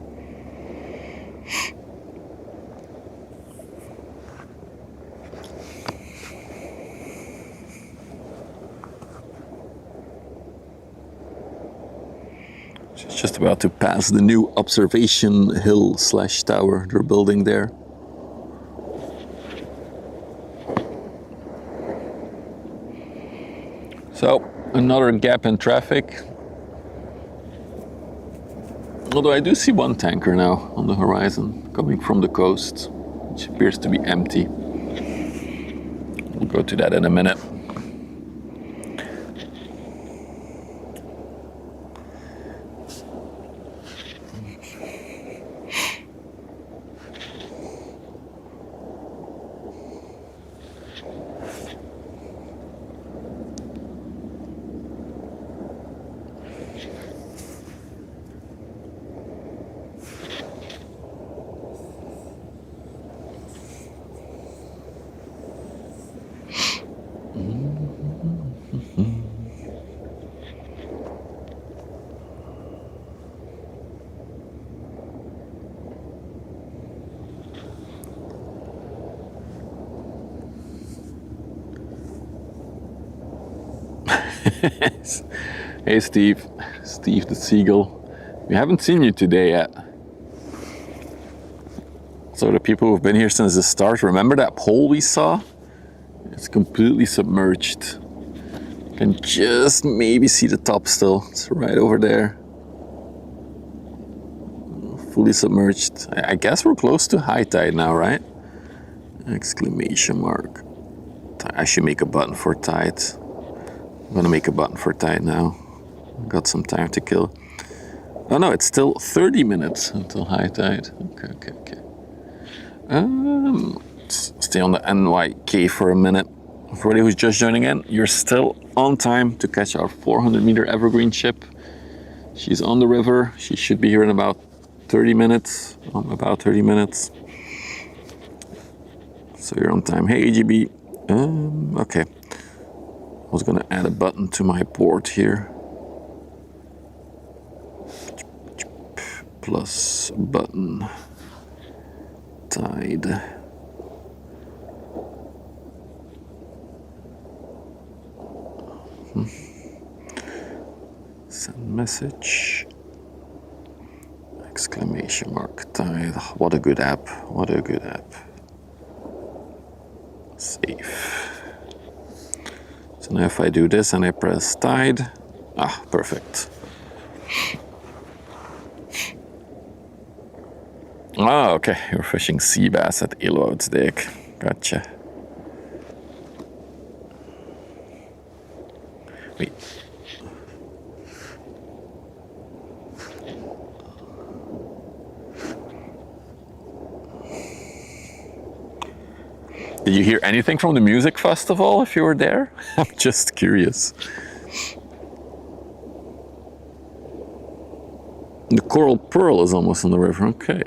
She's just about to pass the new observation hill / tower they're building there. So, another gap in traffic. Although I do see one tanker now on the horizon, coming from the coast, which appears to be empty. We'll go to that in a minute. Hey Steve the Seagull. We haven't seen you today yet. So the people who've been here since the start, remember that pole we saw? It's completely submerged. You can just maybe see the top still. It's right over there. Fully submerged. I guess we're close to high tide now, right? Exclamation mark. I should make a button for tide. I'm gonna make a button for tide now. Got some time to kill. Oh no, it's still 30 minutes until high tide. Okay. Stay on the NYK for a minute. For anybody who's just joining in, you're still on time to catch our 400-meter evergreen ship. She's on the river. She should be here in about 30 minutes. About 30 minutes. So you're on time. Hey, AGB. Okay. I was gonna add a button to my board here. Plus button. Tide. Send message. Exclamation mark tide. What a good app. What a good app. Save. So now if I do this and I press tide, perfect. Oh, okay, you're fishing sea bass at Ilwoudsdijk. Gotcha. Wait. Did you hear anything from the music festival if you were there? I'm just curious. The Coral Pearl is almost on the river, okay.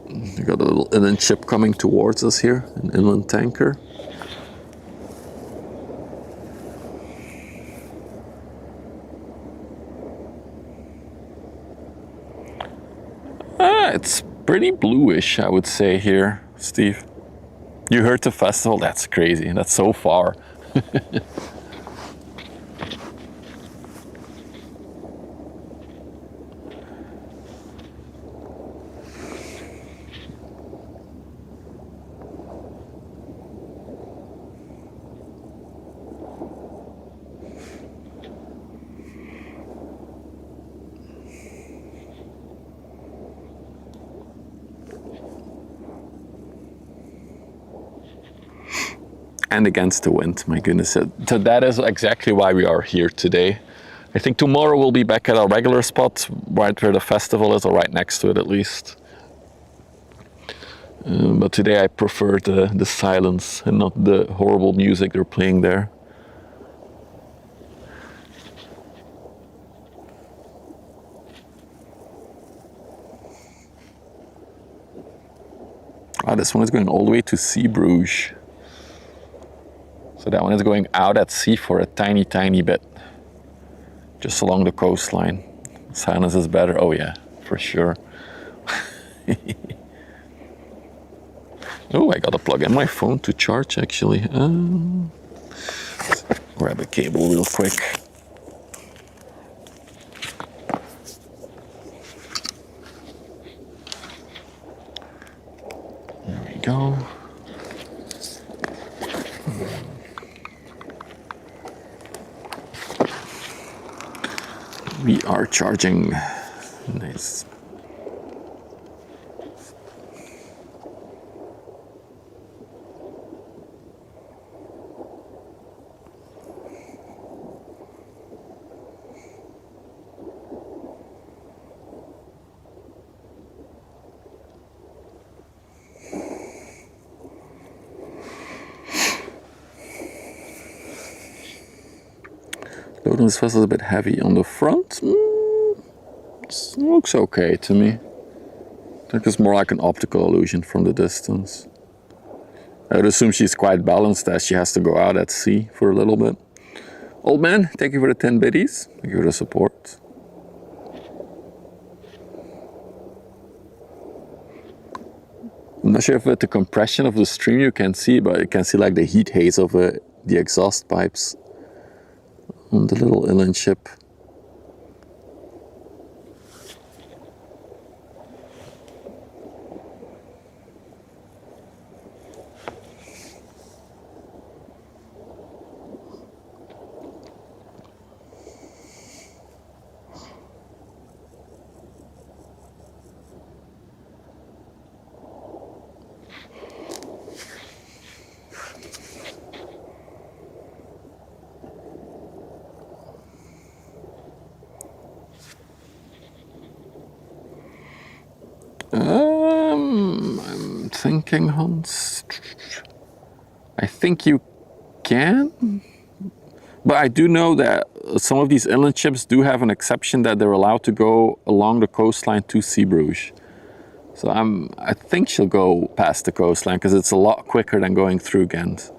We got a little inland ship coming towards us here, an inland tanker. It's pretty bluish, I would say here, Steve. You heard the festival? That's crazy. That's so far. And against the wind, my goodness. So that is exactly why we are here today. I think tomorrow we'll be back at our regular spot, right where the festival is, or right next to it at least. But today I prefer the silence and not the horrible music they're playing there. This one is going all the way to Sea Bruges. So that one is going out at sea for a tiny, tiny bit. Just along the coastline. Silence is better. Oh yeah, for sure. Oh, I gotta plug in my phone to charge actually. Grab a cable real quick. There we go. We are charging. Nice. Load on this vessel is a bit heavy on the front. It looks okay to me. I think it's more like an optical illusion from the distance. I would assume she's quite balanced as she has to go out at sea for a little bit. Old man, thank you for the 10 biddies. Thank you for the support. I'm not sure if with the compression of the stream you can see, but you can see like the heat haze of the exhaust pipes on the little inland ship. I'm thinking, Hans. I think you can. But I do know that some of these inland ships do have an exception that they're allowed to go along the coastline to Zeebrugge. So I think she'll go past the coastline because it's a lot quicker than going through Ghent.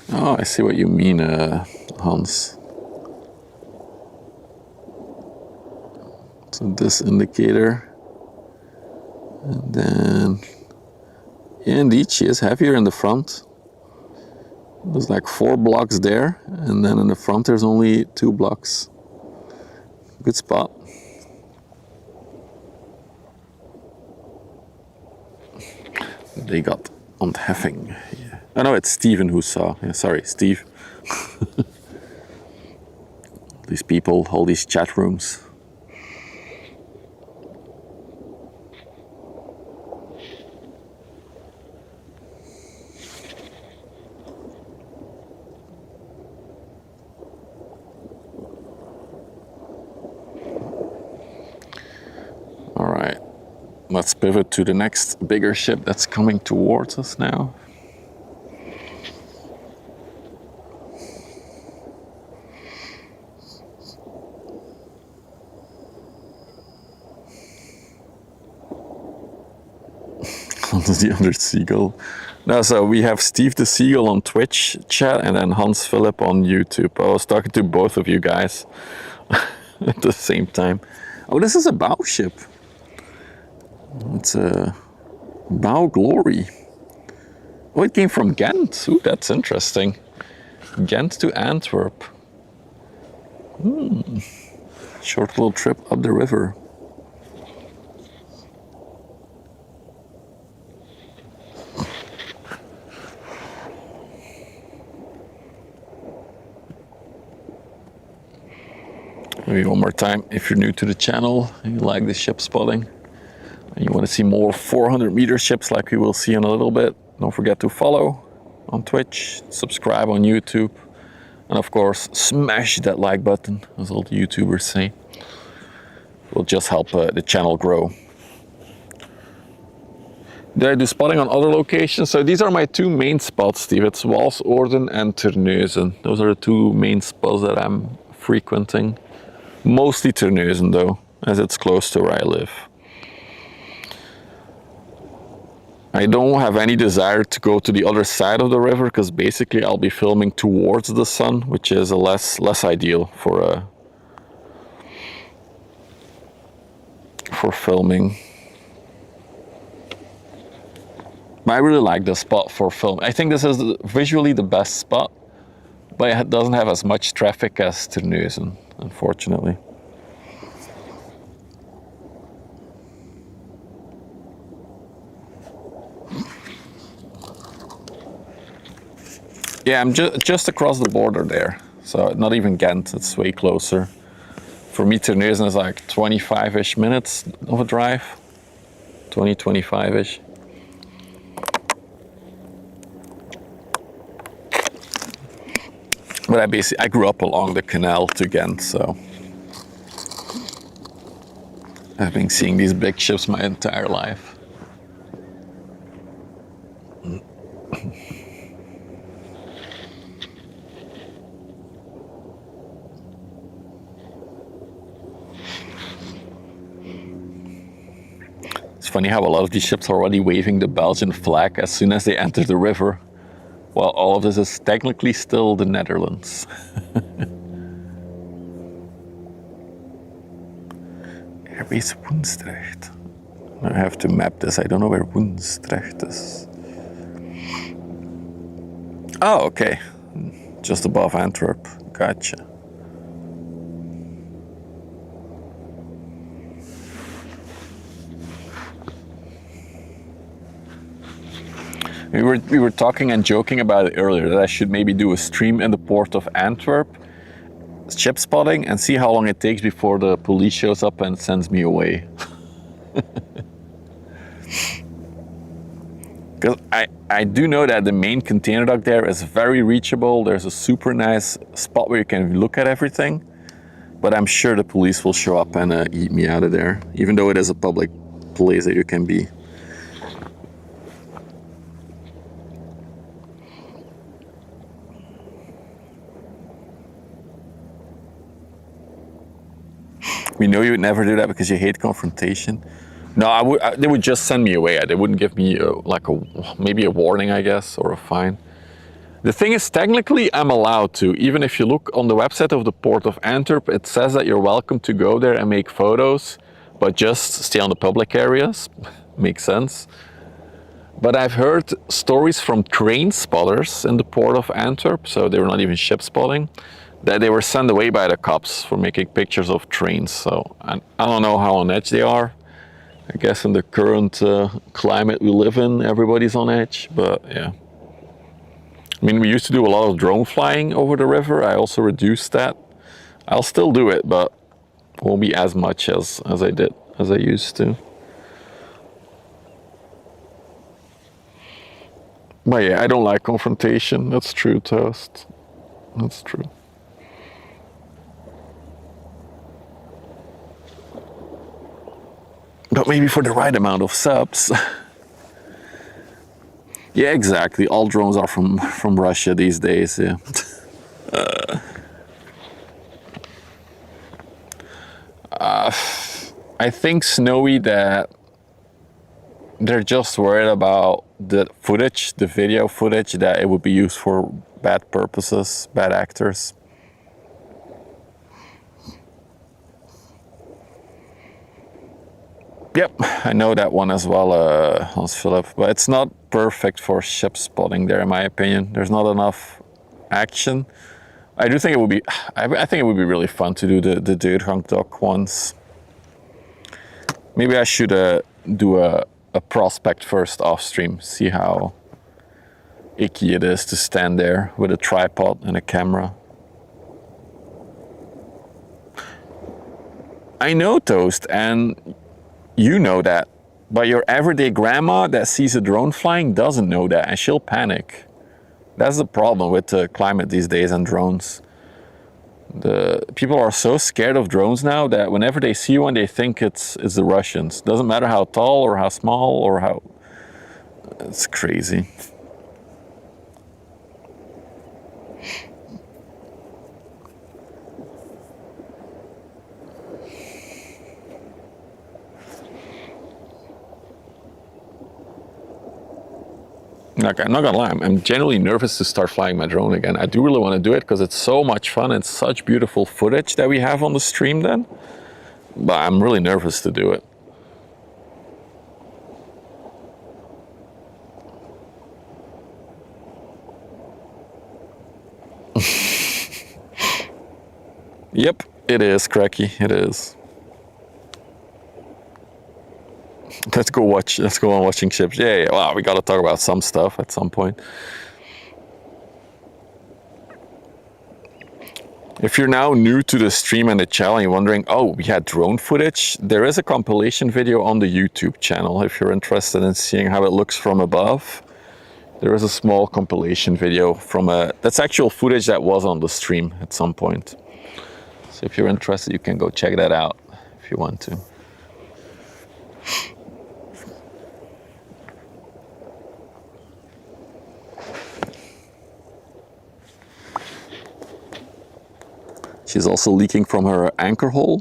Oh, I see what you mean, Hans. So this indicator, and then, yeah, indeed, she is heavier in the front. There's like 4 blocks there, and then in the front there's only 2 blocks. Good spot. They got ontheffing. Yeah. Oh no, it's Steven who saw. Yeah, sorry, Steve. These people, all these chat rooms. All right, let's pivot to the next bigger ship that's coming towards us now. The other seagull. No, so we have Steve the Seagull on Twitch chat and then Hans Philip on YouTube. I was talking to both of you guys at the same time. Oh, this is a bow ship. It's a Bow Glory. Oh, it came from Ghent. Ooh, that's interesting. Ghent to Antwerp. Short little trip up the river. Maybe one more time, if you're new to the channel and you like this ship spotting and you want to see more 400-meter ships like we will see in a little bit, don't forget to follow on Twitch, subscribe on YouTube, and of course smash that like button, as all the YouTubers say. It will just help the channel grow. Did I do spotting on other locations? So these are my 2 main spots, Steve. It's Walsorden and Terneuzen. Those are the 2 main spots that I'm frequenting. Mostly Terneuzen though, as it's close to where I live. I don't have any desire to go to the other side of the river because basically I'll be filming towards the sun, which is a less ideal for filming. But I really like this spot for film. I think this is visually the best spot, but it doesn't have as much traffic as Terneuzen, unfortunately. Yeah, I'm just across the border there, so not even Ghent, it's way closer. For me, Terneuzen is like 25-ish minutes of a drive, 25-ish. But I grew up along the canal to Ghent, so I've been seeing these big ships my entire life. It's funny how a lot of these ships are already waving the Belgian flag as soon as they enter the river, while all of this is technically still the Netherlands. Airbase Woensdrecht. I have to map this, I don't know where Woensdrecht is. Oh, okay. Just above Antwerp, gotcha. We were talking and joking about it earlier that I should maybe do a stream in the port of Antwerp ship spotting and see how long it takes before the police shows up and sends me away. Because I do know that the main container dock there is very reachable. There's a super nice spot where you can look at everything. But I'm sure the police will show up and eat me out of there, even though it is a public place that you can be. We know you would never do that because you hate confrontation. No, they would just send me away. They wouldn't give me maybe a warning, I guess, or a fine. The thing is, technically, I'm allowed to. Even if you look on the website of the Port of Antwerp, it says that you're welcome to go there and make photos, but just stay on the public areas. Makes sense. But I've heard stories from train spotters in the Port of Antwerp, so they were not even ship spotting, that they were sent away by the cops for making pictures of trains. So I don't know how on edge they are. I guess in the current climate we live in, everybody's on edge, but yeah. I mean, we used to do a lot of drone flying over the river. I also reduced that. I'll still do it, but won't be as much as I used to. But yeah, I don't like confrontation. That's true, Toast. That's true. But maybe for the right amount of subs. Yeah, exactly. All drones are from Russia these days, yeah. I think, Snowy, that they're just worried about the footage, the video footage, that it would be used for bad purposes, bad actors. Yep, I know that one as well, Hans Philip, but it's not perfect for ship spotting there, in my opinion. There's not enough action. I do think it would be, I think it would be really fun to do the Deurgang dock once. Maybe I should do a prospect first off stream, see how icky it is to stand there with a tripod and a camera. I know, Toast, and you know that, but your everyday grandma that sees a drone flying doesn't know that, and she'll panic. That's the problem with the climate these days and drones. The people are so scared of drones now that whenever they see one, they think it's the Russians. Doesn't matter how tall or how small or how... It's crazy. Like, I'm not gonna lie, I'm genuinely nervous to start flying my drone again. I do really want to do it because it's so much fun and such beautiful footage that we have on the stream then. But I'm really nervous to do it. Yep, it is, Cracky, it is. Let's go on watching ships. Yeah, wow, we gotta talk about some stuff at some point. If you're now new to the stream and the channel and you're wondering, oh, we had drone footage, there is a compilation video on the YouTube channel if you're interested in seeing how it looks from above. There is a small compilation video from that's actual footage that was on the stream at some point. So if you're interested, you can go check that out if you want to. She's also leaking from her anchor hole.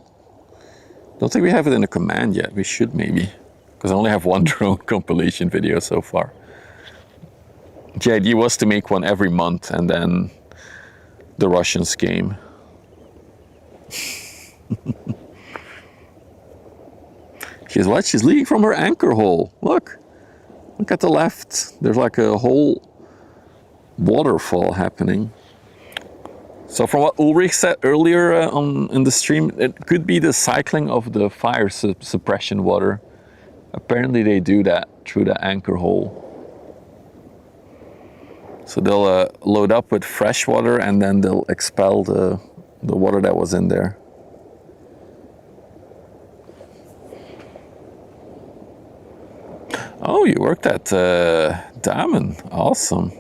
Don't think we have it in the command yet. We should maybe, because I only have one drone compilation video so far. The idea was to make one every month and then the Russians came. She's what? She's leaking from her anchor hole. Look at the left. There's like a whole waterfall happening. So from what Ulrich said earlier in the stream, it could be the cycling of the fire suppression water. Apparently they do that through the anchor hole. So they'll load up with fresh water and then they'll expel the the water that was in there. Oh, you worked at Damen. Awesome.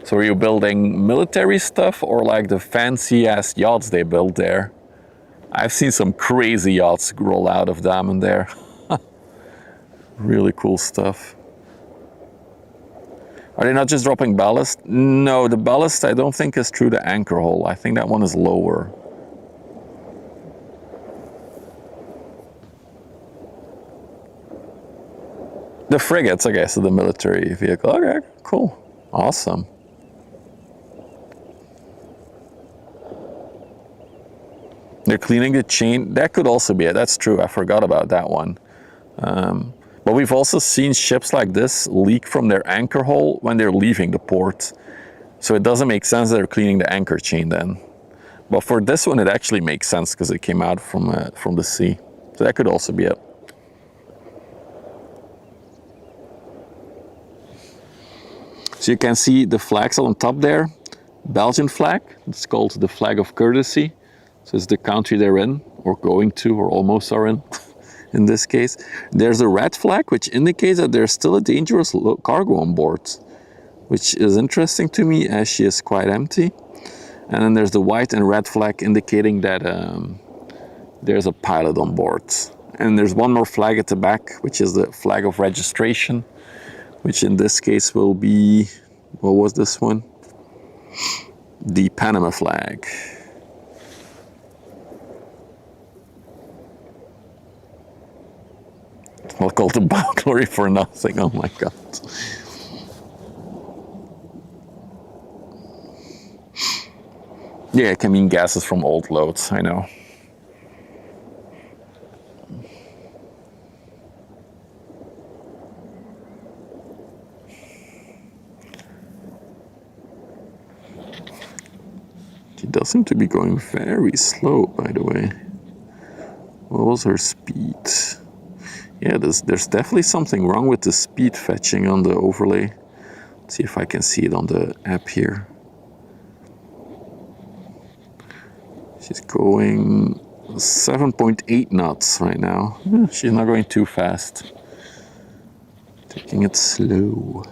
So are you building military stuff or like the fancy ass yachts they build there? I've seen some crazy yachts roll out of Damen there. Really cool stuff. Are they not just dropping ballast? No, the ballast I don't think is through the anchor hole. I think that one is lower. The frigates, I guess, are the military vehicle. Okay, cool. Awesome. They're cleaning the chain. That could also be it. That's true. I forgot about that one. But we've also seen ships like this leak from their anchor hole when they're leaving the port. So it doesn't make sense that they're cleaning the anchor chain then. But for this one, it actually makes sense because it came out from the sea. So that could also be it. So you can see the flags on top there. Belgian flag. It's called the flag of courtesy. So it's the country they're in, or going to, or almost are in this case. There's a red flag, which indicates that there's still a dangerous cargo on board, which is interesting to me as she is quite empty. And then there's the white and red flag indicating that there's a pilot on board. And there's one more flag at the back, which is the flag of registration, which in this case will be, what was this one? The Panama flag. I'll call the burglary for nothing. Oh my god. Yeah, it can mean gases from old loads, I know. She does seem to be going very slow, by the way. What was her speed? Yeah, there's definitely something wrong with the speed fetching on the overlay. Let's see if I can see it on the app here. She's going 7.8 knots right now. She's not going too fast. Taking it slow.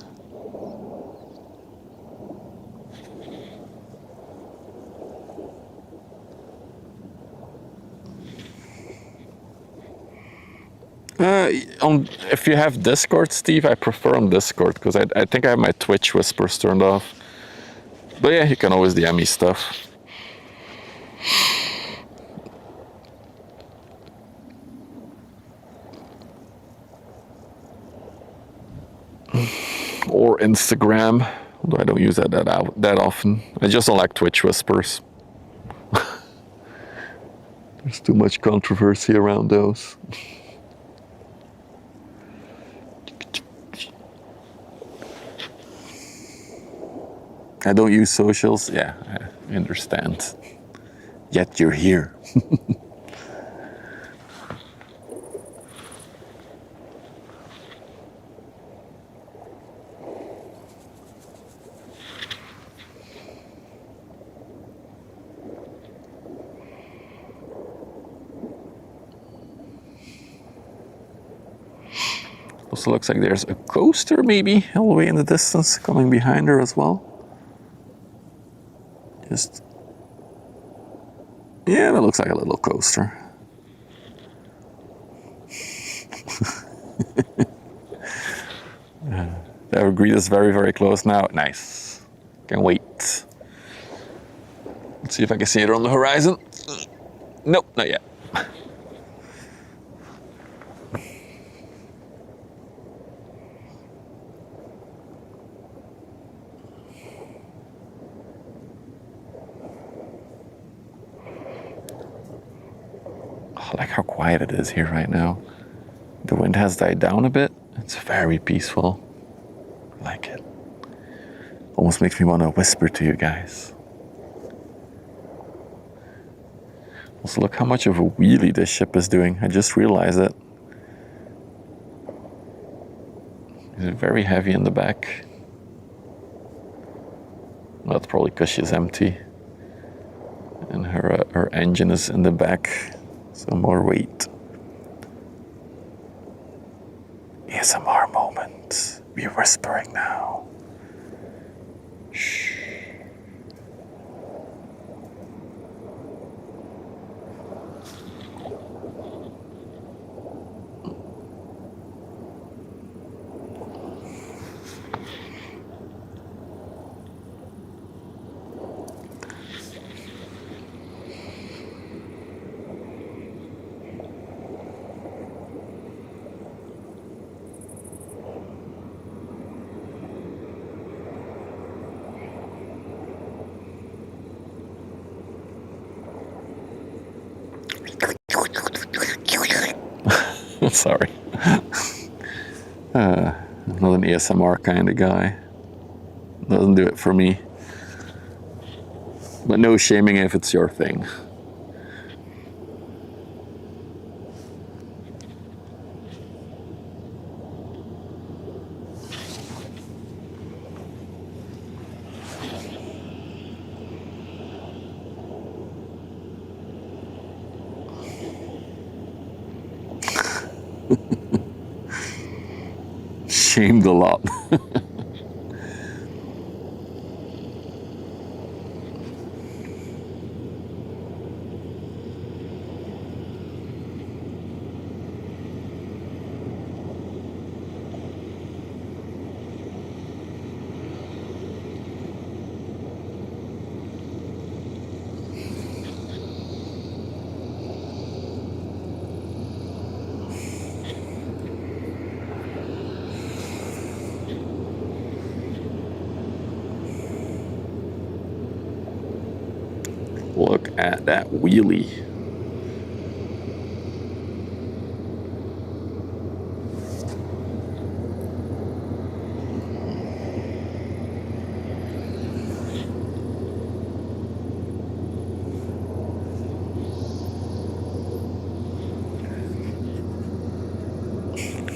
If you have Discord, Steve, I prefer on Discord because I think I have my Twitch whispers turned off. But yeah, you can always DM me stuff. Or Instagram, although I don't use that often. I just don't like Twitch whispers. There's too much controversy around those. I don't use socials. Yeah, I understand. Yet you're here. Also looks like there's a coaster maybe all the way in the distance coming behind her as well. Yeah, that looks like a little coaster. The Evergreen is very, very close now. Nice. Can't wait. Let's see if I can see it on the horizon. Nope, not yet. I like how quiet it is here right now. The wind has died down a bit. It's very peaceful. I like it. Almost makes me want to whisper to you guys. Also, look how much of a wheelie this ship is doing. I just realized it. It's very heavy in the back. Well, that's probably because she's empty. And her engine is in the back, so more weight. ASMR moment. We're whispering now. Shh. Sorry. Not an ASMR kind of guy. Doesn't do it for me. But no shaming if it's your thing. Shamed a lot. Look at that wheelie.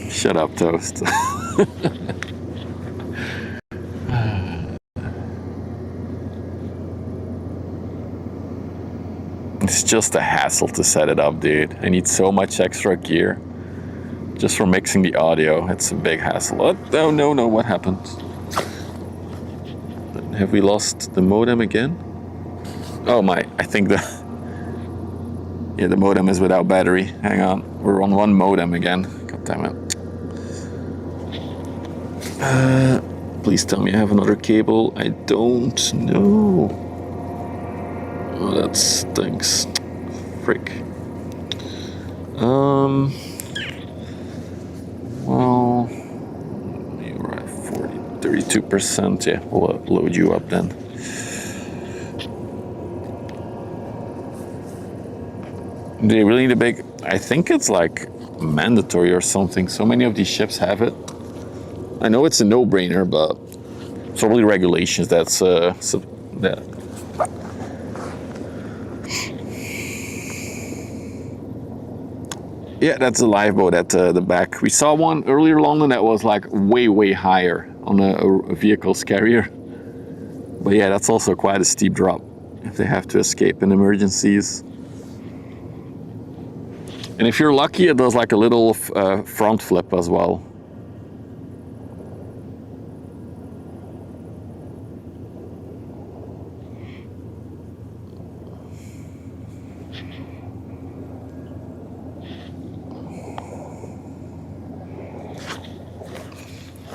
Shut up, Toast. It's just a hassle to set it up, dude. I need so much extra gear just for mixing the audio. It's a big hassle. Oh, no, what happened? Have we lost the modem again? Oh my, I think the modem is without battery. Hang on, we're on one modem again. God damn it. Please tell me I have another cable. I don't know. Oh, that stinks. Frick. Well, you're at 32%. Yeah, we'll load you up then. Do you really need a big... I think it's like mandatory or something. So many of these ships have it. I know it's a no-brainer, but it's probably regulations that's... Yeah, that's a live boat at the back. We saw one earlier, London, that was like way higher on a vehicle's carrier. But yeah, that's also quite a steep drop if they have to escape in emergencies. And if you're lucky, it does like a little front flip as well.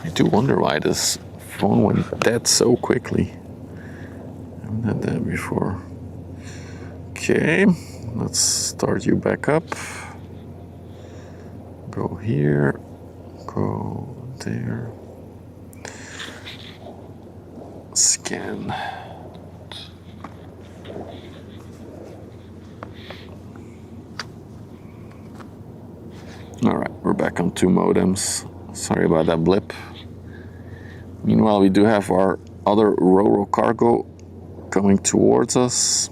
I do wonder why this phone went dead so quickly. I haven't had that before. Okay, let's start you back up. Go here, go there. Scan. All right, we're back on 2 modems. Sorry about that blip. Meanwhile, we do have our other Ro-Ro cargo coming towards us.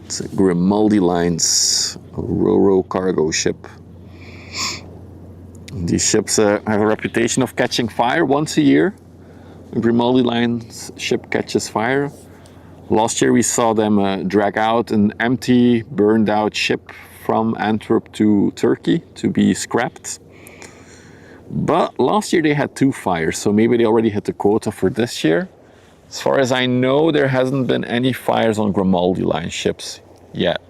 It's a Grimaldi Lines Ro-Ro cargo ship. These ships have a reputation of catching fire once a year. A Grimaldi Lines ship catches fire. Last year we saw them drag out an empty, burned out ship from Antwerp to Turkey to be scrapped. But last year they had 2 fires, so maybe they already hit the quota for this year. As far as I know, there hasn't been any fires on Grimaldi line ships yet.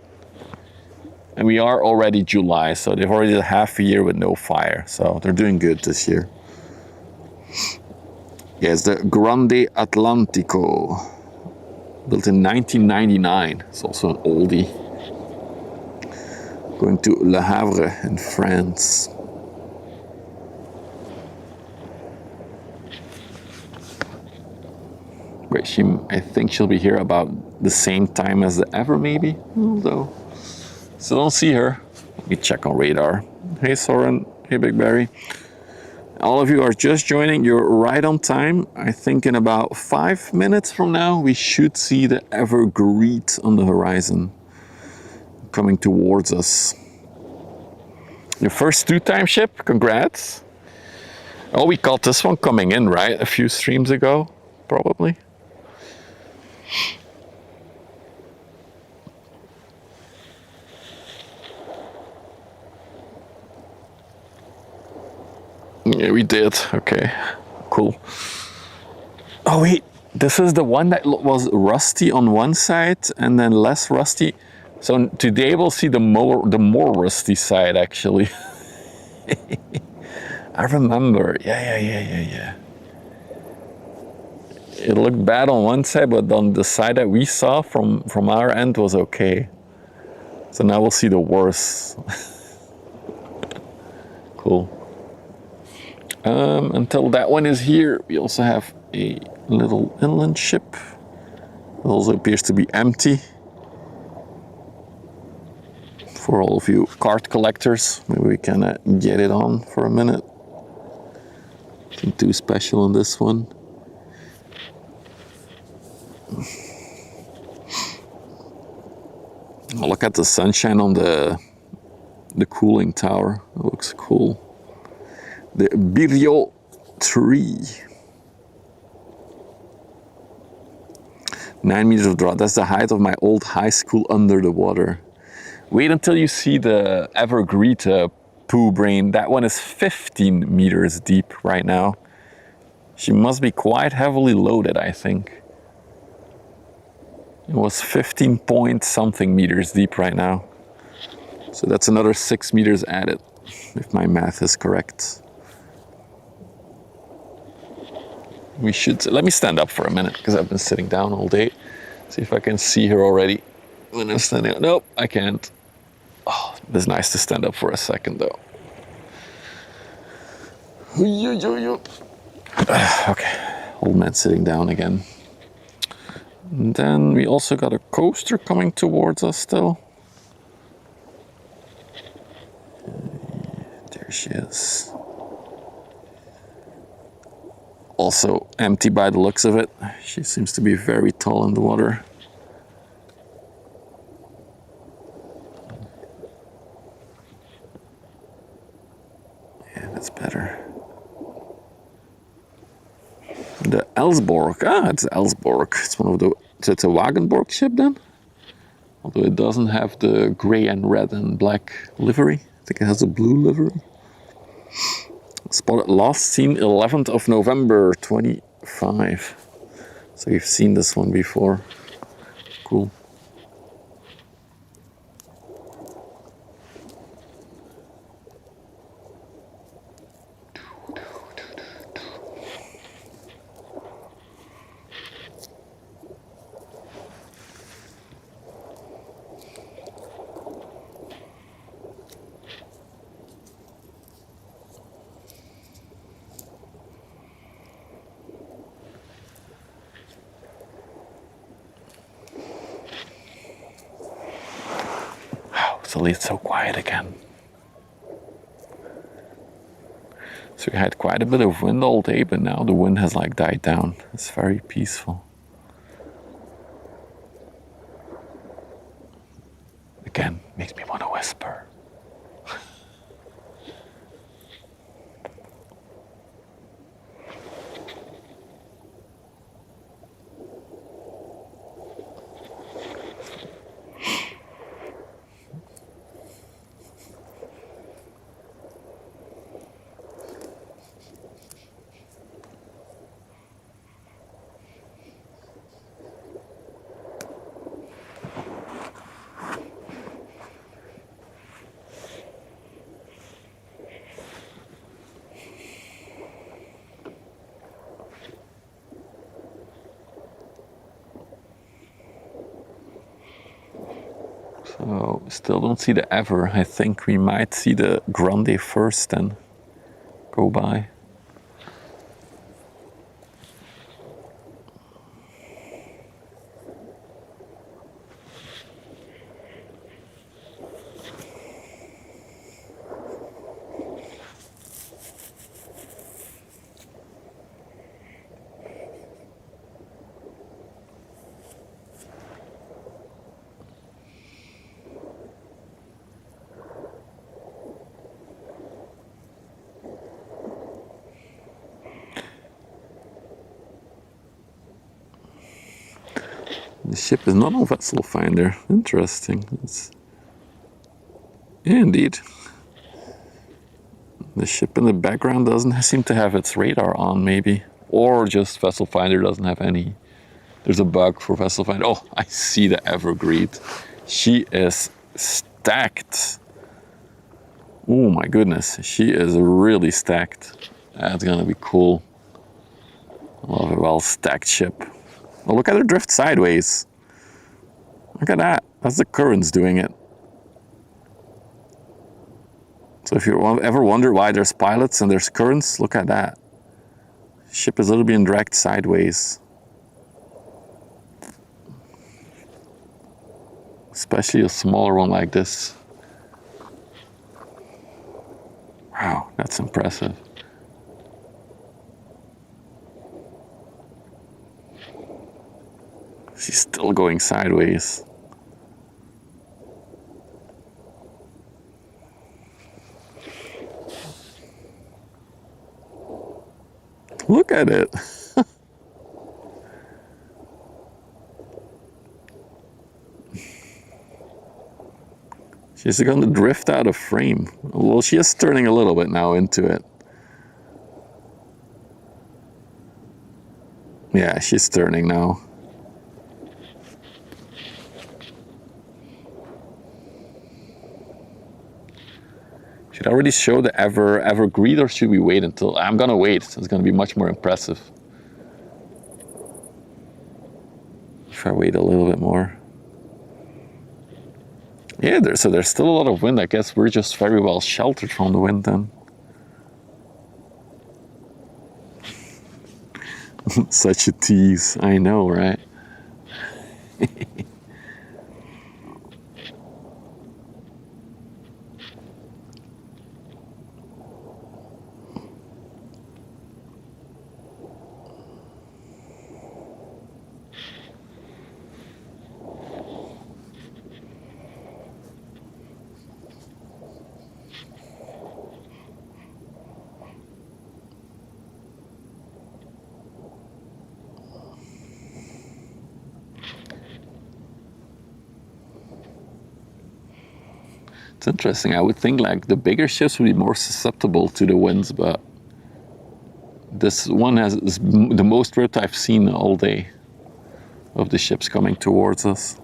And we are already July, so they've already had half a year with no fire. So they're doing good this year. Yeah, it's the Grande Atlantico, built in 1999. It's also an oldie. Going to Le Havre in France. Wait, I think she'll be here about the same time as the Ever, maybe? Although, still don't see her. Let me check on radar. Hey Soren, hey Big Barry. All of you are just joining, you're right on time. I think in about 5 minutes from now, we should see the Ever Great on the horizon, coming towards us. Your first 2-time ship, congrats. Oh, we caught this one coming in, right? A few streams ago, probably. Yeah, we did. Okay, cool. Oh wait, this is the one that was rusty on one side and then less rusty. So today we'll see the more rusty side actually. I remember. Yeah. It looked bad on one side, but on the side that we saw from our end was okay. So now we'll see the worst. Cool. Until that one is here, we also have a little inland ship. It also appears to be empty. For all of you card collectors, maybe we can get it on for a minute. Nothing too special on this one. Oh, look at the sunshine on the cooling tower. It looks cool. The Birjo tree. 9 meters of drop. That's the height of my old high school under the water. Wait until you see the Evergreen poo brain. That one is 15 meters deep right now. She must be quite heavily loaded, I think. It was 15 point something meters deep right now. So that's another 6 meters added, if my math is correct. We should, let me stand up for a minute because I've been sitting down all day. See if I can see her already when I'm standing up. Nope, I can't. Oh, it's nice to stand up for a second though. Okay, old man sitting down again. And then we also got a coaster coming towards us still. There she is. Also empty by the looks of it. She seems to be very tall in the water. Yeah, that's better. The Elsborg. Ah, it's Elsborg. It's one of the. It's a Wagenborg ship then? Although it doesn't have the gray and red and black livery. I think it has a blue livery. Spotted last seen 11th of November 25. So you've seen this one before. Cool. Suddenly it's so quiet again. So we had quite a bit of wind all day, but now the wind has like died down. It's very peaceful. Again, makes me want to whisper. Oh, still don't see the Ever. I think we might see the Grande first, then go by. The ship is not on vessel finder. Interesting. Yeah, indeed. The ship in the background doesn't seem to have its radar on, maybe. Or just vessel finder doesn't have any. There's a bug for vessel finder. Oh, I see the Evergreed. She is stacked. Oh my goodness, she is really stacked. That's gonna be cool. I love a well-stacked ship. Oh, look at her drift sideways. Look at that. That's the currents doing it. So if you ever wonder why there's pilots and there's currents, look at that. Ship is literally being dragged sideways. Especially a smaller one like this. Wow, that's impressive. She's still going sideways. Look at it. She's going to drift out of frame. Well, she is turning a little bit now into it. Yeah, she's turning now. Should I already show the Evergreed, or should we wait until... I'm gonna wait, it's gonna be much more impressive. If I wait a little bit more. Yeah, so there's still a lot of wind. I guess we're just very well sheltered from the wind then. Such a tease, I know, right? It's interesting. I would think like the bigger ships would be more susceptible to the winds, but this one has the most width I've seen all day of the ships coming towards us.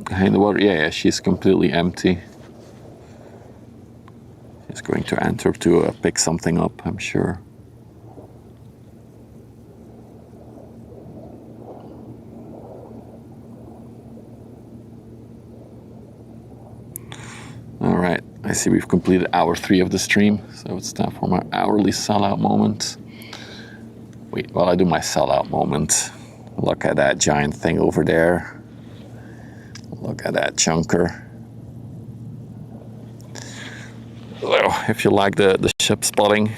Behind the water, yeah, she's completely empty. She's going to Antwerp to pick something up, I'm sure. All right, I see we've completed hour 3 of the stream, so it's time for my hourly sellout moment. Wait, while I do my sellout moment, look at that giant thing over there. Look at that chunker. Well, if you like the ship spotting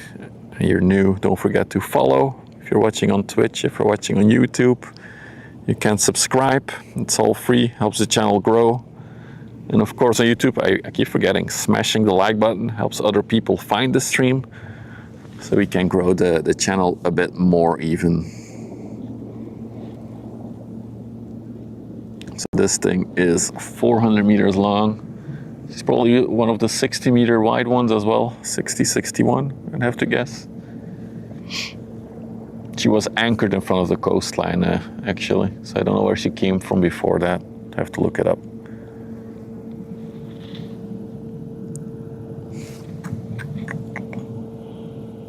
and you're new, don't forget to follow. If you're watching on Twitch, if you're watching on YouTube, you can subscribe. It's all free, helps the channel grow. And of course on YouTube, I keep forgetting, smashing the like button helps other people find the stream, so we can grow the channel a bit more even. So this thing is 400 meters long. It's probably one of the 60-meter wide ones as well. 60, 61, I'd have to guess. She was anchored in front of the coastline, actually. So I don't know where she came from before that. I have to look it up.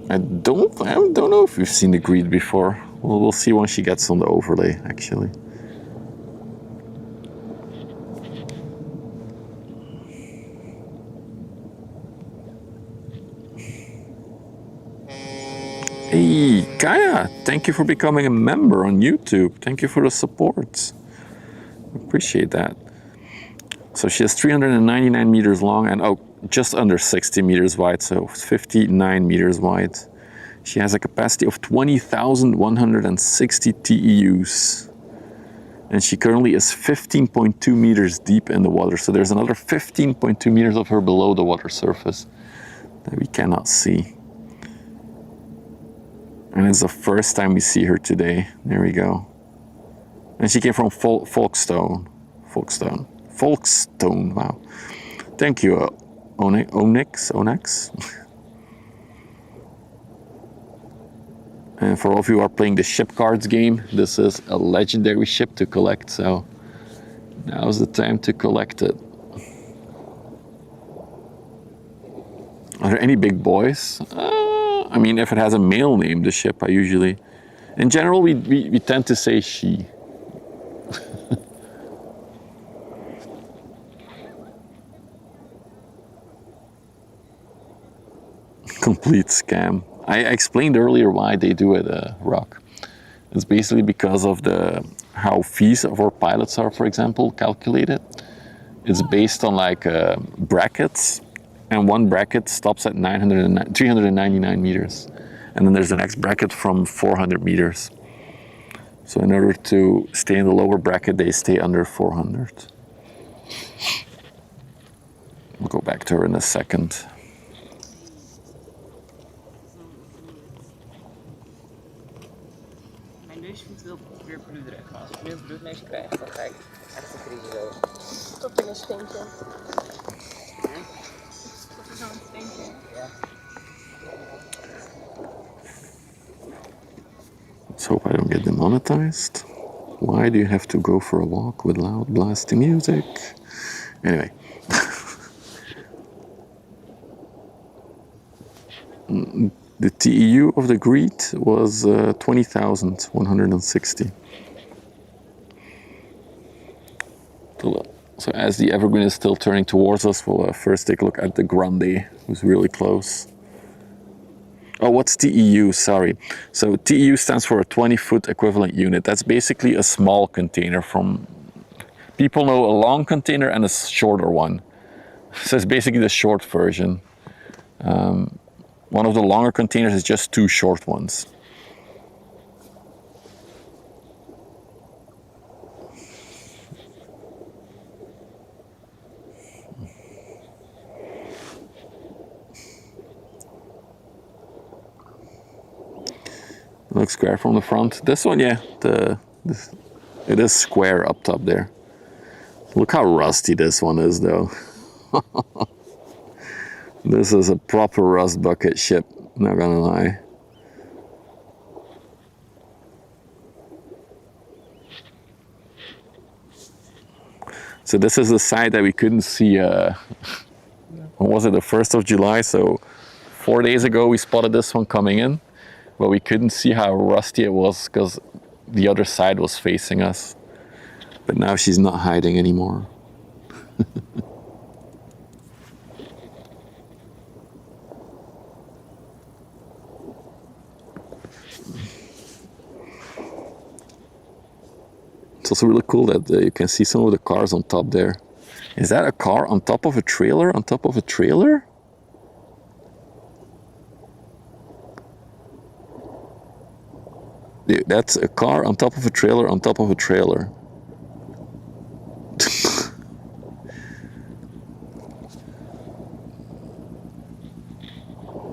I don't know if we've seen the greed before. Well, we'll see when she gets on the overlay, actually. Hey, Kaya, thank you for becoming a member on YouTube. Thank you for the support. Appreciate that. So she has 399 meters long and just under 60 meters wide, so 59 meters wide. She has a capacity of 20,160 TEUs. And she currently is 15.2 meters deep in the water. So there's another 15.2 meters of her below the water surface that we cannot see. And it's the first time we see her today. There we go. And she came from Folkestone, wow. Thank you, Onyx. And for all of you who are playing the ship cards game, this is a legendary ship to collect, so now's the time to collect it. Are there any big boys? I mean, if it has a male name, the ship, I usually... In general, we tend to say she. Complete scam. I explained earlier why they do it, Rock. It's basically because of how fees of our pilots are, for example, calculated. It's based on like brackets, and one bracket stops at 399 meters. And then there's the next bracket from 400 meters. So in order to stay in the lower bracket, they stay under 400. We'll go back to her in a second. Mijn neus voelt wel weer bloederig. Als ik nu een bloedneus krijg, dan ga ik echt een crisis over. Tot in een steentje. Tot in zo'n steentje. Ja. Let's hope I don't get demonetized. Why do you have to go for a walk with loud blasting music? Anyway. The TEU of the Greed was 20,160. So as the Evergreen is still turning towards us, we'll first take a look at the Grande, who's really close. Oh, what's TEU? Sorry. So TEU stands for a 20-foot equivalent unit. That's basically a small container from... People know a long container and a shorter one. So it's basically the short version. One of the longer containers is just two short ones. Looks square from the front. This one, yeah, it is square up top there. Look how rusty this one is, though. This is a proper rust bucket ship, not gonna lie. So this is the side that we couldn't see, when was it, the 1st of July? So 4 days ago we spotted this one coming in, but we couldn't see how rusty it was because the other side was facing us. But now she's not hiding anymore. It's also really cool that you can see some of the cars on top there. Is that a car on top of a trailer on top of a trailer? Dude, that's a car on top of a trailer on top of a trailer.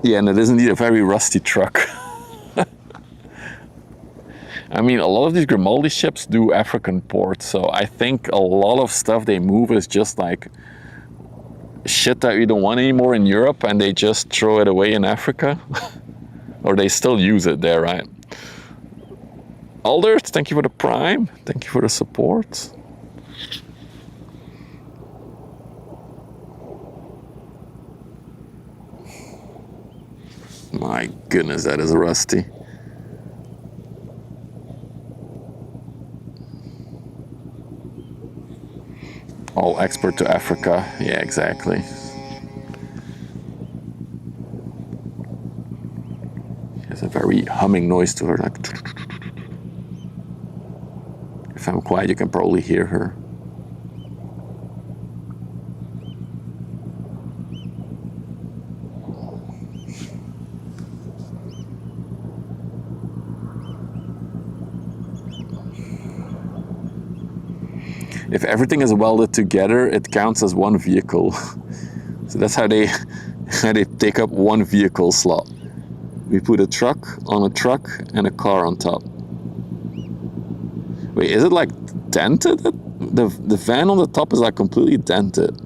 Yeah, and it is indeed a very rusty truck. I mean, a lot of these Grimaldi ships do African ports, so I think a lot of stuff they move is just like shit that we don't want anymore in Europe, and they just throw it away in Africa. Or they still use it there, right? Aldert, thank you for the Prime. Thank you for the support. My goodness, that is rusty. All export to Africa. Yeah, exactly. She has a very humming noise to her. Like, if I'm quiet, you can probably hear her. If everything is welded together, it counts as one vehicle. So that's how they take up one vehicle slot. We put a truck on a truck and a car on top. Wait, is it like dented? The van on the top is like completely dented.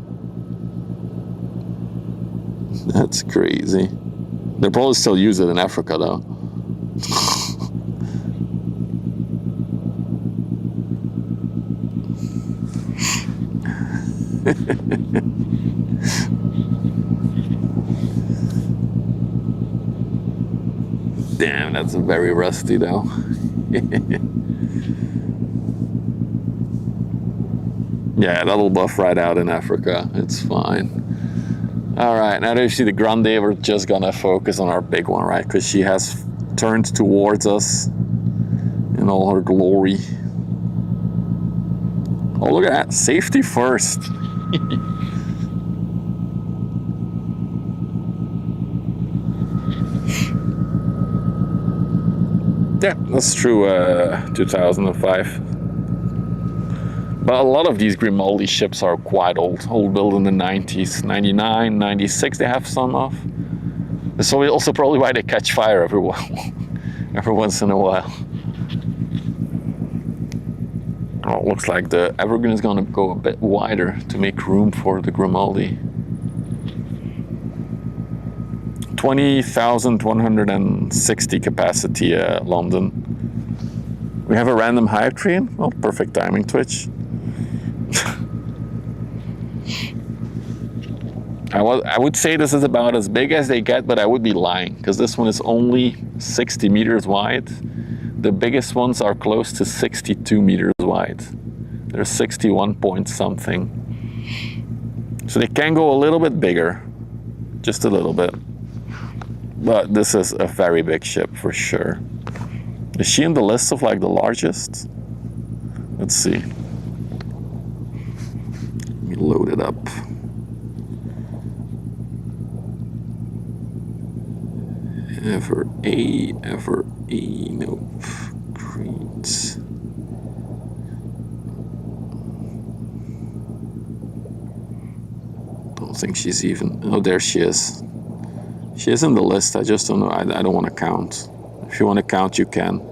That's crazy. They'll probably still use it in Africa though. Damn, that's very rusty though. Yeah, that'll buff right out in Africa. It's fine. All right, now that you see the Grande, we're just gonna focus on our big one, right? Because she has turned towards us in all her glory. Oh, look at that. Safety first. Yeah, that's true, 2005. But a lot of these Grimaldi ships are quite old built in the 90s, 99, 96 they have some of. So also probably why they catch fire every once in a while. Oh, it looks like the Evergreen is going to go a bit wider to make room for the Grimaldi. 20,160 capacity, London. We have a random hive train. Oh, perfect timing, Twitch. I would say this is about as big as they get, but I would be lying because this one is only 60 meters wide. The biggest ones are close to 62 meters wide. They're 61 point something. So they can go a little bit bigger, just a little bit. But this is a very big ship for sure. Is she in the list of like the largest? Let's see. Let me load it up. Ever A, nope. Great. Don't think she's even, oh, there she is. She is in the list, I just don't know, I don't want to count. If you want to count, you can.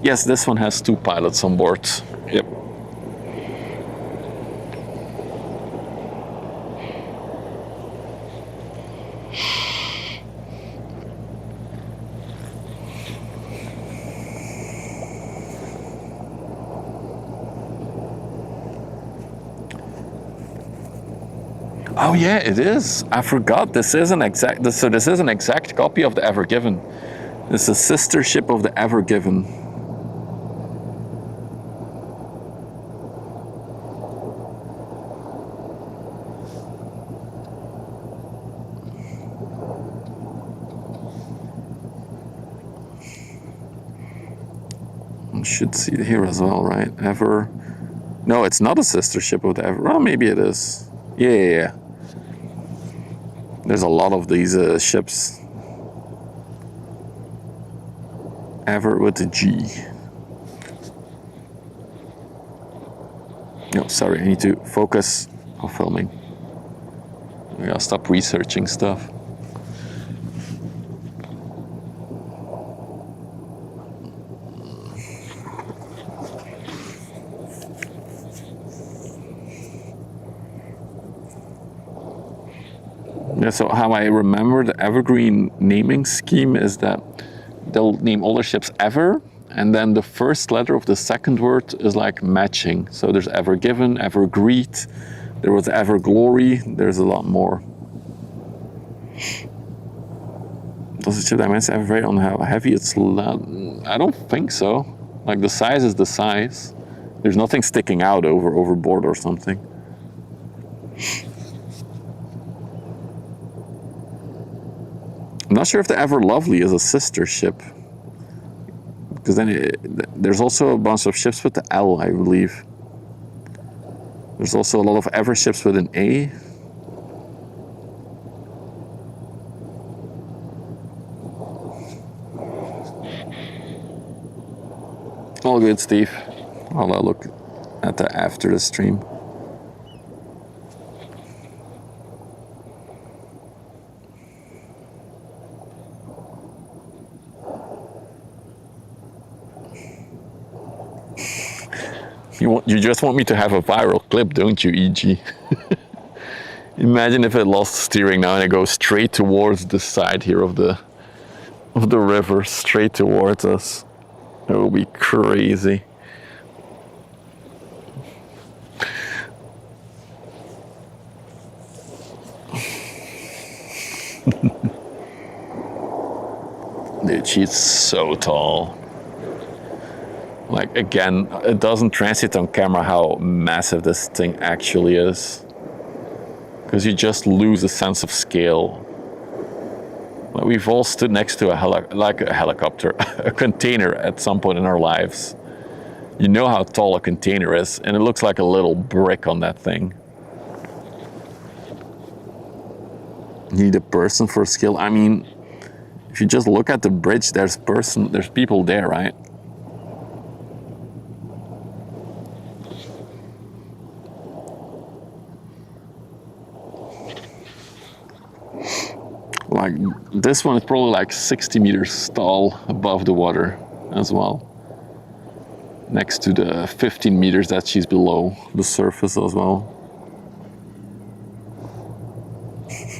Yes, this one has 2 pilots on board. Yep. Oh yeah, it is. I forgot. This is an exact copy of the Ever Given. It's a sister ship of the Ever Given. You should see it here as well, right? Ever. No, it's not a sister ship of the Ever. Oh, maybe it is. Yeah. There's a lot of these ships. Ever with a G. No, sorry, I need to focus on filming. I gotta stop researching stuff. Yeah, so how I remember the Evergreen naming scheme is that they'll name all their ships Ever, and then the first letter of the second word is like matching. So there's ever given, ever greed, there was ever glory, there's a lot more. Does the chip dimension ever vary on how heavy it's? I don't think so. Like the size is the size. There's nothing sticking out overboard or something. I'm not sure if the Ever Lovely is a sister ship. Because then there's also a bunch of ships with the L, I believe. There's also a lot of Ever ships with an A. All good, Steve. I'll look at that after the stream. You just want me to have a viral clip, don't you, EG? Imagine if it lost steering now and it goes straight towards the side here of the river, straight towards us. It will be crazy. Dude, she's so tall. Like, again, it doesn't translate on camera how massive this thing actually is. Because you just lose a sense of scale. Like, we've all stood next to a helicopter, a container at some point in our lives. You know how tall a container is, and it looks like a little brick on that thing. Need a person for skill. I mean, if you just look at the bridge, there's people there, right? Like, this one is probably like 60 meters tall above the water as well. Next to the 15 meters that she's below the surface as well.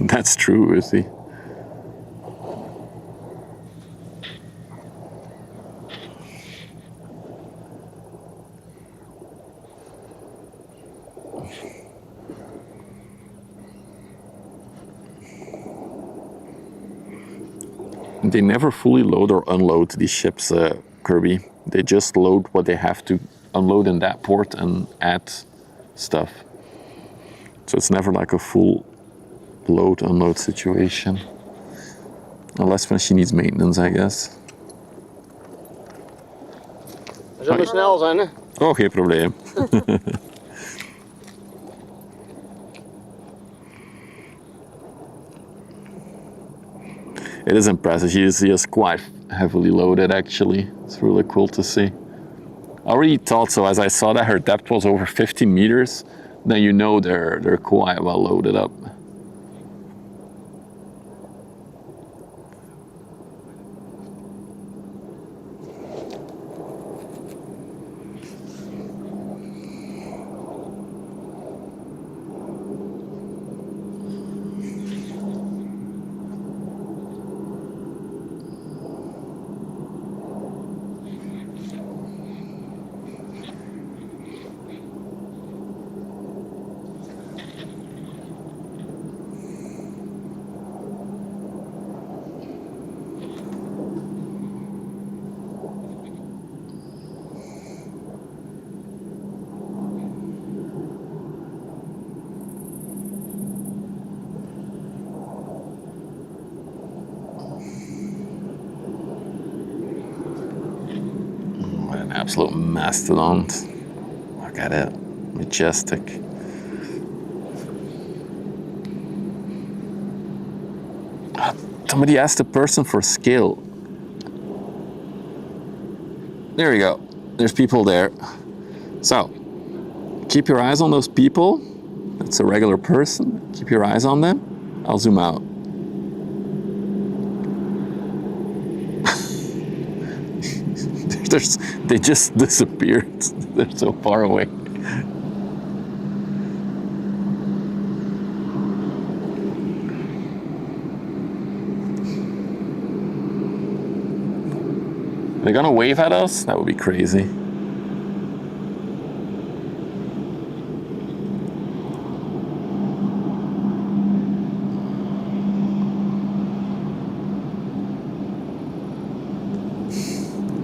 That's true, Izzy. They never fully load or unload these ships, Kirby. They just load what they have to unload in that port and add stuff. So it's never like a full load, unload situation. Unless when she needs maintenance, I guess. We zullen snel zijn, hè? Oh, geen probleem. It is impressive. She is quite heavily loaded, actually. It's really cool to see. I already thought so. As I saw that her depth was over 50 meters, then you know they're quite well loaded up. Absolute mastodon. Look at it. Majestic. Somebody asked the person for skill. There we go. There's people there. So, keep your eyes on those people. That's a regular person. Keep your eyes on them. I'll zoom out. They just disappeared. They're so far away. They're gonna wave at us? That would be crazy.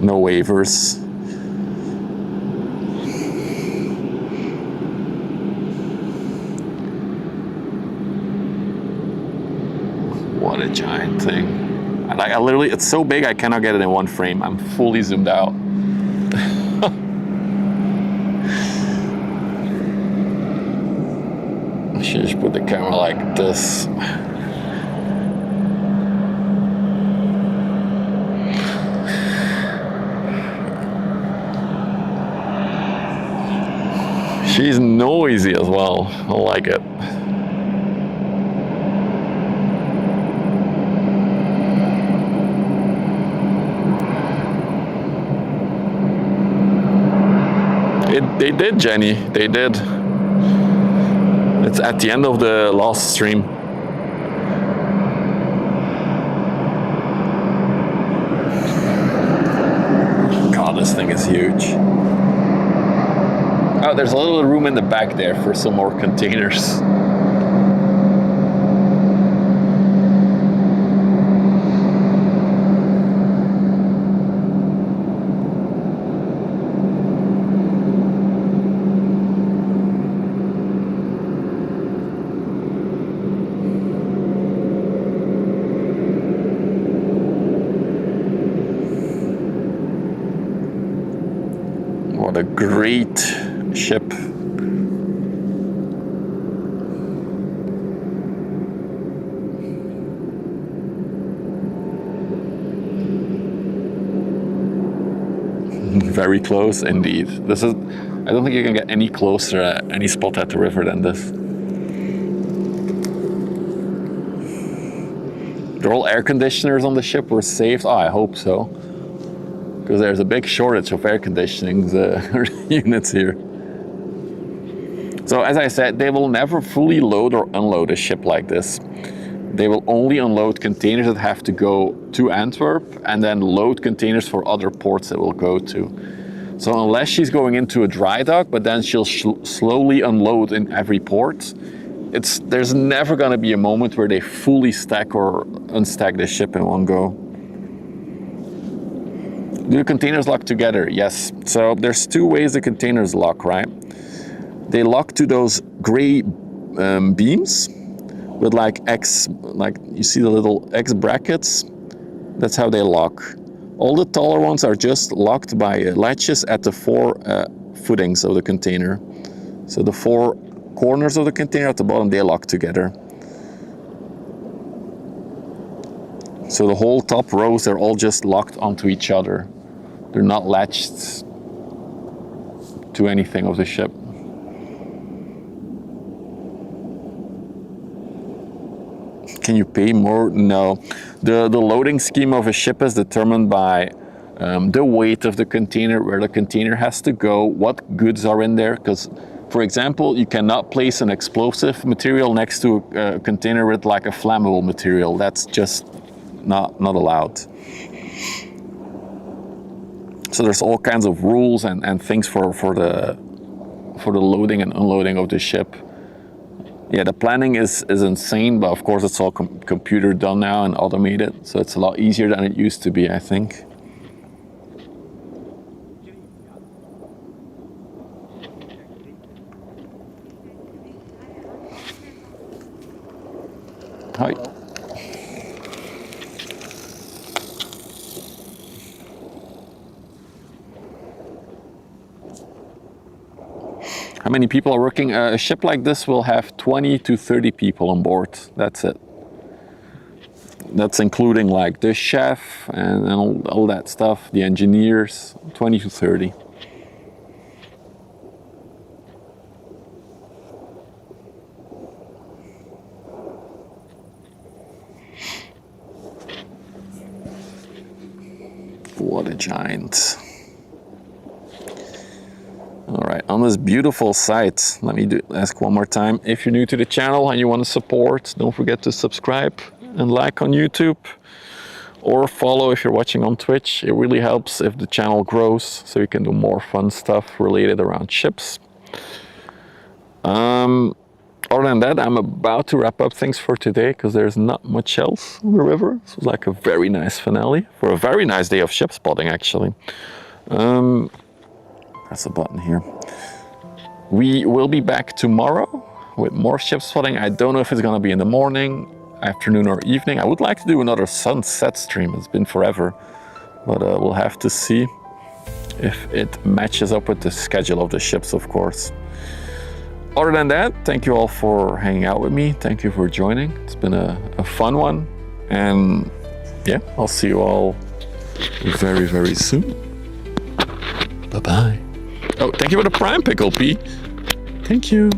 No waivers. What a giant thing. I literally, it's so big I cannot get it in one frame. I'm fully zoomed out. I should just put the camera like this. She's noisy as well. I like it. They did, Jenny. They did. It's at the end of the last stream. God, this thing is huge. Oh, there's a little room in the back there for some more containers. What a great ship. Very close indeed. This is, I don't think you can get any closer at any spot at the river than this. Are all air conditioners on the ship were saved? Oh, I hope so. Because there's a big shortage of air conditioning units here. So as I said, they will never fully load or unload a ship like this. They will only unload containers that have to go to Antwerp and then load containers for other ports that will go to. So unless she's going into a dry dock, but then she'll slowly unload in every port, there's never going to be a moment where they fully stack or unstack the ship in one go. Do the containers lock together? Yes. So there's two ways the containers lock, right? They lock to those gray beams with like X, like you see the little X brackets. That's how they lock. All the taller ones are just locked by latches at the four footings of the container. So the four corners of the container at the bottom, they lock together. So the whole top rows, they're all just locked onto each other. They're not latched to anything of the ship. Can you pay more? No. The loading scheme of a ship is determined by the weight of the container, where the container has to go, what goods are in there. Because, for example, you cannot place an explosive material next to a container with like a flammable material. That's just not allowed. So there's all kinds of rules and things for the loading and unloading of the ship. Yeah, the planning is insane, but of course it's all computer done now and automated, so it's a lot easier than it used to be, I think. Hi. How many people are working? A ship like this will have 20 to 30 people on board. That's it. That's including like the chef and all that stuff, the engineers, 20 to 30. What a giant. All right, on this beautiful site, let me ask one more time. If you're new to the channel and you want to support, don't forget to subscribe and like on YouTube. or follow if you're watching on Twitch. It really helps if the channel grows, so you can do more fun stuff related around ships. Other than that, I'm about to wrap up things for today because there's not much else on the river. This was like a very nice finale for a very nice day of ship spotting, actually. Press a button here. We will be back tomorrow with more ship spotting. I don't know if it's going to be in the morning, afternoon, or evening. I would like to do another sunset stream. It's been forever, but we'll have to see if it matches up with the schedule of the ships, of course. Other than that, thank you all for hanging out with me. Thank you for joining. It's been a fun one. And yeah, I'll see you all very, very soon. Bye-bye. Oh, thank you for the prime pickle, P. Thank you.